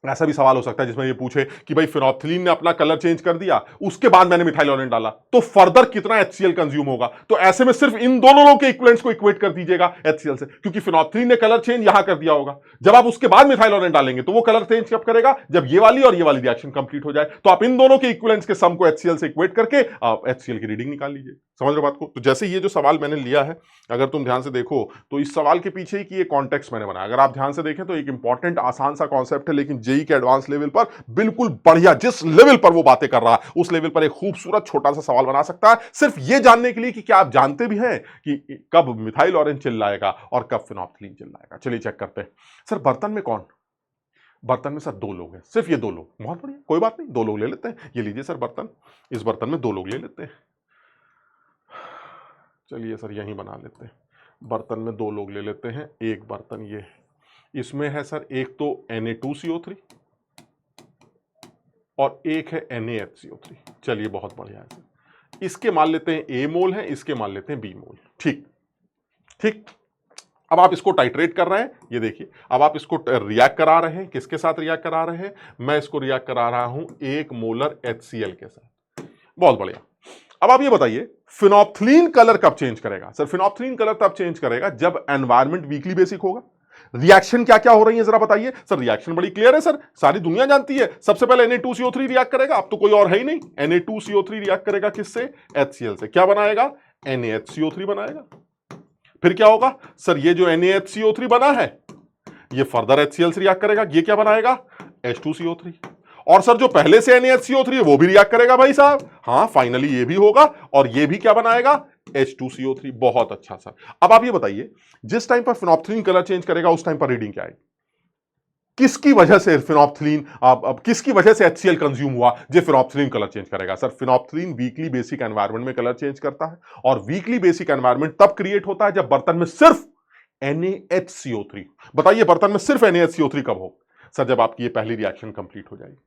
Speaker 1: ऐसा भी सवाल हो सकता है जिसमें ये पूछे कि भाई फिनोप्थलीन ने अपना कलर चेंज कर दिया, उसके बाद मैंने मिथाइल ऑरेंज डाला, तो फर्दर कितना HCl कंज्यूम होगा? तो ऐसे में सिर्फ इन दोनों लोगों के इक्विवेलेंट्स को इक्वेट कर दीजिएगा HCl से, क्योंकि फिनोप्थलीन ने कलर चेंज यहां कर दिया होगा। जब आप उसके बाद मिथाइल ऑरेंज डालेंगे तो वो कलर चेंज कब करेगा? जब ये वाली और ये वाली रिएक्शन कंप्लीट हो जाए। तो आप इन दोनों के इक्विवेलेंट्स के सम को HCl से इक्वेट करके HCl की रीडिंग निकाल लीजिए। समझ रहे बात को? तो जैसे ये जो सवाल मैंने लिया है, अगर तुम ध्यान से देखो तो इस सवाल के पीछे की ये कॉन्टेक्स्ट मैंने बनाया। अगर आप ध्यान से देखें तो एक इंपॉर्टेंट आसान सा कॉन्सेप्ट है, लेकिन जेई के एडवांस लेवल पर बिल्कुल बढ़िया, जिस लेवल पर वो बातें कर रहा है उस लेवल पर एक खूबसूरत छोटा सा सवाल बना सकता है, सिर्फ ये जानने के लिए कि क्या आप जानते भी हैं कि कब मिथाइल ऑरेंज चिल्लाएगा और कब फिनोप्थलीन चिल्लाएगा। चलिए चेक करते हैं। सर बर्तन में कौन? बर्तन में सर दो लोग हैं, सिर्फ ये दो लोग। बहुत बढ़िया, कोई बात नहीं, दो लोग ले लेते हैं। ये लीजिए सर बर्तन, इस बर्तन में दो लोग ले लेते हैं। चलिए सर यहीं बना लेते हैं। बर्तन में दो लोग ले लेते हैं। एक बर्तन ये, इसमें है सर एक तो Na2CO3 और एक है NaHCO3। चलिए बहुत बढ़िया है सर। इसके मान लेते हैं A मोल है, इसके मान लेते हैं B मोल। ठीक ठीक। अब आप इसको टाइट्रेट कर रहे हैं, ये देखिए। अब आप इसको रिएक्ट करा रहे हैं, किसके साथ रिएक्ट करा रहे हैं? मैं इसको रिएक्ट करा रहा हूं 1 मोलर HCl के साथ। बहुत बढ़िया। अब आप ये बताइए फिनोप्थलीन कलर कब चेंज करेगा? सर फिनोप्थलीन कलर तब चेंज करेगा जब एनवायरमेंट वीकली बेसिक होगा। रिएक्शन क्या क्या हो रही है जरा बताइए। सर रिएक्शन बड़ी क्लियर है सर, सारी दुनिया जानती है। सबसे पहले Na2CO3 रिएक्ट करेगा, अब तो कोई और है ही नहीं। Na2CO3 रिएक्ट करेगा किससे? HCl से। क्या बनाएगा? NaHCO3 बनाएगा। फिर क्या होगा? सर ये जो NaHCO3 बना है ये फर्दर HCl से रिएक्ट करेगा, ये क्या बनाएगा? H2CO3। और सर जो पहले से NaHCO3 है वो भी रिएक्ट करेगा भाई साहब। हाँ फाइनली ये भी होगा, और ये भी क्या बनाएगा? H2CO3। बहुत अच्छा सर। अब आप ये बताइए जिस टाइम पर फिनोप्थलीन कलर चेंज करेगा उस टाइम पर रीडिंग क्या आएगी? किसकी वजह से फिनोप्थलीन, अब किसकी वजह से HCl कंज्यूम हुआ जो फिनोप्थलीन कलर चेंज करेगा? Sir phenolphthalein weekly basic environment में कलर चेंज करता है, और वीकली बेसिक एनवायरनमेंट तब क्रिएट होता है जब बर्तन में सिर्फ NaHCO3। बताइए बर्तन में सिर्फ NaHCO3 कब हो? सर जब आपकी ये पहली रिएक्शन कंप्लीट हो जाएगी,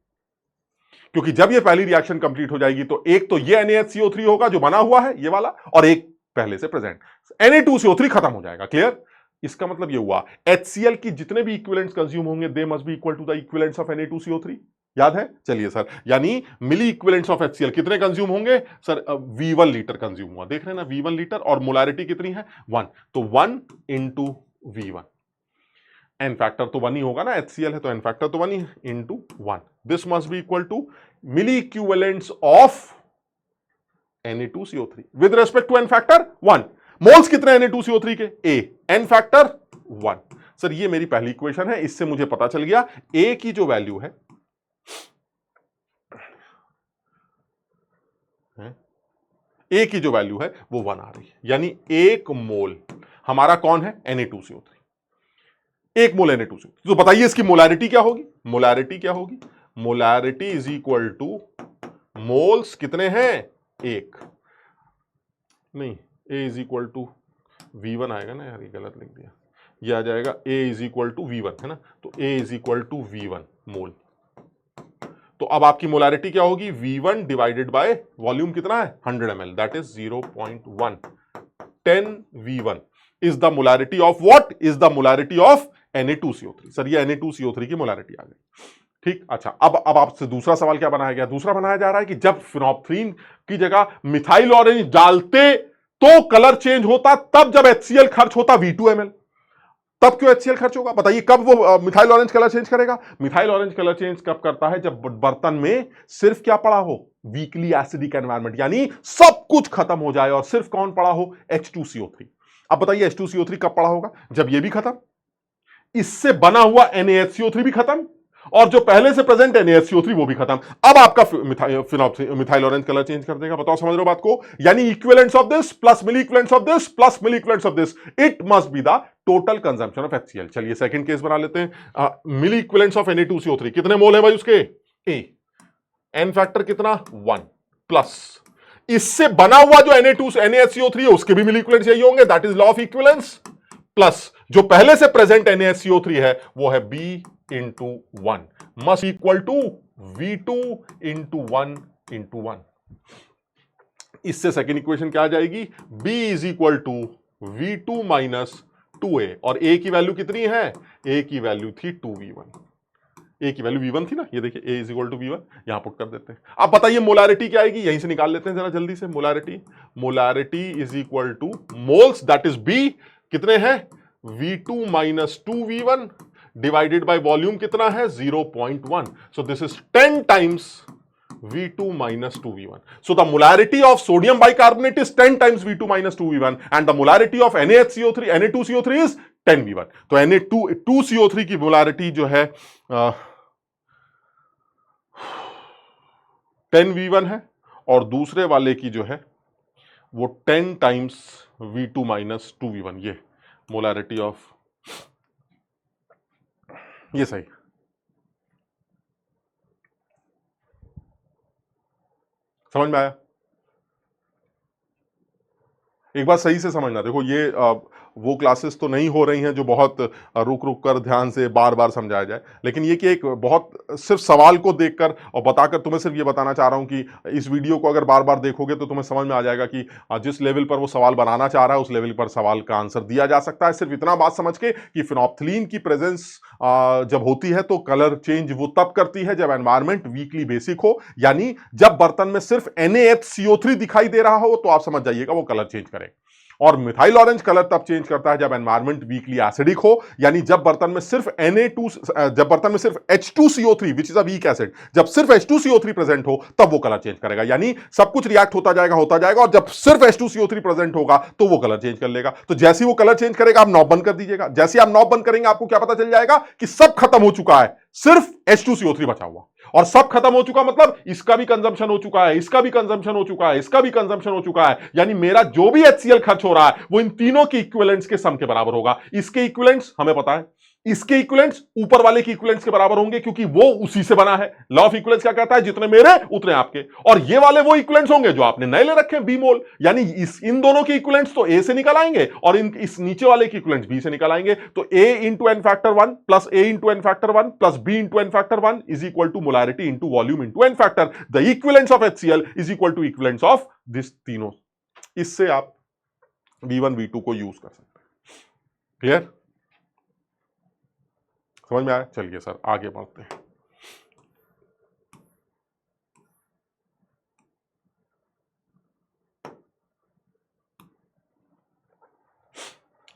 Speaker 1: क्योंकि जब ये पहली रिएक्शन कंप्लीट हो जाएगी तो एक तो ये NaHCO3 होगा जो बना हुआ है ये वाला, और एक पहले से प्रेजेंट Na2CO3 खत्म हो जाएगा। क्लियर? इसका मतलब ये हुआ HCl की जितने भी इक्विवेलेंट्स कंज्यूम होंगे they must be equal to the equivalents of Na2CO3। याद है? चलिए सर, यानी मिली इक्विवेलेंट्स ऑफ HCl कितने कंज्यूम होंगे? सर V1 लीटर कंज्यूम हुआ, देख रहे हैं ना, V1 लीटर, और मोलैरिटी कितनी है? 1। तो 1 इंटू V1। एन फैक्टर तो 1 ही होगा ना, HCl है तो एन फैक्टर तो 1 ही है, into 1। This must be equal to milli equivalents of Na2CO3 with respect to n factor 1। Moles कितने Na2CO3 के? A। N factor 1। सर ये मेरी पहली इक्वेशन है, इससे मुझे पता चल गया A की जो वैल्यू है, A की जो वैल्यू है वो 1 आ रही है, यानी 1 मोल हमारा कौन है? Na2CO3। 1 मोल Na2CO3। तो बताइए इसकी मोलैरिटी क्या होगी? मोलैरिटी क्या होगी? Molarity is equal two moles कितने हैं? 1 नहीं, A is equal to V1 आएगा ना यार, ये गलत लिख दिया। ये आ जाएगा A is equal to V1, है ना, तो A is equal to V1 mole. तो अब आपकी मोलैरिटी क्या होगी? V1 डिवाइडेड बाय वॉल्यूम कितना है? 100 ml, that is 0.1। 10 V1 is the molarity of what? Is the molarity of Na2CO3। Sir ये Na2CO3 की मोलैरिटी आ गई। ठीक, अच्छा अब आपसे दूसरा सवाल क्या बनाया गया? दूसरा बनाया जा रहा है कि जब फिनोप्थलीन की जगह मिथाइल ऑरेंज डालते तो कलर चेंज होता, तब जब HCl खर्च होता V2 ml। तब क्यों HCl खर्च होगा? बताइए कब वो मिथाइल ऑरेंज कलर चेंज करेगा? मिथाइल ऑरेंज कलर चेंज कब करता है? जब बर्तन में सिर्फ क्या पड़ा हो? वीकली एसिडिक एनवायरनमेंट, यानी सब कुछ खत्म हो जाए और सिर्फ कौन पड़ा हो? H2CO3। अब बताइए H2CO3 कब पड़ा होगा? जब ये भी खत्म, इससे बना हुआ NaHCO3 भी खत्म, और जो पहले से प्रेजेंट NaHCO3 वो भी खत्म। अब आपका मिथाइल ऑरेंज कलर चेंज कर देगा। बताओ समझ रहे हो बात को? यानी equivalents of this plus milli equivalents of this plus milli equivalents of this, it must be the total consumption of HCl। चलिए सेकंड केस बना लेते हैं। मिली इक्विवेलेंट्स ऑफ Na2CO3 कितने मोल है भाई उसके? ए एन फैक्टर कितना? 1 प्लस इससे बना हुआ जो NaHCO3 है उसके भी मिली इक्विवेलेंट्स यही होंगे, that is law of equivalence. Plus जो पहले से प्रेजेंट NaHCO3 है वो है B into 1 must equal to V2 into 1 into 1। इससे सेकेंड इक्वेशन क्या आ जाएगी? B is equal to V2 minus 2A, और A की वैल्यू कितनी है? A की वैल्यू थी 2V1। A की वैल्यू V1 थी ना, ये देखिए A is equal to V1, यहां पुट कर देते हैं। अब बताइए मोलारिटी क्या आएगी? यहीं से निकाल लेते हैं जरा जल्दी से। Molarity is equal two moles that is B कितने हैं? V2 minus 2V1 divided by volume कितना है? 0.1। So this is 10 times V2 minus 2V1. So the molarity of sodium bicarbonate is 10 times V2 minus 2V1 and the molarity of NaHCO3, Na2CO3 is 10V1. तो Na2CO3 की molarity जो है 10V1 है और दूसरे वाले की जो है वो 10 टाइम्स V2 माइनस 2V1। ये मोलारिटी ऑफ, ये सही। समझ में आया? एक बात सही से समझना, देखो ये वो क्लासेस तो नहीं हो रही हैं जो बहुत रुक रुक कर ध्यान से बार बार समझाया जाए, लेकिन ये कि एक बहुत सिर्फ सवाल को देखकर और बताकर तुम्हें सिर्फ ये बताना चाह रहा हूं कि इस वीडियो को अगर बार बार देखोगे तो तुम्हें समझ में आ जाएगा कि जिस लेवल पर वो सवाल बनाना चाह रहा है उस लेवल पर सवाल का आंसर दिया जा सकता है। सिर्फ इतना बात समझ के कि फिनोप्थलीन की प्रेजेंस जब होती है तो कलर चेंज वो तब करती है जब एनवायरमेंट वीकली बेसिक हो, यानी जब बर्तन में सिर्फ NaHCO3 दिखाई दे रहा हो तो आप समझ जाइएगा वो कलर चेंज करे। और मिथाइल ऑरेंज कलर तब चेंज करता है जब एनवायरमेंट वीकली एसिडिक हो, यानी जब बर्तन में सिर्फ जब बर्तन में सिर्फ H2CO3 which is a weak acid, जब सिर्फ H2CO3 प्रेजेंट हो तब वो कलर चेंज करेगा। यानी सब कुछ रिएक्ट होता जाएगा और जब सिर्फ H2CO3 प्रेजेंट होगा तो वो कलर चेंज कर लेगा। तो जैसे ही वो कलर चेंज करेगा आप नॉब बंद कर दीजिएगा। जैसे आप नॉब बंद करेंगे आपको क्या पता चल जाएगा कि सब खत्म हो चुका है, सिर्फ H2CO3 बचा हुआ। और सब खत्म हो चुका मतलब इसका भी कंजम्पशन हो चुका है, इसका भी कंजम्पशन हो चुका है, इसका भी कंजम्पशन हो चुका है, यानी मेरा जो भी HCl खर्च हो रहा है वो इन तीनों के इक्विवेलेंट्स के सम के बराबर होगा। इसके इक्विवेलेंट्स हमें पता है, इसके इक्विवेलेंट्स ऊपर वाले के इक्विवेलेंट्स के बराबर होंगे क्योंकि वो उसी से बना है। लॉ ऑफ इक्विवेलेंस क्या कहता है? जितने मेरे उतने आपके। और ये वाले वो इक्विवेलेंट्स होंगे जो आपने नए ले रखे हैं, बी मोल, यानी इन दोनों के इक्विवेलेंट्स तो ए से निकल आएंगे और इस नीचे वाले के इक्विवेलेंट्स बी से निकल आएंगे। तो a into n factor 1 plus a into n factor 1 plus b into n factor 1 is equal to molarity into volume into n factor. The equivalents of HCl is equal to equivalents of this तीनों। इससे आप V1 V2 को use कर सकते हैं। Clear? समझ में आया? चलिए सर आगे बढ़ते हैं।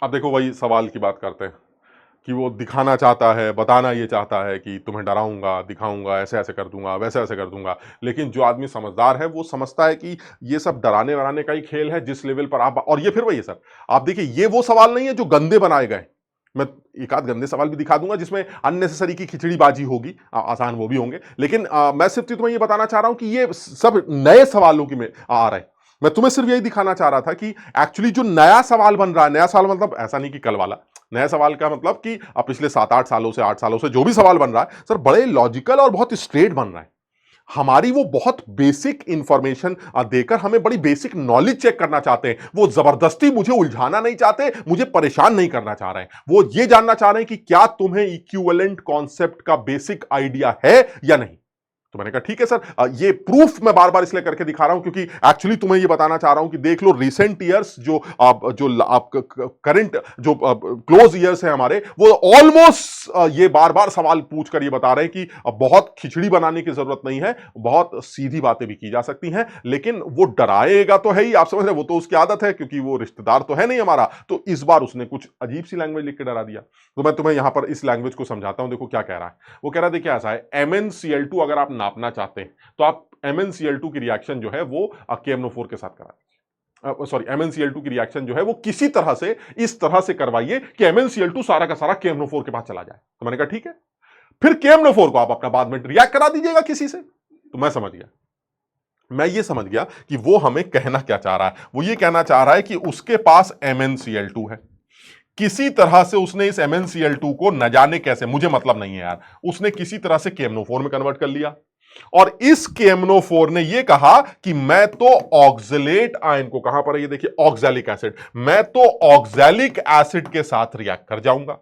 Speaker 1: अब देखो वही सवाल की बात करते हैं कि वो दिखाना चाहता है, बताना ये चाहता है कि तुम्हें डराऊंगा, दिखाऊंगा, ऐसे ऐसे कर दूंगा, वैसे ऐसे कर दूंगा। लेकिन जो आदमी समझदार है वो समझता है कि ये सब डराने वराने का ही खेल है। जिस लेवल पर आप, और ये फिर वही है सर, आप देखिए ये वो सवाल नहीं है जो गंदे बनाए गए। मैं एक आध गंदे सवाल भी दिखा दूंगा जिसमें अननेसेसरी की खिचड़ीबाजी होगी, आसान वो भी होंगे, लेकिन मैं सिर्फ तुम्हें ये बताना चाह रहा हूं कि ये सब नए सवालों की में आ रहे हैं। मैं तुम्हें सिर्फ यही दिखाना चाह रहा था कि एक्चुअली जो नया सवाल बन रहा है, नया सवाल मतलब ऐसा नहीं कि कल वाला, नया सवाल का मतलब कि पिछले 7-8 सालों से 8 सालों से जो भी सवाल बन रहा है सर बड़े लॉजिकल और बहुत स्ट्रेट बन रहा है। हमारी वो बहुत बेसिक इंफॉर्मेशन देकर हमें बड़ी बेसिक नॉलेज चेक करना चाहते हैं। वो जबरदस्ती मुझे उलझाना नहीं चाहते, मुझे परेशान नहीं करना चाह रहे हैं। वो ये जानना चाह रहे हैं कि क्या तुम्हें इक्विवेलेंट कॉन्सेप्ट का बेसिक आइडिया है या नहीं। तो मैंने कहा ठीक है सर, ये प्रूफ मैं बार बार इसलिए करके दिखा रहा हूं क्योंकि एक्चुअली तुम्हें ये बताना चाह रहा हूं कि देख लो रिसेंट ईयर्स जो करंट जो क्लोज ईयर्स है हमारे, वो ऑलमोस्ट ये बार बार सवाल पूछ कर ये बता रहे हैं कि बहुत खिचड़ी बनाने की जरूरत नहीं है, बहुत सीधी बातें भी की जा सकती हैं। लेकिन वो डराएगा तो है ही, आप समझ रहे, वो तो उसकी आदत है क्योंकि वो रिश्तेदार तो है नहीं हमारा। तो इस बार उसने कुछ अजीब सी लैंग्वेज लिख के डरा दिया। तो मैं तुम्हें यहां पर इस लैंग्वेज को समझाता हूं। देखो क्या कह रहा है, वो कह रहा है देखिए ऐसा है, MnCl2 अगर आप नापना चाहते हैं तो आप MnCl2 की रिएक्शन जो है वो KMnO4 के साथ करा दीजिए। सॉरी, MnCl2 की रिएक्शन जो है वो किसी तरह से इस तरह से करवाइए कि MnCl2 सारा का सारा KMnO4 के पास चला जाए। तो मैंने कहा ठीक है। फिर KMnO4 को आप अपना बाद में रिएक्ट करा दीजिएगा किसी से। तो मैं समझ गया, मैं ये समझ गया कि वो हमें कहना क्या चाह रहा है। वो ये कहना चाह रहा है कि उसके पास MnCl2 है, किसी तरह से उसने इस MnCl2 को न जाने कैसे, मुझे मतलब नहीं है यार, उसने किसी तरह से KMnO4 में कन्वर्ट कर लिया। और इस KMnO4 ने यह कहा कि मैं तो ऑक्सलेट आयन को, कहां पर है ये देखिए, ऑक्सैलिक एसिड, मैं तो ऑक्सैलिक एसिड के साथ रिएक्ट कर जाऊंगा।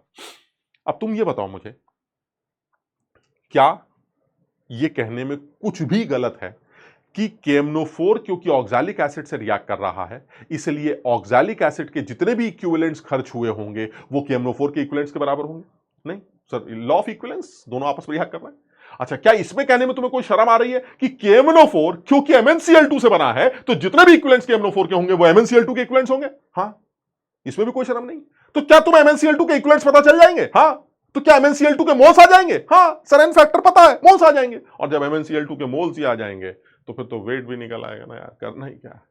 Speaker 1: अब तुम ये बताओ मुझे, क्या ये कहने में कुछ भी गलत है कि KMnO4 क्योंकि ऑक्सैलिक एसिड से रिएक्ट कर रहा है, इसलिए ऑक्सैलिक एसिड के जितने भी इक्विवेलेंट्स खर्च हुए होंगे वो KMnO4 के इक्विवेलेंट्स के बराबर होंगे? नहीं सर, लॉ ऑफ इक्विवेलेंस, दोनों आपस में रिएक्ट कर रहे हैं। अच्छा, क्या इसमें कहने में तुम्हें कोई शर्म आ रही है कि KMnO4 क्योंकि MnCl2 से बना है तो जितने भी इक्विवेलेंट्स KMnO4 के होंगे वो MnCl2 के इक्विवेलेंट्स होंगे? हां, इसमें भी कोई शर्म नहीं। तो क्या तुम्हें MnCl2 के इक्विवेलेंट्स पता चल जाएंगे? हां। तो क्या MnCl2 के मोल्स आ जाएंगे? हां सर, एन फैक्टर पता है, मोल्स आ जाएंगे। और जब MnCl2 के मोल्स ही आ जाएंगे तो फिर तो वेट भी निकल आएगा ना यार, करना ही क्या है,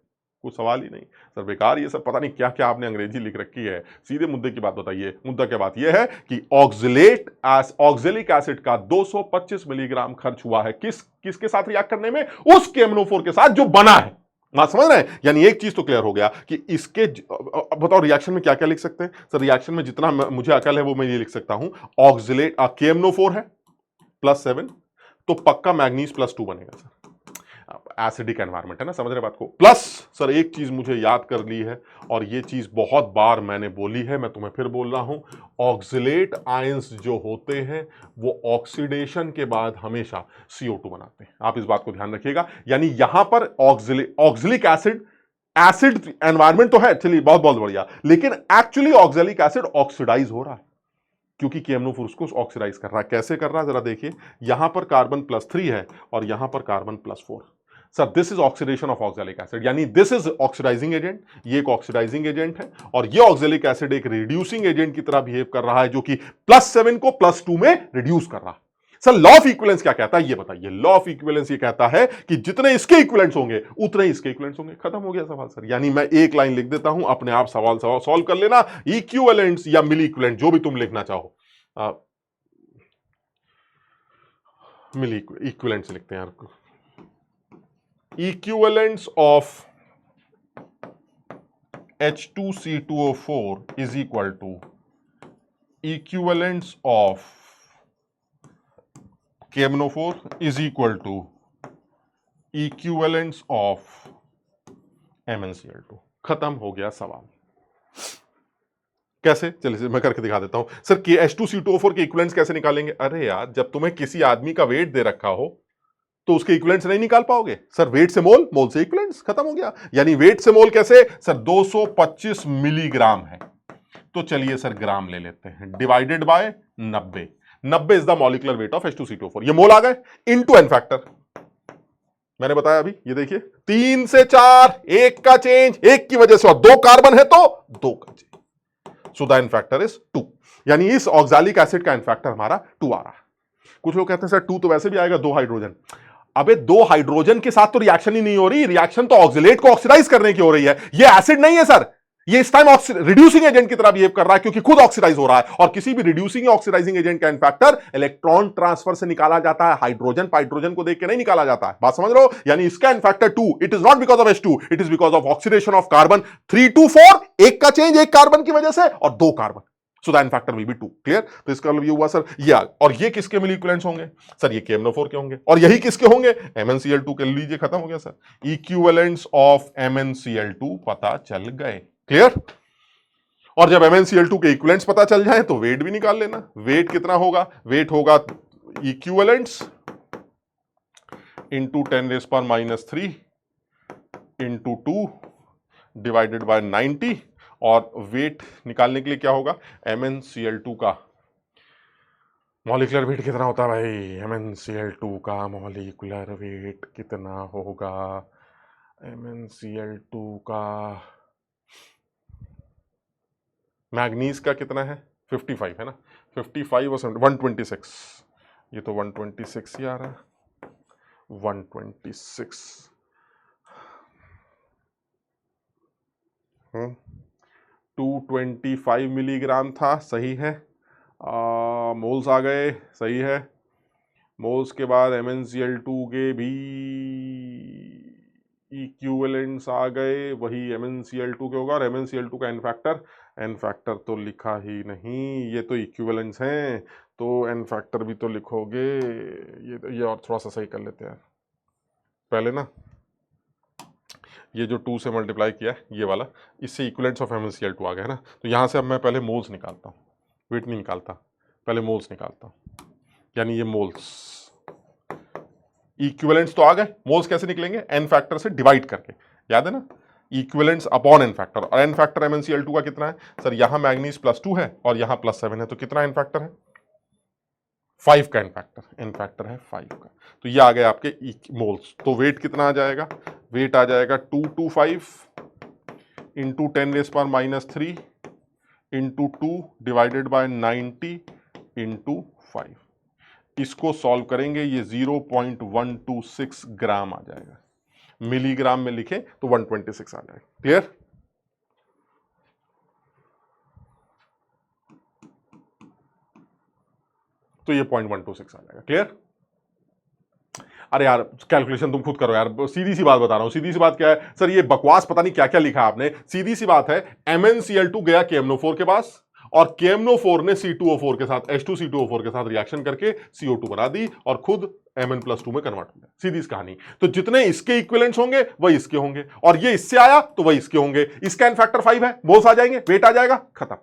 Speaker 1: कुछ सवाल ही नहीं सर, बेकार ये सब पता नहीं क्या क्या आपने अंग्रेजी लिख रखी है। सीधे मुद्दे की बात बताइए। मुद्दा क्या बात यह है कि ऑक्सैलिक एसिड का 225 मिलीग्राम खर्च हुआ है किसके साथ रिएक्ट करने में? उस KMnO4 के साथ जो बना है। बात समझ रहे हैं? यानी एक चीज तो क्लियर हो गया कि इसके, बताओ रिएक्शन में क्या क्या लिख सकते हैं सर? रिएक्शन में जितना मुझे अकल है वो मैं ये लिख सकता हूं, ऑक्सलेट KMnO4 है +7, तो पक्का मैग्नीज +2 बनेगा सर। एसिडिक एनवायरमेंट है ना, समझ रहे बात को। प्लस सर एक चीज मुझे याद कर ली है, और ये चीज बहुत बार मैंने बोली है, मैं तुम्हें फिर बोल रहा हूं, ऑक्सलेट आयंस जो होते हैं वो ऑक्सीडेशन के बाद हमेशा CO2 बनाते हैं। आप इस बात को ध्यान रखिएगा। यानी यहां पर ऑक्सलिक एसिड एनवायरमेंट तो है, चलिए बहुत बहुत बढ़िया, लेकिन एक्चुअली ऑक्सैलिक एसिड ऑक्सीडाइज हो रहा है क्योंकि KMnO4 उसको ऑक्सीडाइज कर रहा है। कैसे कर रहा है जरा देखिए, यहां पर कार्बन +3 है और यहां पर carbon +4। Sir this is oxidation of oxalic acid, यानी दिस इज ऑक्सीडाइजिंग एजेंट, ये एक ऑक्सीडाइजिंग एजेंट है, और ये ऑक्सैलिक एसिड एक रिड्यूसिंग एजेंट की तरह बिहेव कर रहा है जो कि +7 को +2 में रिड्यूस कर रहा है। सर लॉ ऑफ इक्विवेलेंस क्या कहता है ये बताइए? लॉ ऑफ इक्विवेलेंस ये कहता है कि जितने इसके इक्विवेलेंट्स होंगे उतने इसके इक्विवेलेंट्स होंगे। खत्म हो गया सवाल सर। यानी मैं एक लाइन लिख देता हूं, अपने आप सवाल सॉल्व कर लेना। इक्विवेलेंट्स या मिली इक्विवेलेंट जो भी तुम लिखना चाहो, मिली इक्विवेलेंट्स लिखते हैं यार, equivalents of H2C2O4 is equal to equivalence of KMnO4 is equal to equivalence of MnCl2। खत्म हो गया सवाल। कैसे? चलिए मैं करके दिखा देता हूं। सर के H2C2O4 के इक्विवेलेंट्स कैसे निकालेंगे? अरे यार, जब तुम्हें किसी आदमी का वेट दे रखा हो तो उसके इक्विवेलेंट्स नहीं निकाल पाओगे सर। वेट से मोल, मोल से इक्विवेलेंट्स, खत्म हो गया। यानी वेट से मोल कैसे सर? 225 मिलीग्राम है तो चलिए सर ग्राम ले लेते हैं, divided by 90। 90 is the molecular weight of H2C2O4। ये मोल आ गए इनटू एन फैक्टर। मैंने बताया अभी, ये देखिए 3 से 4, एक का चेंज, एक की वजह से, और 2 कार्बन है तो 2 का change, so the n factor is 2। यानी इस ऑक्सैलिक एसिड का एन फैक्टर हमारा 2 आ रहा है। कुछ लोग कहते हैं सर 2 तो वैसे भी आएगा, 2 हाइड्रोजन। अबे 2 हाइड्रोजन के साथ तो रिएक्शन ही नहीं हो रही, रिएक्शन तो ऑक्सलेट को ऑक्सीडाइज करने की हो रही है। ये एसिड नहीं है सर, ये इस टाइम रिड्यूसिंग एजेंट की तरह बिहेव कर रहा है क्योंकि खुद ऑक्सीडाइज हो रहा है। और किसी भी रिड्यूसिंग ऑक्सीडाइजिंग एजेंट का फैक्टर इलेक्ट्रॉन ट्रांसफर से निकाला जाता है, हाइड्रोजन हाइड्रोजन को देख के नहीं निकाला जाता है। बात समझ रहे हो? यानी इसका factor 2, it is not because of H2, it is because of oxidation of carbon 3 to 4, एक का चेंज एक कार्बन की वजह से, और 2 carbon, so the factor will B 2। Clear? तो इसका मतलब ये हुआ सर, ये और ये किसके मिली इक्विवेलेंट्स होंगे सर? ये KMnO4 के होंगे। और यही किसके होंगे? MnCl2 के। लीजिए खत्म हो गया सर। इक्विवेलेंट्स ऑफ MnCl2 पता चल गए। क्लियर? और जब MnCl2 के इक्विवेलेंट्स पता चल जाए तो वेट भी निकाल लेना। वेट कितना होगा? वेट होगा equivalents into 10⁻³ into 2 divided by 90। और वेट निकालने के लिए क्या होगा? MnCl2 का मॉलिक्यूलर वेट कितना होता है भाई? MnCl2 का मॉलिक्यूलर वेट कितना होगा? MnCl2 का मैग्नीज का कितना है? 55 है ना, 55 और 126, ये तो 126 ही आ रहा है, 126। 225 मिलीग्राम था, सही है। मोल्स आ गए, सही है। मोल्स के बाद MnCl2 के भी इक्विवेलेंट्स आ गए, वही MnCl2 के होगा, और MnCl2 का एन फैक्टर तो लिखा ही नहीं, ये तो इक्विवेलेंट्स हैं, तो एन फैक्टर भी तो लिखोगे। ये और थोड़ा सा सही कर लेते हैं पहले ना, ये जो 2 से मल्टीप्लाई किया है ये वाला, इससे इक्विवेलेंट्स ऑफ MnCl2 आ गया है ना, तो यहाँ से अब मैं पहले मोल्स निकालता हूँ, वेट नहीं निकालता, पहले मोल्स निकालता हूँ, यानी ये मोल्स इक्विवेलेंट्स तो आ गए, मोल्स कैसे निकलेंगे, एन फैक्टर से डिवाइड करके, याद है ना, इक्विवेलेंट्स अपॉन एन फैक्टर, और एन फैक्टर MnCl2 का कितना है सर, यहां मैग्नीज +2 है और यहां +7 है, तो कितना एन फैक्टर है, 5 का एन फैक्टर है 5 का, तो ये आ गए आपके मोल्स। तो वेट कितना आ जाएगा, वेट आ जाएगा 225 into 10⁻³ into 2 divided by 90 into 5, इसको सॉल्व करेंगे ये 0.126 ग्राम आ जाएगा, मिलीग्राम में लिखें तो 126 आ जाएगा। क्लियर, तो ये 0.126 आ जाएगा। क्लियर, अरे यार कैलकुलेशन तुम खुद करो यार, सीधी सी बात बता रहा हूं, सीधी सी बात क्या है सर, ये बकवास पता नहीं क्या क्या लिखा आपने, सीधी सी बात है, MnCl2 गया KMnO4 के पास, और KMnO4 ने C2O4 के साथ H2C2O4 के साथ रिएक्शन करके CO2 बना दी और खुद Mn+2 में कन्वर्ट हो गया, सीधी सी कहानी। तो जितने इसके इक्विवेलेंट्स होंगे वही इसके होंगे, और ये इससे आया तो वही इसके होंगे, इसका एन फैक्टर 5 है, मोल्स आ जाएंगे, वेट आ जाएगा, खत्म।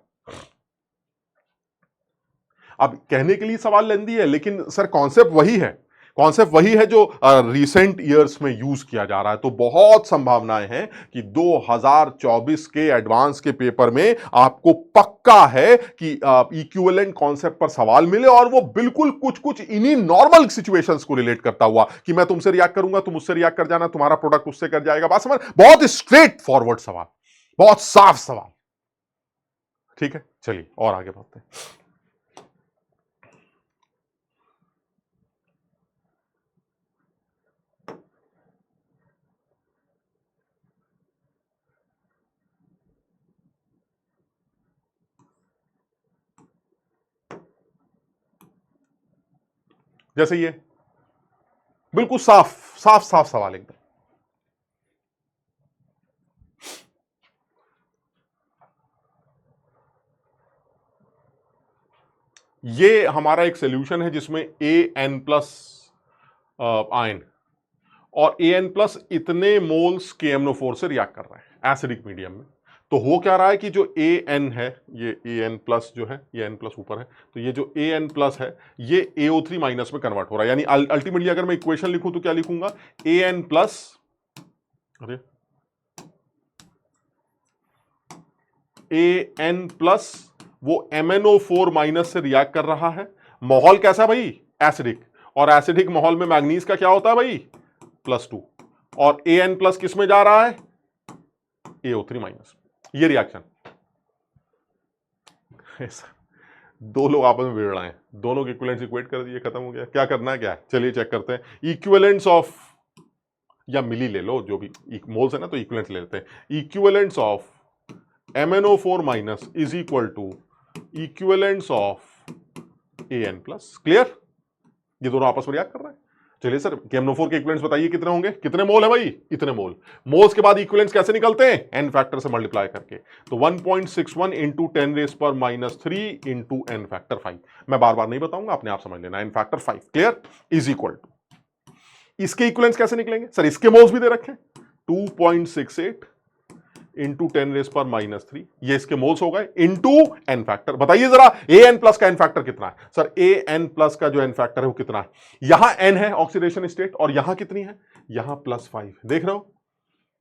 Speaker 1: अब कहने के लिए सवाल लेंदी है, लेकिन सर कॉन्सेप्ट वही है, कॉन्सेप्ट वही है जो रिसेंट ईयर्स में यूज किया जा रहा है। तो बहुत संभावनाएं हैं कि 2024 के एडवांस के पेपर में आपको पक्का है कि इक्विवेलेंट कॉन्सेप्ट पर सवाल मिले, और वो बिल्कुल कुछ कुछ इन्हीं नॉर्मल सिचुएशंस को रिलेट करता हुआ, कि मैं तुमसे रिएक्ट करूंगा, तुम उससे रिएक्ट कर जाना, तुम्हारा प्रोडक्ट उससे कर जाएगा, बात समझ, बहुत स्ट्रेट फॉरवर्ड सवाल, बहुत साफ सवाल। ठीक है, चलिए और आगे बढ़ते हैं। जैसे ये बिल्कुल साफ साफ साफ सवाल एकदम, ये हमारा एक सोल्यूशन है जिसमें AN+ आयन और AN+ इतने मोल्स KMnO4 से रिएक्ट कर रहा है एसिडिक मीडियम में। तो हो क्या रहा है कि जो AN है, ये AN+ जो है, ये N+ ऊपर है, तो ये जो AN+ है ये AO3- में कन्वर्ट हो रहा है, यानी अल्टीमेटली अगर मैं इक्वेशन लिखूं तो क्या लिखूंगा, AN+, अरे AN+ वो MnO4- से रिएक्ट कर रहा है, माहौल कैसा भाई, एसिडिक, और एसिडिक माहौल में मैग्नीज का क्या होता है भाई, +2, और AN+ किस में जा रहा है, AO3-, ये रिएक्शन। दो लोग आपस में भिड़ रहे हैं, दोनों के इक्विवेलेंट्स इक्वेट कर दिए, खत्म हो गया, क्या करना है, क्या है, चलिए चेक करते हैं इक्विवेलेंट्स ऑफ, या मिली ले लो, जो भी मोल्स है ना, तो इक्विवेलेंट्स ले लेते हैं, equivalents of MnO4- is equal to equivalents of AN+। Clear, ये दोनों आपस में रिएक्ट कर रहे हैं। चलिए सर KMnO4 के इक्विवेलेंट्स बताइए कितने होंगे, कितने मोल है भाई, इतने मोल, मोल्स के बाद इक्विवेलेंट्स कैसे निकलते हैं, एन फैक्टर से मल्टीप्लाई करके, तो 1.61 इंटू 10⁻³ इंटू एन फैक्टर 5, मैं बार बार नहीं बताऊंगा, आपने आप समझ लेना, n factor 5, clear, is equal to, इसके इक्विवेलेंट्स कैसे निकलेंगे सर, इसके मोल्स भी दे रखे, 2.68 इंटू 10⁻³ ये इसके मोल्स हो गए, इंटू एन फैक्टर, बताइए जरा AN+ का एन फैक्टर कितना है सर, AN+ का जो एन फैक्टर है वो कितना है, यहां एन है ऑक्सीडेशन स्टेट, और यहां कितनी है, यहां +5, देख रहे हो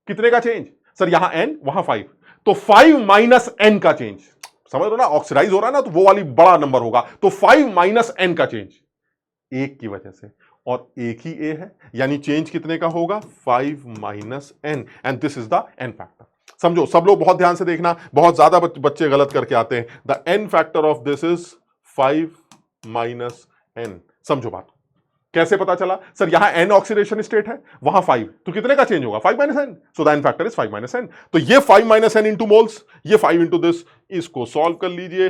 Speaker 1: कितने का चेंज सर, यहां n वहां 5, तो 5 - n का चेंज, समझ रहे हो ना, ऑक्सीडाइज हो रहा है ना, तो वो वाली बड़ा नंबर होगा, तो 5 - n का चेंज एक की वजह से, और एक ही ए है, यानी चेंज कितने का होगा, 5 - n, and this is the n factor. समझो, सब लोग बहुत ध्यान से देखना, बहुत ज्यादा बच्चे गलत करके आते हैं, the n factor of this is 5 - n। समझो बात, कैसे पता चला सर, यहां n ऑक्सीडेशन स्टेट है, वहां 5, तो कितने का चेंज होगा, 5 - n, so the n factor is 5 - n। तो ये 5 - n इंटू मोल्स, ये 5 इंटू दिस, इसको सॉल्व कर लीजिए,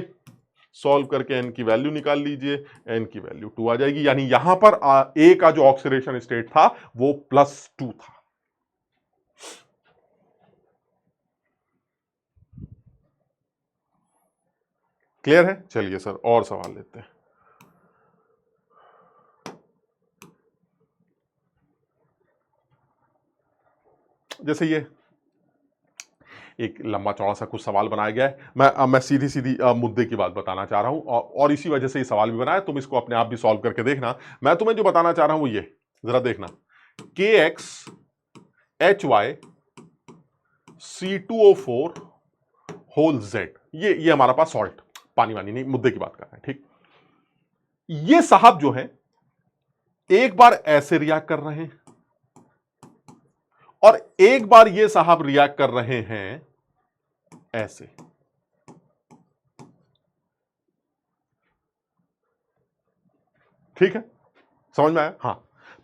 Speaker 1: सॉल्व करके एन की वैल्यू निकाल लीजिए, एन की वैल्यू 2 आ जाएगी। यानी यहां पर ए का जो ऑक्सीडेशन स्टेट था वो +2 था। क्लियर है? चलिए सर और सवाल लेते हैं। जैसे ये एक लंबा चौड़ा सा कुछ सवाल बनाया गया है, मैं सीधी सीधी मुद्दे की बात बताना चाह रहा हूं, और इसी वजह से ये सवाल भी बनाया। तुम इसको अपने आप भी सॉल्व करके देखना। मैं तुम्हें जो बताना चाह रहा हूं वो ये, जरा देखना, KX HY C2O4 whole Z, ये हमारा पास सॉल्ट, पानी वानी नहीं, मुद्दे की बात कर रहे हैं, ठीक। ये साहब जो है एक बार ऐसे रिएक्ट कर रहे हैं और एक बार ये साहब रिएक्ट कर रहे हैं ऐसे। ठीक है, समझ में आया? हां,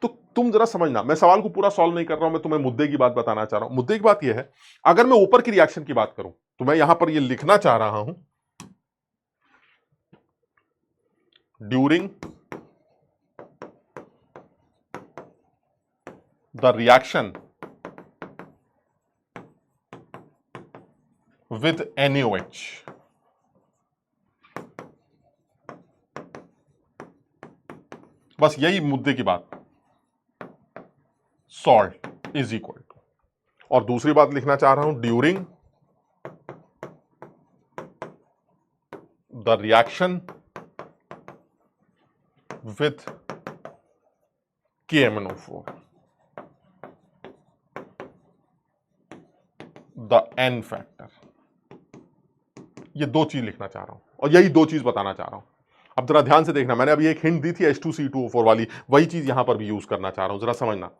Speaker 1: तो तुम जरा समझना, मैं सवाल को पूरा सॉल्व नहीं कर रहा हूं, मैं तुम्हें मुद्दे की बात बताना चाह रहा हूं। मुद्दे की बात यह है, अगर मैं ऊपर की रिएक्शन की बात करूं तो मैं यहां पर यह लिखना चाह रहा हूं, during the reaction with NaOH, बस यही मुद्दे की बात, सॉल्ट इज इक्वल टू, और दूसरी बात लिखना चाह रहा हूं, during the reaction with KMnO4 the N factor. ये दो चीज लिखना चाह रहा हूं और यही दो चीज बताना चाह रहा हूं। अब जरा ध्यान से देखना, मैंने अभी एक हिंट दी थी H2C2O4 वाली, वही चीज यहां पर भी यूज करना चाह रहा हूं, जरा समझना।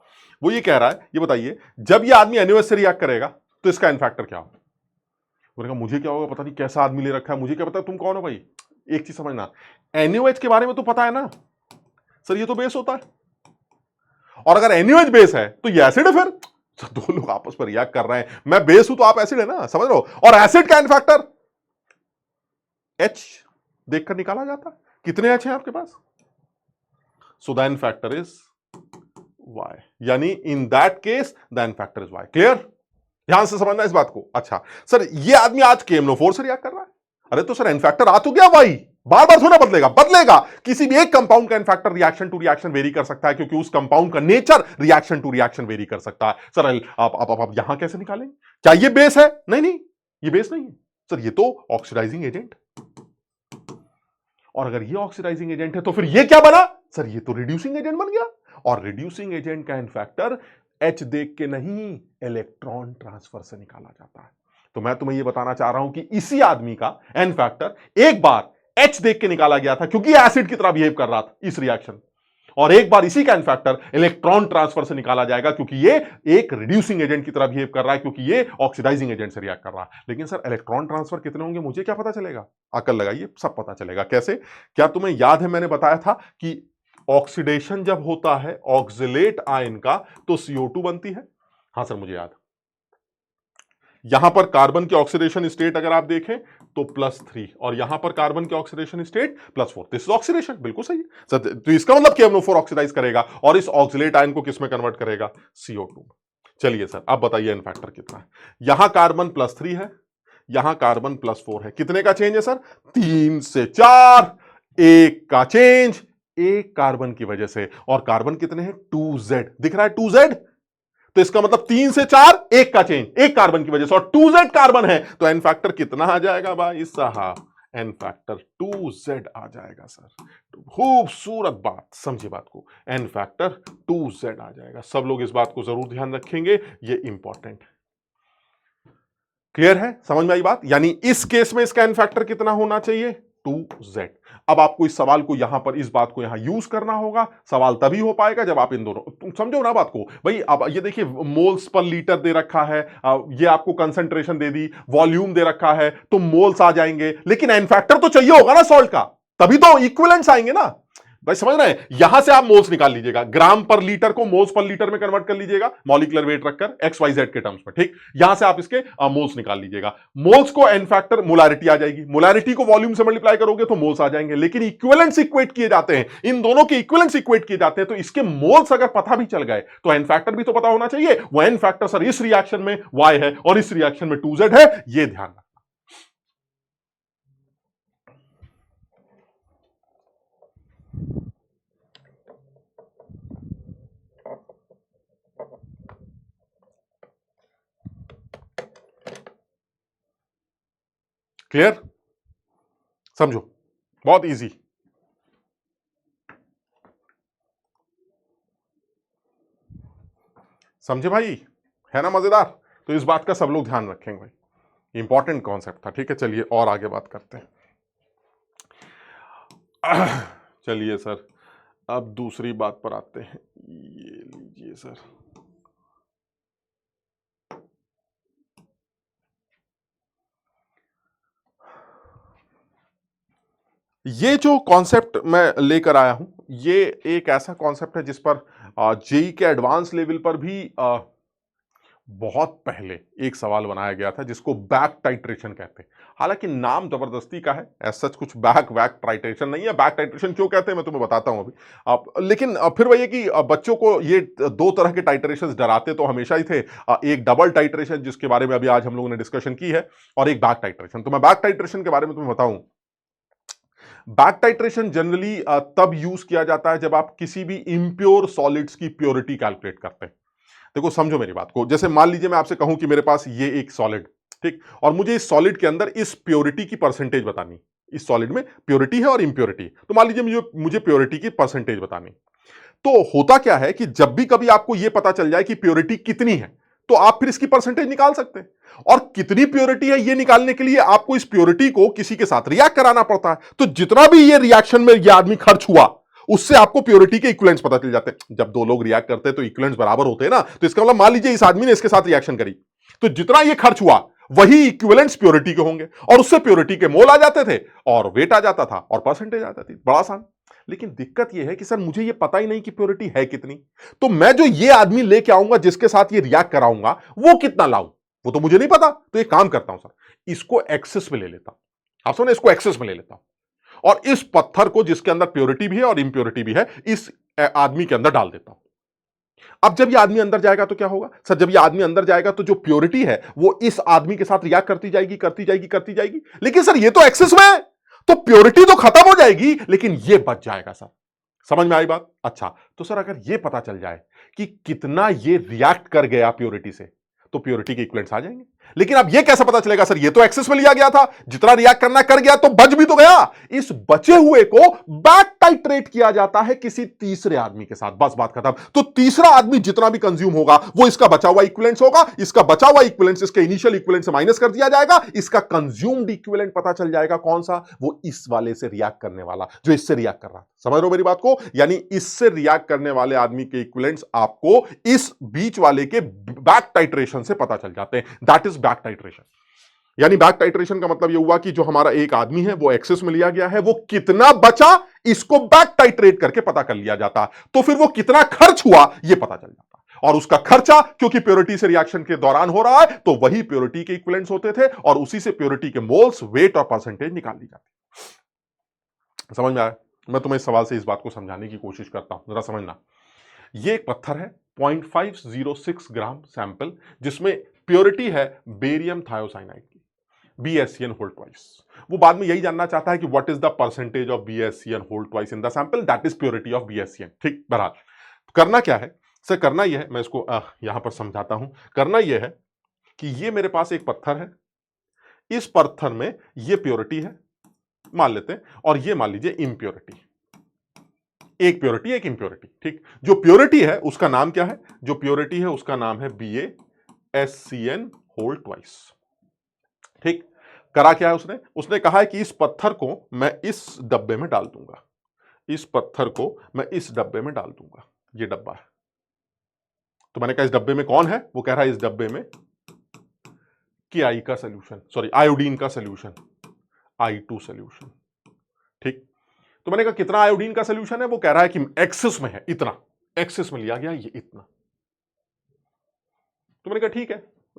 Speaker 1: वो ये कह रहा है, ये बताइए, जब ये आदमी NaOH से रिएक्ट करेगा तो इसका N फैक्टर क्या होगा? बोलेगा मुझे क्या होगा, पता नहीं कैसा आदमी ले रखा है, मुझे क्या पता, तुम कौन हो भाई? एक चीज समझना, NaOH के बारे में तो पता है ना सर, ये तो बेस होता है, और अगर NaOH बेस है तो ये एसिड है। फिर तो दो लोग आपस में रिएक्ट कर रहे हैं, मैं बेस हूं तो आप एसिड है ना, समझ रहे हो? और एसिड का N फैक्टर H देखकर निकाला जाता है। कितने H हैं आपके पास? So the N factor is Y, यानी in that case the N factor is Y। Clear? ध्यान से समझना इस बात को। अच्छा सर, ये आदमी आज KMnO4 से रिएक्ट कर रहा है, अरे तो सर N फैक्टर आ तो गया Y, बार बार थोड़ा बदलेगा, बदलेगा। किसी भी एक कंपाउंड का N factor reaction to reaction vary कर सकता है, क्योंकि उस कंपाउंड का nature reaction to reaction vary कर सकता है। सर आप यहां कैसे निकालेंगे? क्या ये बेस है? नहीं नहीं, ये बेस नहीं है सर, ये तो ऑक्सीडाइजिंग एजेंट। और अगर ये ऑक्सीडाइजिंग एजेंट है तो फिर ये क्या बना? सर ये तो रिड्यूसिंग एजेंट बन गया, और रिड्यूसिंग एजेंट का N फैक्टर H देख के नहीं, इलेक्ट्रॉन ट्रांसफर से निकाला जाता है। तो मैं तुम्हें यह बताना चाह रहा हूं कि इसी आदमी का N फैक्टर एक बार H देख के निकाला गया था, क्योंकि एसिड की तरह बिहेव कर रहा था इस रिएक्शन, और एक बार इसी का N फैक्टर इलेक्ट्रॉन ट्रांसफर से निकाला जाएगा, क्योंकि ये एक रिड्यूसिंग एजेंट की तरह बिहेव कर रहा है, क्योंकि ये ऑक्सीडाइजिंग एजेंट से रिएक्ट कर रहा है। लेकिन सर इलेक्ट्रॉन ट्रांसफर कितने होंगे मुझे क्या पता चलेगा? अकल लगाइए, सब पता चलेगा। कैसे? क्या तुम्हें याद है मैंने बताया था कि ऑक्सीडेशन जब होता है ऑक्सिलेट आयन का तो CO2 बनती है? हां सर मुझे याद। यहां पर कार्बन की ऑक्सीडेशन स्टेट अगर आप देखें तो +3, और यहां पर कार्बन की oxidation state +4। This is oxidation, बिल्कुल सही है सर। तो इसका मतलब KMnO4 ऑक्सीडाइज करेगा और इस ऑक्सिलेट आयन को किस में कन्वर्ट करेगा? CO2। चलिए सर अब बताइए N फैक्टर कितना है? यहां कार्बन +3 है, यहां कार्बन +4 है। कितने का चेंज है सर? 3 से 4, 1 का चेंज, एक कार्बन की वजह से। और कार्बन कितने हैं? 2Z, दिख रहा है 2Z, तो इसका मतलब 3 से 4, 1 का चेंज, एक कार्बन की वजह से, और 2Z कार्बन है, तो N फैक्टर कितना आ जाएगा भाई साहब? N फैक्टर 2Z आ जाएगा सर। खूबसूरत बात, समझिए बात को, N फैक्टर 2Z आ जाएगा। सब लोग इस बात को जरूर ध्यान रखेंगे, ये इंपॉर्टेंट है। क्लियर है? समझ में आई बात? यानी इस केस में इसका N फैक्टर कितना होना चाहिए? 2Z। अब आपको इस सवाल को यहां पर, इस बात को यहां यूज करना होगा। सवाल तभी हो पाएगा जब आप इन दोनों, तुम समझो ना बात को भाई। अब ये देखिए, मोल्स पर लीटर दे रखा है, ये आपको कंसंट्रेशन दे दी, वॉल्यूम दे रखा है, तो मोल्स आ जाएंगे, लेकिन N फैक्टर तो चाहिए होगा ना सॉल्ट का, तभी तो इक्विवेलेंट्स आएंगे ना। भाई समझ रहे हैं, यहां से आप मोल्स निकाल लीजिएगा, ग्राम पर लीटर को मोल्स पर लीटर में कन्वर्ट कर लीजिएगा मॉलिक्यूलर वेट रखकर एक्स वाई जेड के टर्म्स में, ठीक। यहां से आप इसके मोल्स निकाल लीजिएगा, मोल्स को एन फैक्टर मोलारिटी आ जाएगी, मोलारिटी को वॉल्यूम से मल्टीप्लाई करोगे तो मोल्स आ जाएंगे, लेकिन इक्विवेलेंस इक्वेट किए जाते हैं, इन दोनों के इक्विवेलेंस इक्वेट किए जाते हैं, तो इसके मोल्स अगर पता भी चल गए तो एन फैक्टर भी तो पता होना चाहिए। वो एन फैक्टर सर इस रिएक्शन में y है और इस रिएक्शन में 2z है, ये ध्यान रखना। क्लियर, समझो, बहुत इजी। समझे भाई, है ना मजेदार। तो इस बात का सब लोग ध्यान रखेंगे भाई, इंपॉर्टेंट कॉन्सेप्ट था, ठीक है। चलिए और आगे बात करते हैं। चलिए सर अब दूसरी बात पर आते हैं, ये लीजिए सर। ये जो कॉन्सेप्ट मैं लेकर आया हूं, ये एक ऐसा कॉन्सेप्ट है जिस पर जेई के एडवांस लेवल पर भी बहुत पहले एक सवाल बनाया गया था, जिसको बैक टाइट्रेशन कहते हैं। हालांकि नाम जबरदस्ती का है, ऐसा कुछ बैक वैक टाइट्रेशन नहीं है। बैक टाइट्रेशन क्यों कहते हैं मैं तुम्हें बताता हूं अभी। लेकिन फिर वही है कि बच्चों को ये दो तरह के टाइट्रेशन डराते तो हमेशा ही थे। एक डबल टाइट्रेशन जिसके बारे में अभी आज हम लोगों ने डिस्कशन की है, और एक बैक टाइट्रेशन। तो मैं बैक टाइट्रेशन के बारे में तुम्हें बताऊं, बैक टाइट्रेशन जनरली तब यूज किया जाता है जब आप किसी भी इंप्योर सॉलिड्स की प्योरिटी कैलकुलेट करते हैं। देखो समझो मेरी बात को, जैसे मान लीजिए मैं आपसे कहूं कि मेरे पास ये एक सॉलिड, ठीक, और मुझे इस सॉलिड के अंदर इस प्योरिटी की परसेंटेज बतानी। इस सॉलिड में प्योरिटी है और इंप्योरिटी, तो मान लीजिए मुझे प्योरिटी की परसेंटेज बतानी। तो होता क्या है कि जब भी कभी आपको यह पता चल जाए कि प्योरिटी कितनी है, तो आप फिर इसकी परसेंटेज निकाल सकते हैं। और कितनी प्योरिटी है यह निकालने के लिए आपको इस प्योरिटी को किसी के साथ रिएक्ट कराना पड़ता है। तो जितना भी ये रिएक्शन में यह आदमी खर्च हुआ, उससे आपको प्योरिटी के इक्विवेलेंट्स पता चल जाते हैं। जब दो लोग रिएक्ट करते हैं तो इक्विवेलेंट्स बराबर होते हैं ना, तो इसका मतलब मान लीजिए इस आदमी ने इसके साथ रिएक्शन करी, तो जितना ये खर्च हुआ वही इक्विवेलेंट्स प्योरिटी के होंगे, और उससे प्योरिटी के मोल आ जाते थे और वेट आ जाता था और परसेंटेज आ जाती थी। बड़ा आसान। लेकिन दिक्कत यह है कि सर मुझे यह पता ही नहीं कि प्योरिटी है कितनी, तो मैं जो ये आदमी लेके आऊंगा जिसके साथ ये रिएक्ट कराऊंगा वो कितना लाऊं, वो तो मुझे नहीं पता। तो एक काम करता हूं सर, इसको एक्सेस में ले लेता हूं। आप सुनो, इसको एक्सेस में ले लेता हूं और इस पत्थर को जिसके अंदर प्योरिटी भी है और इंप्योरिटी भी है, इस आदमी के अंदर डाल देता हूं। अब जब ये आदमी अंदर जाएगा तो क्या होगा सर, जब ये आदमी अंदर जाएगा तो जो प्योरिटी है वो इस आदमी के साथ रिएक्ट करती जाएगी, करती जाएगी, करती जाएगी। लेकिन सर ये तो एक्सेस में है, तो प्योरिटी तो खत्म हो जाएगी लेकिन ये बच जाएगा। सर समझ में आई बात? अच्छा, तो सर अगर ये पता चल जाए कि कितना ये रिएक्ट कर गया प्योरिटी से, तो प्योरिटी के इक्विवेलेंट्स आ जाएंगे। लेकिन अब ये कैसे पता चलेगा सर, ये तो एक्सेस में लिया गया था, जितना रिएक्ट करना कर गया, तो बच भी तो गया। इस बचे हुए को बैक टाइट्रेट किया जाता है किसी तीसरे आदमी के साथ, बस बात खत्म। तो तीसरा आदमी जितना भी कंज्यूम होगा वो इसका बचा हुआ इक्विवेलेंट्स होगा, इसका बचा हुआ इक्विवेलेंट्स इसके इनिशियल इक्विवेलेंट से माइनस कर दिया जाएगा, इसका कंज्यूम्ड इक्विवेलेंट पता चल जाएगा कौन सा, वो इस वाले से रिएक्ट करने वाला जो इससे रिएक्ट कर रहा है। समझ रहे हो मेरी बात को? यानी इससे रिएक्ट करने वाले आदमी के इक्विवेलेंट्स आपको इस बीच वाले के बैक टाइट्रेशन से पता चल जाते हैं। That is back titration. यानी बैक टाइट्रेशन का मतलब यह हुआ कि जो हमारा एक आदमी है वो एक्सेस में लिया गया है, वो कितना बचा इसको बैक टाइट्रेट करके पता कर लिया जाता, तो फिर वो कितना खर्च हुआ यह पता चल जाता। और उसका खर्चा क्योंकि प्योरिटी से रिएक्शन के दौरान हो रहा है, तो वही प्योरिटी के इक्विवेलेंट्स होते थे और उसी से प्योरिटी के मोल्स, वेट और परसेंटेज निकाल ली जाती। समझ में आया? मैं तुम्हें इस सवाल से इस बात को समझाने की कोशिश करता हूं, जरा समझना। ये एक पत्थर है 0.506 ग्राम सैंपल, जिसमें प्योरिटी है बेरियम थायोसाइनाइड की, BSCN होल ट्वाइस। वो बाद में यही जानना चाहता है कि what is the percentage of BSCN whole twice in the sample, that is purity of BSCN। ठीक, बहरहाल करना क्या है सर, करना यह है, मैं इसको यहां पर समझाता हूं। करना यह है कि ये मेरे पास एक पत्थर है, इस पत्थर में ये प्योरिटी है मान लेते हैं, और ये मान लीजिए इम्प्योरिटी। एक प्योरिटी एक इंप्योरिटी, ठीक। जो प्योरिटी है उसका नाम क्या है, जो प्योरिटी है उसका नाम है BASCN होल ट्वाइस। ठीक, करा क्या है उसने, उसने कहा है कि इस पत्थर को मैं इस डब्बे में डाल दूंगा, इस पत्थर को मैं इस डब्बे में डाल दूंगा। ये डब्बा है, तो मैंने कहा इस डब्बे में कौन है, वो कह रहा है इस डब्बे में KI का सोल्यूशन, सॉरी आयोडीन का सोल्यूशन, I2 सोल्यूशन। ठीक, तो मैंने कहा कितना आयोडीन का सोल्यूशन है, वो कह रहा है कि एक्सेस में है इतना, एक्सेस में लिया गया ये इतना। तो मैंने कहा ठीक है,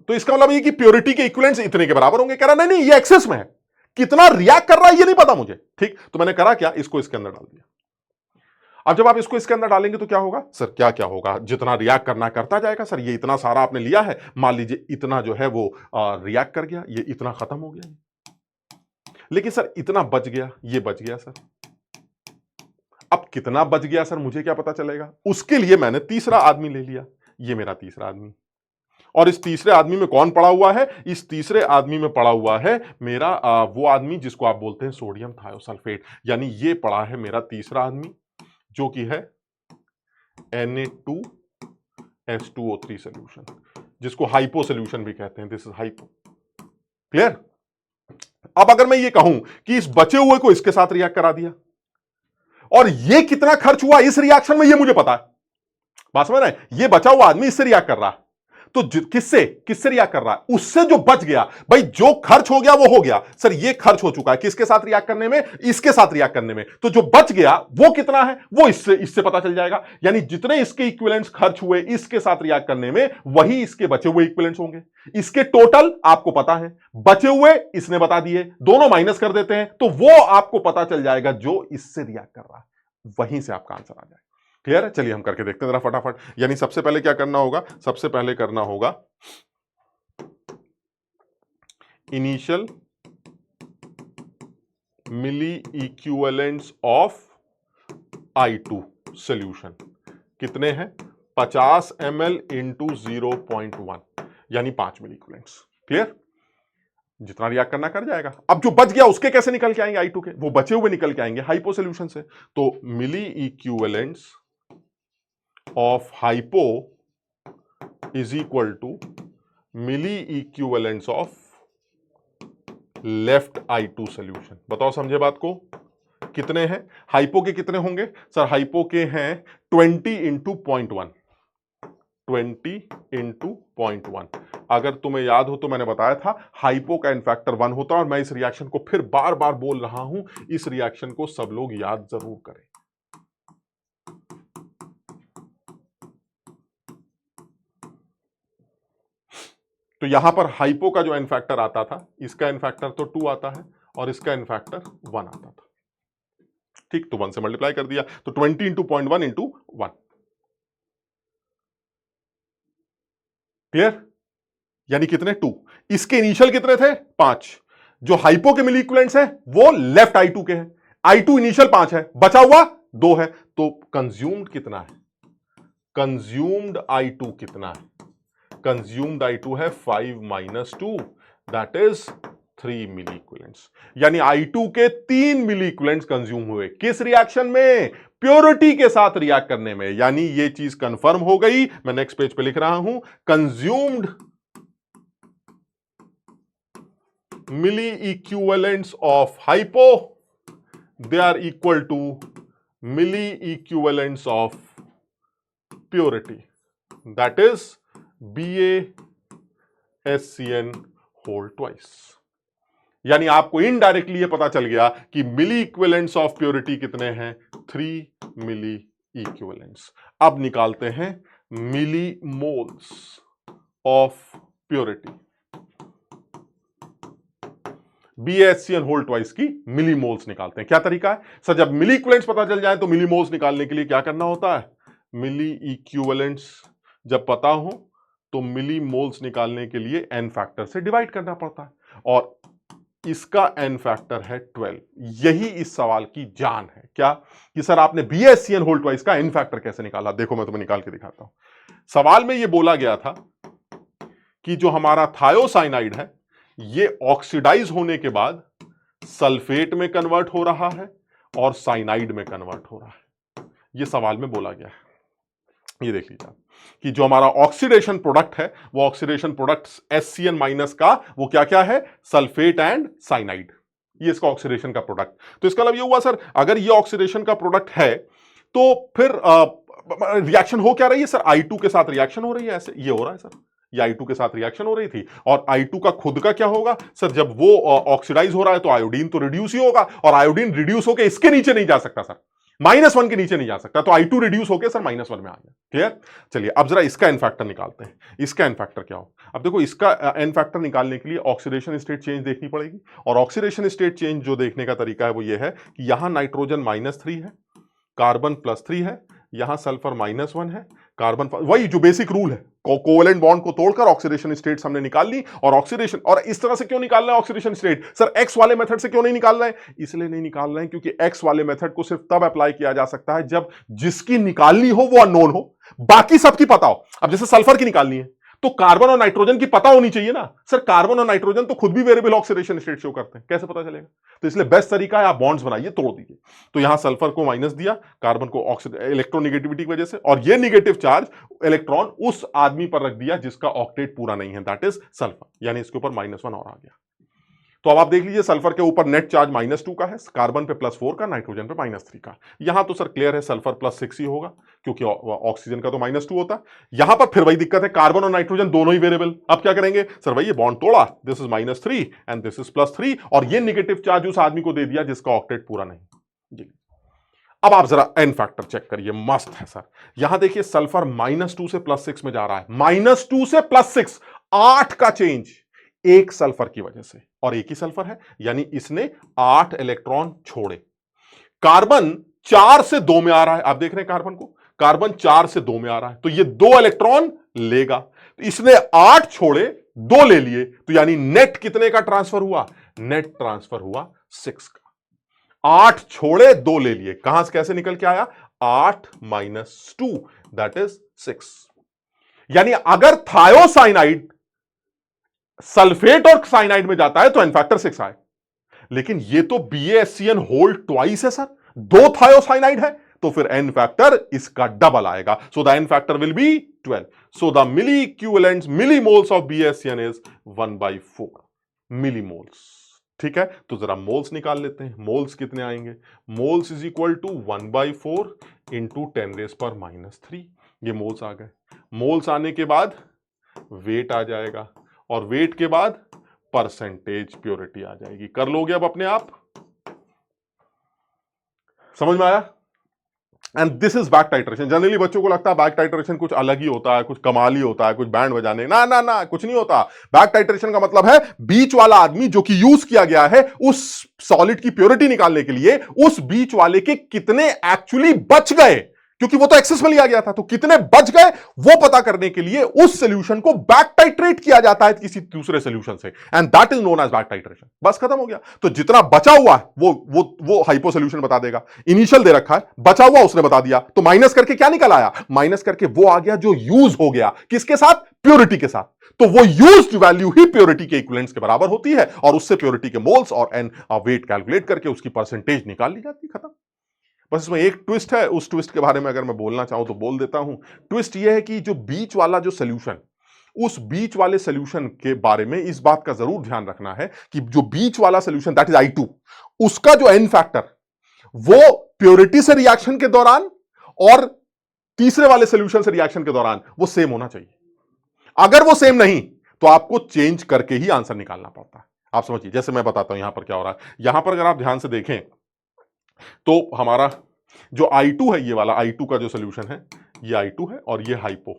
Speaker 1: तो इसका मतलब ये कि प्योरिटी के इक्विवेलेंट्स इतने के बराबर होंगे। कह रहा नहीं नहीं ये एक्सेस में है, कितना रिएक्ट कर रहा है ये नहीं पता मुझे। ठीक, तो मैंने करा क्या, इसको इसके अंदर डाल दिया। अब जब आप इसको इसके अंदर डालेंगे तो क्या होगा सर, क्या क्या होगा, जितना रिएक्ट करना करता जाएगा सर। ये इतना सारा आपने लिया है, मान लीजिए इतना जो है वो रिएक्ट कर गया, ये इतना खत्म हो गया, लेकिन सर इतना बच गया, ये बच गया सर। अब कितना बच गया सर मुझे क्या पता चलेगा, उसके लिए मैंने तीसरा आदमी ले लिया, ये मेरा तीसरा आदमी। और इस तीसरे आदमी में कौन पड़ा हुआ है, इस तीसरे आदमी में पड़ा हुआ है मेरा वो आदमी जिसको आप बोलते हैं सोडियम थायोसल्फेट। यानी ये पड़ा है मेरा तीसरा आदमी जो कि है Na2H2O3 सॉल्यूशन, जिसको हाइपो सॉल्यूशन भी कहते हैं। This is hypo. क्लियर। अब अगर मैं ये कहूं कि इस बचे हुए को इसके साथ रिएक्ट करा दिया, और ये कितना खर्च हुआ इस रिएक्शन में ये मुझे पता है, बात समझ रहे हैं, ये बचा हुआ आदमी इससे रिएक्ट कर रहा है, तो किससे किससे रिएक्ट कर रहा है, उससे जो बच गया। भाई जो खर्च हो गया वो हो गया सर, ये खर्च हो चुका है किसके साथ रिएक्ट करने में, इसके साथ रिएक्ट करने में। तो जो बच गया वो कितना है, वो इससे पता चल जाएगा। यानी जितने इसके इक्विवेलेंट्स खर्च हुए इसके साथ रिएक्ट करने में, वही इसके बचे हुए इक्विवेलेंट्स होंगे। इसके टोटल आपको पता है, बचे हुए इसने बता दिए, दोनों माइनस कर देते हैं तो वो आपको पता चल जाएगा जो इससे रिएक्ट कर रहा है, वहीं से आपका आंसर आ जाएगा। क्लियर है। चलिए हम करके देखते हैं जरा फटाफट। यानी सबसे पहले क्या करना होगा, सबसे पहले करना होगा initial milli equivalents of I2 solution कितने हैं, 50 ml इंटू 0.1 यानी 5 मिली इक्विवेलेंट्स। क्लियर। जितना रिएक्ट करना कर जाएगा। अब जो बच गया उसके कैसे निकल के आएंगे, I2 के, वो बचे हुए निकल के आएंगे हाइपो सॉल्यूशन से। तो मिली equivalents of hypo is equal to milli equivalents of left I2 solution। बताओ समझे बात को, कितने हैं हाइपो के, कितने होंगे सर, हाइपो के हैं 20 इंटू 0.1, 20 इंटू 0.1। अगर तुम्हें याद हो तो मैंने बताया था हाइपो का इनफैक्टर 1 होता है, और मैं इस रिएक्शन को फिर बार बार बोल रहा हूं, इस रिएक्शन को सब लोग याद जरूर करें। तो यहां पर हाइपो का जो एन फैक्टर आता था, इसका एन फैक्टर तो 2 आता है और इसका एन फैक्टर 1 आता था। ठीक, तो 1 से मल्टीप्लाई कर दिया, तो 20 इंटू 0.1 इंटू 1। क्लियर। यानी कितने 2, इसके इनिशियल कितने थे 5, जो हाइपो के मिली इक्विवेलेंट्स है वो लेफ्ट I2 के हैं, I2 इनिशियल 5 है, बचा हुआ 2 है, तो कंज्यूम्ड कितना है, कंज्यूम्ड I2 कितना है, कंज्यूम्ड I2 है 5 माइनस 2 दैट इज 3 मिली इक्विवेलेंट्स। यानी I2 के 3 मिली इक्विवेलेंट्स कंज्यूम हुए किस रिएक्शन में, प्योरिटी के साथ रिएक्ट करने में। यानी ये चीज कंफर्म हो गई। मैं नेक्स्ट पेज पे लिख रहा हूं, consumed milli equivalents of hypo they are equal to milli equivalents of purity that is BaSCN whole twice. यानी आपको इनडायरेक्टली ये पता चल गया कि मिली इक्विवेलेंट्स ऑफ प्योरिटी कितने हैं, 3 मिली इक्विवेलेंट्स। अब निकालते हैं milli moles of purity, BaSCN whole twice की मिली मोल्स निकालते हैं। क्या तरीका है सर, जब मिली इक्विवेलेंट्स पता चल जाए तो मिली मोल्स निकालने के लिए क्या करना होता है, मिली इक्विवेलेंट्स जब पता हो तो मिली मोल्स निकालने के लिए एन फैक्टर से डिवाइड करना पड़ता है, और इसका एन फैक्टर है 12। यही इस सवाल की जान है। क्या कि सर आपने BaSCN होल ट्वाइस का एन फैक्टर कैसे निकाला। देखो मैं तुम्हें निकाल के दिखाता हूं। सवाल में यह बोला गया था कि जो हमारा थायोसाइनाइड है ये ऑक्सीडाइज होने के बाद सल्फेट में कन्वर्ट हो रहा है और साइनाइड में कन्वर्ट हो रहा है, यह सवाल में बोला गया है। ये देख लीजिए कि जो हमारा ऑक्सीडेशन प्रोडक्ट है वो ऑक्सीडेशन प्रोडक्ट SCN माइनस का वो क्या क्या है, सल्फेट एंड साइनाइड, ये इसका ऑक्सीडेशन का प्रोडक्ट। तो इसका मतलब ये हुआ सर, अगर ये ऑक्सीडेशन का प्रोडक्ट है तो फिर रिएक्शन हो क्या रही है सर, I2 के साथ रिएक्शन हो रही है, ऐसे ये हो रहा है सर, ये I2 के साथ रिएक्शन हो रही थी और I2 का खुद का क्या होगा सर, जब वो ऑक्सीडाइज हो रहा है तो आयोडीन तो रिड्यूस ही होगा और आयोडीन रिड्यूस होकर इसके नीचे नहीं जा सकता सर, -1 के नीचे नहीं जा सकता, तो I2 रिड्यूस होकर सर -1 में आ गया। क्लियर? चलिए अब जरा इसका एन फैक्टर निकालते हैं। इसका एन फैक्टर क्या हो? अब देखो इसका एन फैक्टर निकालने के लिए ऑक्सीडेशन स्टेट चेंज देखनी पड़ेगी और ऑक्सीडेशन स्टेट चेंज जो देखने का तरीका है वो ये है कि यहां नाइट्रोजन -3 है, कार्बन +3 है, यहां सल्फर -1 है, कार्बन, वही जो बेसिक रूल है, कोवेलेंट बॉन्ड को तोड़कर ऑक्सीडेशन स्टेट्स हमने निकाल ली। और ऑक्सीडेशन, और इस तरह से क्यों निकाल रहे हैं ऑक्सीडेशन स्टेट सर, एक्स वाले मेथड से क्यों नहीं निकाल रहे हैं? इसलिए नहीं निकाल रहे हैं क्योंकि एक्स वाले मेथड को सिर्फ तब अप्लाई किया जा सकता है जब जिसकी निकालनी हो वो अननोन हो, बाकी सबकी पता हो। अब जैसे सल्फर की निकालनी है तो कार्बन और नाइट्रोजन की पता होनी चाहिए ना सर, कार्बन और नाइट्रोजन तो खुद भी वेरिएबल ऑक्सीडेशन स्टेट शो करते हैं, कैसे पता चलेगा? तो इसलिए बेस्ट तरीका है आप बॉन्ड्स बनाइए, तोड़ दीजिए। तो यहां सल्फर को माइनस दिया, कार्बन को इलेक्ट्रोनेगेटिविटी की वजह से, और ये निगेटिव चार्ज इलेक्ट्रॉन उस आदमी पर रख दिया जिसका ऑक्टेट पूरा नहीं है, दैट इज सल्फर, यानी इसके ऊपर -1 और आ गया। तो अब आप देख लीजिए सल्फर के ऊपर नेट चार्ज -2 का है, कार्बन पे +4 का, नाइट्रोजन पे -3 का। यहां तो सर क्लियर है सल्फर +6 ही होगा क्योंकि ऑक्सीजन का तो -2 होता है। यहां पर फिर वही दिक्कत है, कार्बन और नाइट्रोजन दोनों ही वेरिएबल। अब क्या करेंगे सर, भाई ये बॉन्ड तोड़ा, this is -3 and this is +3, और ये निगेटिव चार्ज उस आदमी को दे दिया जिसका ऑक्टेट पूरा नहीं। जी अब आप जरा एन फैक्टर चेक करिए, मस्त है सर। यहां देखिए सल्फर -2 से +6 में जा रहा है, -2 से +6, 8 का चेंज एक सल्फर की वजह से, और एक ही सल्फर है यानी इसने 8 इलेक्ट्रॉन छोड़े। कार्बन 4 से 2 में आ रहा है, आप देख रहे हैं कार्बन को, कार्बन 4 से 2 में आ रहा है तो ये 2 इलेक्ट्रॉन लेगा, तो इसने 8 छोड़े 2 ले लिए, तो यानी नेट कितने का ट्रांसफर हुआ? नेट ट्रांसफर हुआ 6 का। 8 छोड़े 2 ले लिए, कहां से कैसे निकल के आया? 8 - 2 दैट इज 6। यानी अगर थायोसाइनाइड सल्फेट और साइनाइड में जाता है तो एन फैक्टर 6 आए, लेकिन ये तो BaSCN होल ट्वाइस है सर, 2 थायोसाइनाइड है, तो फिर एन फैक्टर इसका डबल आएगा, so the n factor will be 12, so the milli equivalent millimoles of BaSCN is 1/4 millimoles. ठीक है, तो जरा मोल्स निकाल लेते हैं। मोल्स कितने आएंगे? Moles is equal to 1/4 into 10⁻³ ये मोल्स आ गए। मोल्स आने के बाद वेट आ जाएगा और वेट के बाद परसेंटेज प्योरिटी आ जाएगी। कर लोगे अब अपने आप, समझ में आया? And this is back titration. Generally बच्चों को लगता है बैक टाइट्रेशन कुछ अलग ही होता है, कुछ कमाल ही होता है, कुछ बैंड बजाने, ना ना ना, कुछ नहीं होता। बैक टाइट्रेशन का मतलब है बीच वाला आदमी जो कि यूज किया गया है उस सॉलिड की प्योरिटी निकालने के लिए, उस बीच वाले के कितने एक्चुअली बच गए, क्योंकि वो तो एक्सेस में लिया गया था, तो कितने बच गए वो पता करने के लिए उस सॉल्यूशन को बैक टाइट्रेट किया जाता है किसी दूसरे सॉल्यूशन से, and that is known as back titration. बस खत्म हो गया। तो जितना बचा हुआ है वो हाइपो सॉल्यूशन बता देगा। इनिशियल दे रखा है, बचा हुआ उसने बता दिया, तो माइनस करके क्या निकल आया? माइनस करके वो आ गया जो यूज हो गया, किसके साथ? प्योरिटी के साथ। तो वो यूज्ड वैल्यू ही प्योरिटी के इक्विवेलेंट्स के बराबर होती है और उससे प्योरिटी के मोल्स और एन वेट कैलकुलेट करके उसकी परसेंटेज निकाल ली जाती है। खत्म। बस इसमें एक ट्विस्ट है, उस ट्विस्ट के बारे में अगर मैं बोलना चाहूं तो बोल देता हूं। ट्विस्ट यह है कि जो बीच वाला जो सॉल्यूशन, उस बीच वाले सॉल्यूशन के बारे में इस बात का जरूर ध्यान रखना है कि जो बीच वाला सॉल्यूशन दैट इज I2, उसका जो एन फैक्टर वो प्योरिटी से रिएक्शन के दौरान और तीसरे वाले सॉल्यूशन से रिएक्शन के दौरान वो सेम होना चाहिए। अगर वो सेम नहीं तो आपको चेंज करके ही आंसर निकालना पड़ता है। आप समझिए, जैसे मैं बताता हूं यहां पर क्या हो रहा है। यहां पर अगर आप ध्यान से देखें तो हमारा जो I2 है, ये वाला I2 का जो सॉल्यूशन है, ये I2 है और ये हाइपो।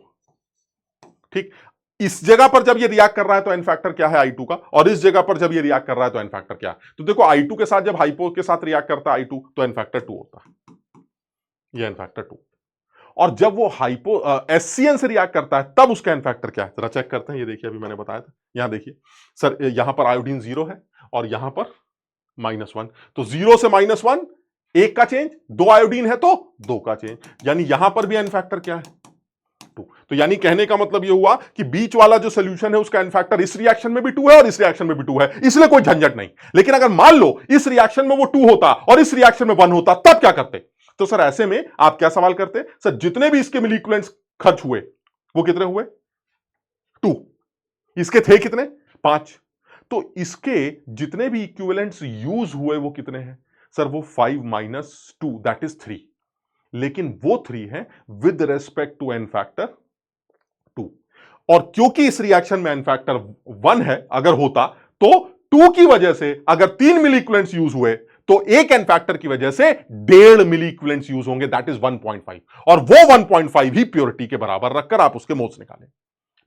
Speaker 1: ठीक, इस जगह पर जब ये रिएक्ट कर रहा है तो एन फैक्टर क्या है I2 का, और इस जगह पर जब ये रिएक्ट कर रहा है तो एन फैक्टर क्या है? तो देखो I2 के साथ जब हाइपो के साथ रिएक्ट करता है I2 तो एन फैक्टर 2 होता है, ये एन फैक्टर 2। और जब वो हाइपो SCN से रिएक्ट करता है तब उसका एन फैक्टर क्या है, जरा चेक करते हैं। ये देखिए, अभी मैंने बताया था, यहां देखिए सर, यहां पर आयोडीन 0 है और यहां पर -1, तो 0 से -1 1 का चेंज, 2 आयोडीन है तो 2 का चेंज, यानी यहां पर भी एन फैक्टर क्या है? 2। तो यानी कहने का मतलब यह हुआ कि बीच वाला जो सॉल्यूशन है उसका एन फैक्टर इस रिएक्शन में भी 2 है और इस रिएक्शन में भी 2 है, इसलिए कोई झंझट नहीं। लेकिन अगर मान लो इस रिएक्शन में वो 2 होता और इस रिएक्शन में 1 होता, तब क्या करते? तो सर ऐसे में आप क्या सवाल करते? सर जितने भी इसके मॉलिक्यूल्स खर्च हुए वो कितने हुए? 2। इसके थे कितने? 5। तो इसके जितने भी इक्विवेलेंट्स यूज हुए वो कितने हैं सर? वो 5 - 2 दैट इज 3, लेकिन वो 3 है with respect to n factor 2। और क्योंकि इस रिएक्शन में एन फैक्टर 1 है, अगर होता तो 2 की वजह से अगर 3 मिली इक्विवेलेंट्स यूज हुए तो एक एन फैक्टर की वजह से 1.5 मिली इक्विवेलेंट्स यूज होंगे, दैट इज 1.5, और वो 1.5 ही प्योरिटी के बराबर रखकर आप उसके मोल्स निकालें।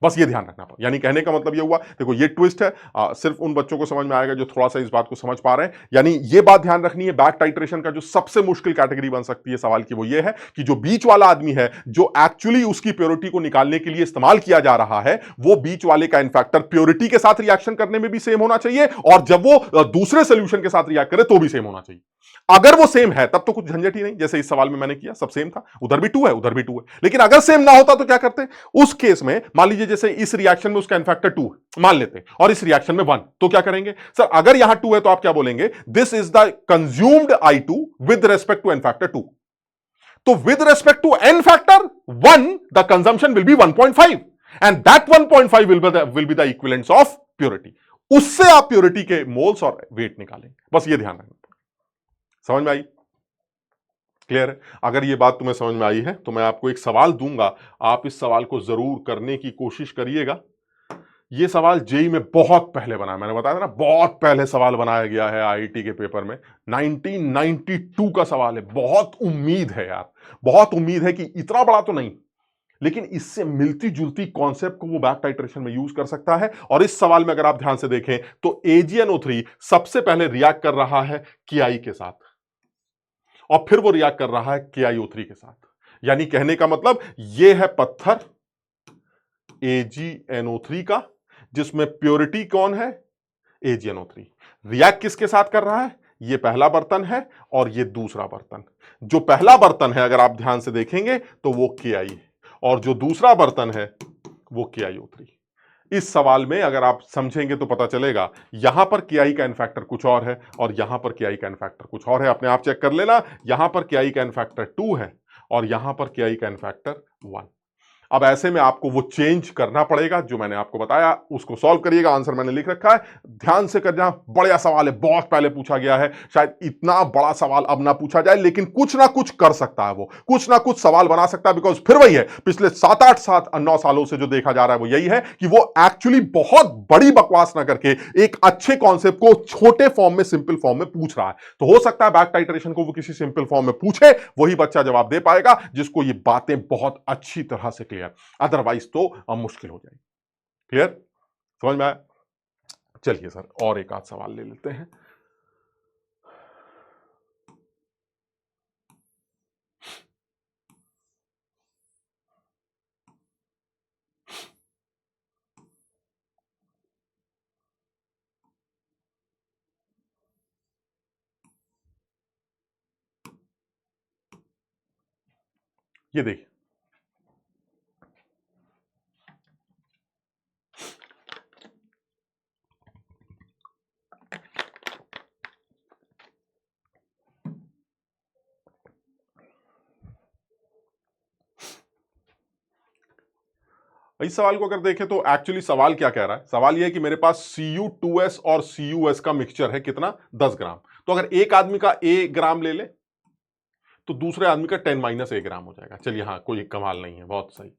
Speaker 1: बस ये ध्यान रखना पड़ा। यानी कहने का मतलब ये हुआ, देखो ये ट्विस्ट है, सिर्फ उन बच्चों को समझ में आएगा जो थोड़ा सा इस बात को समझ पा रहे हैं। यानी ये बात ध्यान रखनी है, बैक टाइट्रेशन का जो सबसे मुश्किल कैटेगरी बन सकती है सवाल की वो ये है कि जो बीच वाला आदमी है जो एक्चुअली उसकी प्योरिटी को निकालने के लिए इस्तेमाल किया जा रहा है, वो बीच वाले का इनफैक्टर प्योरिटी के साथ रिएक्शन करने में भी सेम होना चाहिए, और जब वो दूसरे सोल्यूशन के साथ रिएक्ट करे तो भी सेम होना चाहिए। अगर वो सेम है तब तो कुछ झंझट ही नहीं, जैसे इस सवाल में मैंने किया, सब सेम था, उधर भी 2 है उधर भी 2 है। लेकिन अगर सेम ना होता तो क्या करते? उस केस में मान लीजिए जैसे इस रिएक्शन में उसका इनफैक्टर 2 मान लेते और इस रिएक्शन में 1, तो क्या करेंगे सर? अगर यहां 2 है तो आप क्या बोलेंगे? This is the consumed I2 with respect to n factor 2। तो with respect to n factor 1 the consumption will be 1.5 and that 1.5 will be the equivalents of purity. उससे आप प्योरिटी के मोल्स और वेट निकालेंगे। बस ये ध्यान रखना। समझ में आई? क्लियर है? अगर ये बात तुम्हें समझ में आई है तो मैं आपको एक सवाल दूंगा, आप इस सवाल को जरूर करने की कोशिश करिएगा। ये सवाल जेई में बहुत पहले बना, मैंने बताया था ना, बहुत पहले सवाल बनाया गया है आईआईटी के पेपर में, 1992 का सवाल है। बहुत उम्मीद है यार, बहुत उम्मीद है कि इतना बड़ा तो नहीं, लेकिन इससे मिलती जुलती कॉन्सेप्ट को वो बैक टाइट्रेशन में यूज कर सकता है। और इस सवाल में अगर आप ध्यान से देखें तो AgNO3 सबसे पहले रिएक्ट कर रहा है KI के साथ, और फिर वो रिएक्ट कर रहा है KiO3 के साथ। यानी कहने का मतलब ये है पत्थर AgNO3 का, जिसमें प्योरिटी कौन है? AgNO3। रिएक्ट किसके साथ कर रहा है? ये पहला बर्तन है और ये दूसरा बर्तन। जो पहला बर्तन है अगर आप ध्यान से देखेंगे तो वो Ki है, और जो दूसरा बर्तन है वो KiO3। इस सवाल में अगर आप समझेंगे तो पता चलेगा, यहां पर Ki का इनफैक्टर कुछ और है और यहां पर Ki का इनफैक्टर कुछ और है। अपने आप चेक कर लेना, यहां पर Ki का इनफैक्टर 2 है और यहां पर Ki का इनफैक्टर 1। अब ऐसे में आपको वो चेंज करना पड़ेगा जो मैंने आपको बताया, उसको सॉल्व करिएगा। आंसर मैंने लिख रखा है, ध्यान से करना। बड़ा सवाल है, बहुत पहले पूछा गया है, शायद इतना बड़ा सवाल अब ना पूछा जाए, लेकिन कुछ ना कुछ कर सकता है, वो कुछ ना कुछ सवाल बना सकता है। बिकॉज फिर वही है, पिछले 7-8-9 सालों से जो देखा जा रहा है वो यही है कि वो एक्चुअली बहुत बड़ी बकवास ना करके एक अच्छे कॉन्सेप्ट को छोटे फॉर्म में, सिंपल फॉर्म में पूछ रहा है। तो हो सकता है बैक टाइट्रेशन को वो किसी सिंपल फॉर्म में पूछे, वही बच्चा जवाब दे पाएगा जिसको ये बातें बहुत अच्छी तरह से क्लियर, अदरवाइज तो मुश्किल हो जाएगी। क्लियर? समझ में आया? चलिए सर और एक आध सवाल ले लेते हैं। ये देखिए, इस सवाल को अगर देखें तो एक्चुअली सवाल क्या कह रहा है? सवाल यह है कि मेरे पास Cu2S और CuS का मिक्सचर है, कितना? 10 ग्राम। तो अगर एक आदमी का A ग्राम ले ले तो दूसरे आदमी का 10 - A ग्राम हो जाएगा। चलिए, हाँ, कोई कमाल नहीं है, बहुत सही,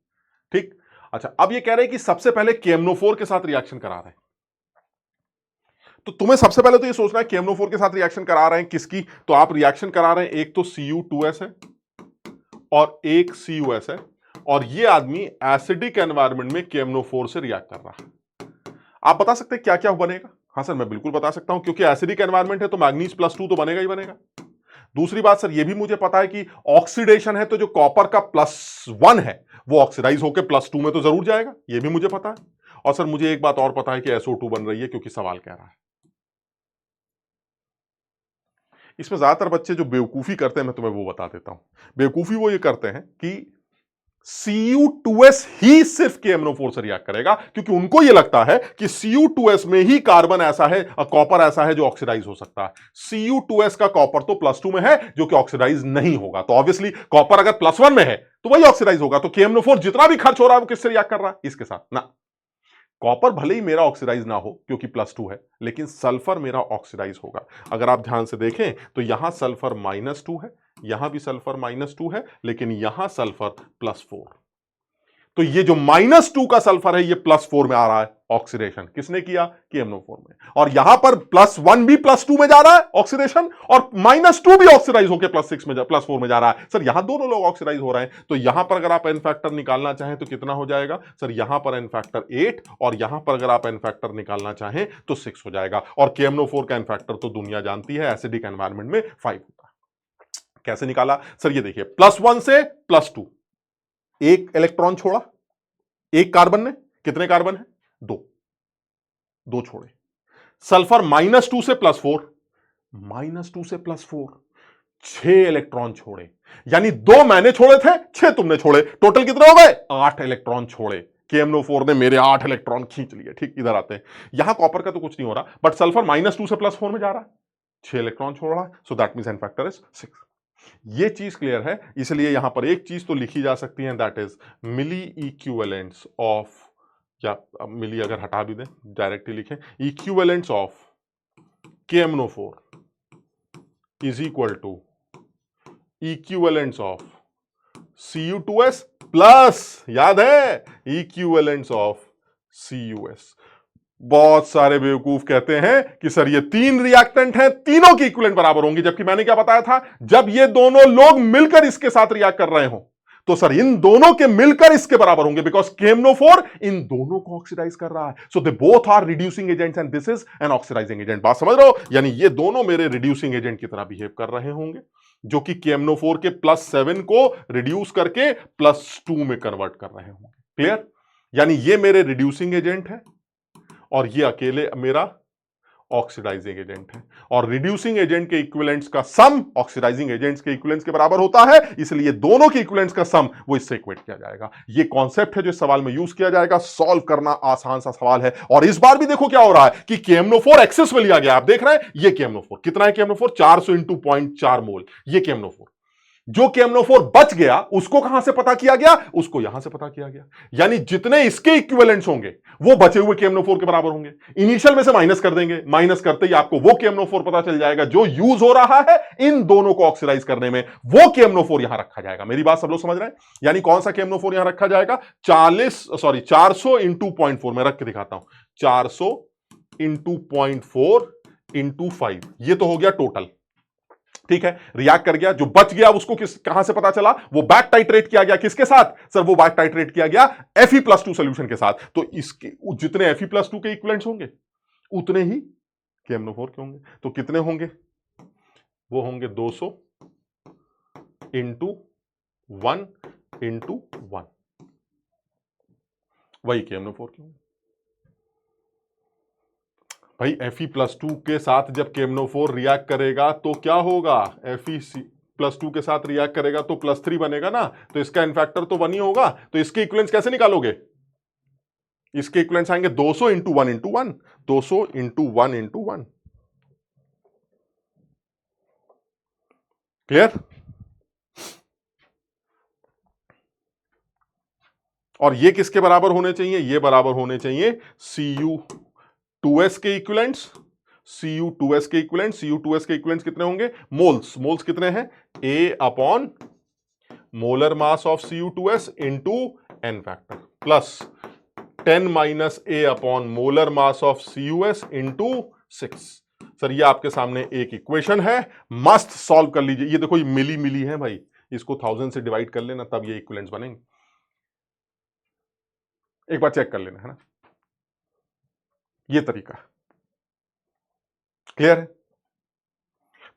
Speaker 1: ठीक। अच्छा, अब ये कह रहे हैं कि सबसे पहले KMnO4 के साथ रिएक्शन करा रहे हैं। तो तुम्हें सबसे पहले तो ये सोचना है KMnO4 के साथ रिएक्शन करा रहे हैं किसकी? तो आप रिएक्शन करा रहे हैं, एक तो Cu2S है और एक CuS है, और ये आदमी एसिडिक एनवायरनमेंट में KMnO4 से रिएक्ट कर रहा है। आप बता सकते हैं क्या क्या बनेगा? हाँ सर, मैं बिल्कुल बता सकता हूं, क्योंकि एसिडिक एनवायरनमेंट है तो मैग्नीज +2 तो बनेगा ही बनेगा। दूसरी बात सर, ये भी मुझे पता है कि ऑक्सीडेशन है तो जो कॉपर का +1 है वो ऑक्सीडाइज होकर +2 में तो जरूर जाएगा, ये भी मुझे पता है। और सर मुझे एक बात और पता है कि SO2 बन रही है, क्योंकि सवाल कह रहा है। इसमें ज्यादातर बच्चे जो बेवकूफी करते हैं, मैं तुम्हें वो बता देता हूं। बेवकूफी वो ये करते हैं कि Cu2S ही सिर्फ KMnO4 से रिएक्ट करेगा, क्योंकि उनको यह लगता है कि Cu2S में ही कार्बन ऐसा है, कॉपर ऐसा है जो ऑक्सीडाइज हो सकता है। Cu2S का कॉपर तो +2 में है जो कि ऑक्सीडाइज नहीं होगा, तो ऑब्वियसली कॉपर अगर +1 में है तो वही ऑक्सीडाइज होगा। तो KMnO4 जितना भी खर्च हो रहा है वो किससे रिएक्ट कर रहा है? इसके साथ ना। कॉपर भले ही मेरा ऑक्सीडाइज ना हो क्योंकि +2 है, लेकिन सल्फर मेरा ऑक्सीडाइज होगा। अगर आप ध्यान से देखें तो यहां सल्फर -2 है, यहां भी सल्फर -2 है, लेकिन यहां सल्फर +4। तो ये जो -2 का सल्फर है ये +4 में आ रहा है ऑक्सीडेशन। किसने किया? KMnO4 में। और यहां पर +1 भी +2 में जा रहा है ऑक्सीडेशन, और -2 भी ऑक्सीडाइज होकर +6 में +4 में जा रहा है। सर यहां दोनों लोग ऑक्सीडाइज हो रहे हैं, तो यहां पर अगर आप एन फैक्टर निकालना चाहें तो कितना हो जाएगा? सर यहां पर एन फैक्टर 8, और यहां पर अगर आप एन फैक्टर निकालना चाहें तो 6 हो जाएगा। और KMnO4 का एन फैक्टर तो दुनिया जानती है, एसिडिक एनवायरमेंट में 5 होता है। कैसे निकाला? सर ये देखिए, +1 से +2, एक इलेक्ट्रॉन छोड़ा, एक कार्बन ने, कितने कार्बन है? 2, 2 छोड़े। सल्फर -2 से +4, -2 से +4, 6 इलेक्ट्रॉन छोड़े। यानी 2 मैंने छोड़े थे, 6 तुमने छोड़े, टोटल कितने हो गए? 8 इलेक्ट्रॉन छोड़े। KMnO4 ने मेरे 8 इलेक्ट्रॉन खींच लिए। ठीक, इधर आते हैं। यहां कॉपर का तो कुछ नहीं हो रहा, बट सल्फर -2 से +4 में जा रहा है, 6 इलेक्ट्रॉन छोड़ रहा है, so that means n factor is 6। ये चीज क्लियर है, इसलिए यहां पर एक चीज तो लिखी जा सकती है, that is milli equivalents of, या मिली अगर हटा भी दें डायरेक्टली लिखें, equivalents of KMnO4 is equal to equivalents of Cu2s plus, याद है, इक्विवेलेंट्स ऑफ CuS। बहुत सारे बेवकूफ कहते हैं कि सर ये 3 रिएक्टेंट हैं, तीनों की इक्विवेलेंट बराबर होंगी, जबकि मैंने क्या बताया था? जब ये दोनों लोग मिलकर इसके साथ रिएक्ट कर रहे हो तो सर इन दोनों के मिलकर इसके बराबर होंगे, बिकॉज KMnO4 इन दोनों को ऑक्सीडाइज कर रहा है। So they both are reducing agents and this is an oxidizing agent. बात समझ रहे हो? यानी ये दोनों मेरे रिड्यूसिंग एजेंट की तरह बिहेव कर रहे होंगे, जो कि KMnO4 के +7 को रिड्यूस करके +2 में कन्वर्ट कर रहे होंगे। क्लियर? यानी ये मेरे रिड्यूसिंग एजेंट है और ये अकेले मेरा ऑक्सीडाइजिंग एजेंट है, और रिड्यूसिंग एजेंट के इक्विवेलेंट्स का सम ऑक्सीडाइजिंग एजेंट्स के इक्विवेलेंट्स के बराबर होता है, इसलिए दोनों के इक्विवेलेंट्स का सम वो इससे इक्वेट किया जाएगा। ये कॉन्सेप्ट है जो इस सवाल में यूज किया जाएगा। सॉल्व करना आसान सा सवाल है, और इस बार भी देखो क्या हो रहा है कि KMnO4 एक्सेस में लिया गया। आप देख रहे हैं ये KMnO4 कितना है? KMnO4 400 × 0.4 मोल। ये KMnO4, जो KMnO4 बच गया उसको कहां से पता किया गया? उसको यहां से पता किया गया। यानी जितने इसके इक्विवेलेंट्स होंगे वो बचे हुए KMnO4 के बराबर होंगे। इनिशियल में से माइनस कर देंगे, माइनस करते ही आपको वो KMnO4 पता चल जाएगा जो यूज हो रहा है इन दोनों को ऑक्सीडाइज करने में। वो KMnO4 यहां रखा जाएगा। मेरी बात सब लोग समझ रहे हैं? यानी कौन सा KMnO4 यहां रखा जाएगा? 400 × 0.4 में रख के दिखाता हूं, 400 × 0.4 × 5, ये तो हो गया टोटल। ठीक है, रिएक्ट कर गया, जो बच गया उसको कहां से पता चला? वो बैक टाइट्रेट किया गया। किसके साथ? सर वो बैक टाइट्रेट किया गया Fe+2 सॉल्यूशन के साथ। तो इसके जितने Fe+2 के इक्विवेलेंट्स होंगे उतने ही KMnO4 के होंगे। तो कितने होंगे? वो होंगे 200 × 1 × 1, वही KMnO4 के होंगे। भाई Fe+2 के साथ जब KMnO4 रिएक्ट करेगा तो क्या होगा? Fe+2 के साथ रिएक्ट करेगा तो +3 बनेगा ना, तो इसका एन फैक्टर तो 1 ही होगा। तो इसके इक्विवेलेंट्स कैसे निकालोगे? इसके इक्विवेलेंट्स आएंगे 200 × 1 × 1, 200 × 1 × 1। क्लियर? और ये किसके बराबर होने चाहिए? ये बराबर होने चाहिए Cu2s के इक्विवेलेंट्स। Cu2s के इक्विवेलेंट्स, Cu2s के इक्विवेलेंट्स कितने होंगे? मोल्स। मोल्स कितने हैं? A/ molar mass of Cu2s into n factor plus 10 - A/ molar mass of CuS into 6। Sir ये आपके सामने एक इक्वेशन है, मस्त सॉल्व कर लीजिए। ये देखो, ये मिली मिली है भाई, इसको 1000 से डिवाइड कर लेना तब ये इक्विवेलेंट्स बनेंगे। एक बार चेक कर लेना, है ना? ये तरीका क्लियर है?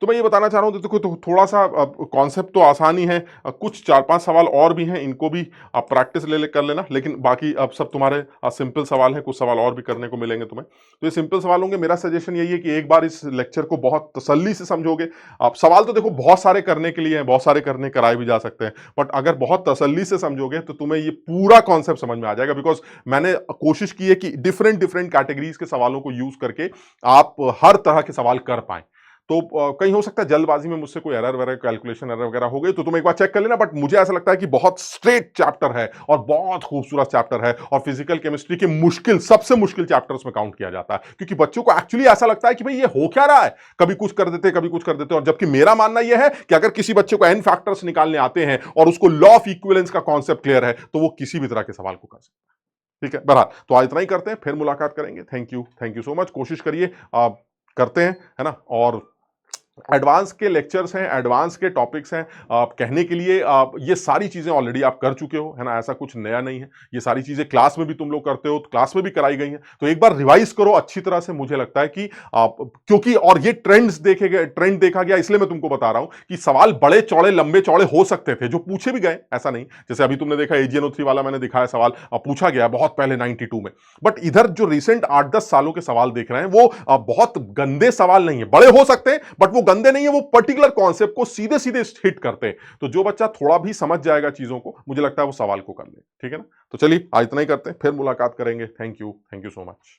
Speaker 1: तो मैं ये बताना चाह रहा हूं, देखो तो थोड़ा सा कॉन्सेप्ट तो आसान ही है, कुछ 4-5 सवाल और भी हैं, इनको भी आप प्रैक्टिस कर लेना। लेकिन बाकी अब सब तुम्हारे सिंपल सवाल हैं, कुछ सवाल और भी करने को मिलेंगे तुम्हें, तो ये सिंपल सवाल होंगे। मेरा सजेशन यही है कि एक बार इस लेक्चर को बहुत तसल्ली से समझोगे। आप सवाल तो देखो बहुत सारे करने के लिए हैं, बहुत सारे कराए भी जा सकते हैं, बट अगर बहुत तसल्ली से समझोगे तो तुम्हें ये पूरा कॉन्सेप्ट समझ में आ जाएगा। बिकॉज मैंने कोशिश की है कि डिफरेंट कैटेगरीज के सवालों को यूज करके आप हर तरह के सवाल कर पाए। तो कहीं हो सकता है जल्दबाजी में मुझसे कोई एरर वगैरह, कैलकुलेशन एरर वगैरह हो गई तो तुम एक बार चेक कर लेना, बट मुझे ऐसा लगता है कि बहुत स्ट्रेट चैप्टर है और बहुत खूबसूरत चैप्टर है, और फिजिकल केमिस्ट्री के मुश्किल, सबसे मुश्किल चैप्टर्स में काउंट किया जाता है, क्योंकि बच्चों को एक्चुअली ऐसा लगता है कि भाई ये हो क्या रहा है, कभी कुछ कर देते, कभी कुछ कर देते, और जबकि मेरा मानना यह है कि अगर किसी बच्चे को एन फैक्टर्स निकालने आते हैं और उसको लॉ ऑफ इक्विवेलेंस का कॉन्सेप्ट क्लियर है, तो वो किसी भी तरह के सवाल को कर सकता है। ठीक है, बहरहाल तो आज इतना ही करते हैं, फिर मुलाकात करेंगे। Thank you so much. कोशिश करिए आप करते हैं, है ना, और एडवांस के लेक्चर्स हैं, एडवांस के टॉपिक्स हैं, आप कहने के लिए आप ये सारी चीजें ऑलरेडी आप कर चुके हो, है ना, ऐसा कुछ नया नहीं है। ये सारी चीजें क्लास में भी तुम लोग करते हो, तो क्लास में भी कराई गई हैं, तो एक बार रिवाइज करो अच्छी तरह से। मुझे लगता है कि आप, क्योंकि और ये ट्रेंड देखा गया, इसलिए मैं तुमको बता रहा हूं कि सवाल बड़े चौड़े, लंबे चौड़े हो सकते थे, जो पूछे भी गए, ऐसा नहीं। जैसे अभी तुमने देखा AGNO3 वाला मैंने दिखाया सवाल, पूछा गया बहुत पहले 92 में, बट इधर जो रिसेंट 8-10 सालों के सवाल देख रहे हैं, वो बहुत गंदे सवाल नहीं है, बड़े हो सकते हैं बट वो गंदे नहीं है, वो पर्टिकुलर कॉन्सेप्ट को सीधे सीधे हिट करते हैं। तो जो बच्चा थोड़ा भी समझ जाएगा चीजों को, मुझे लगता है वो सवाल को कर ले। ठीक है ना, तो चलिए आज इतना ही करते हैं, फिर मुलाकात करेंगे। Thank you so much.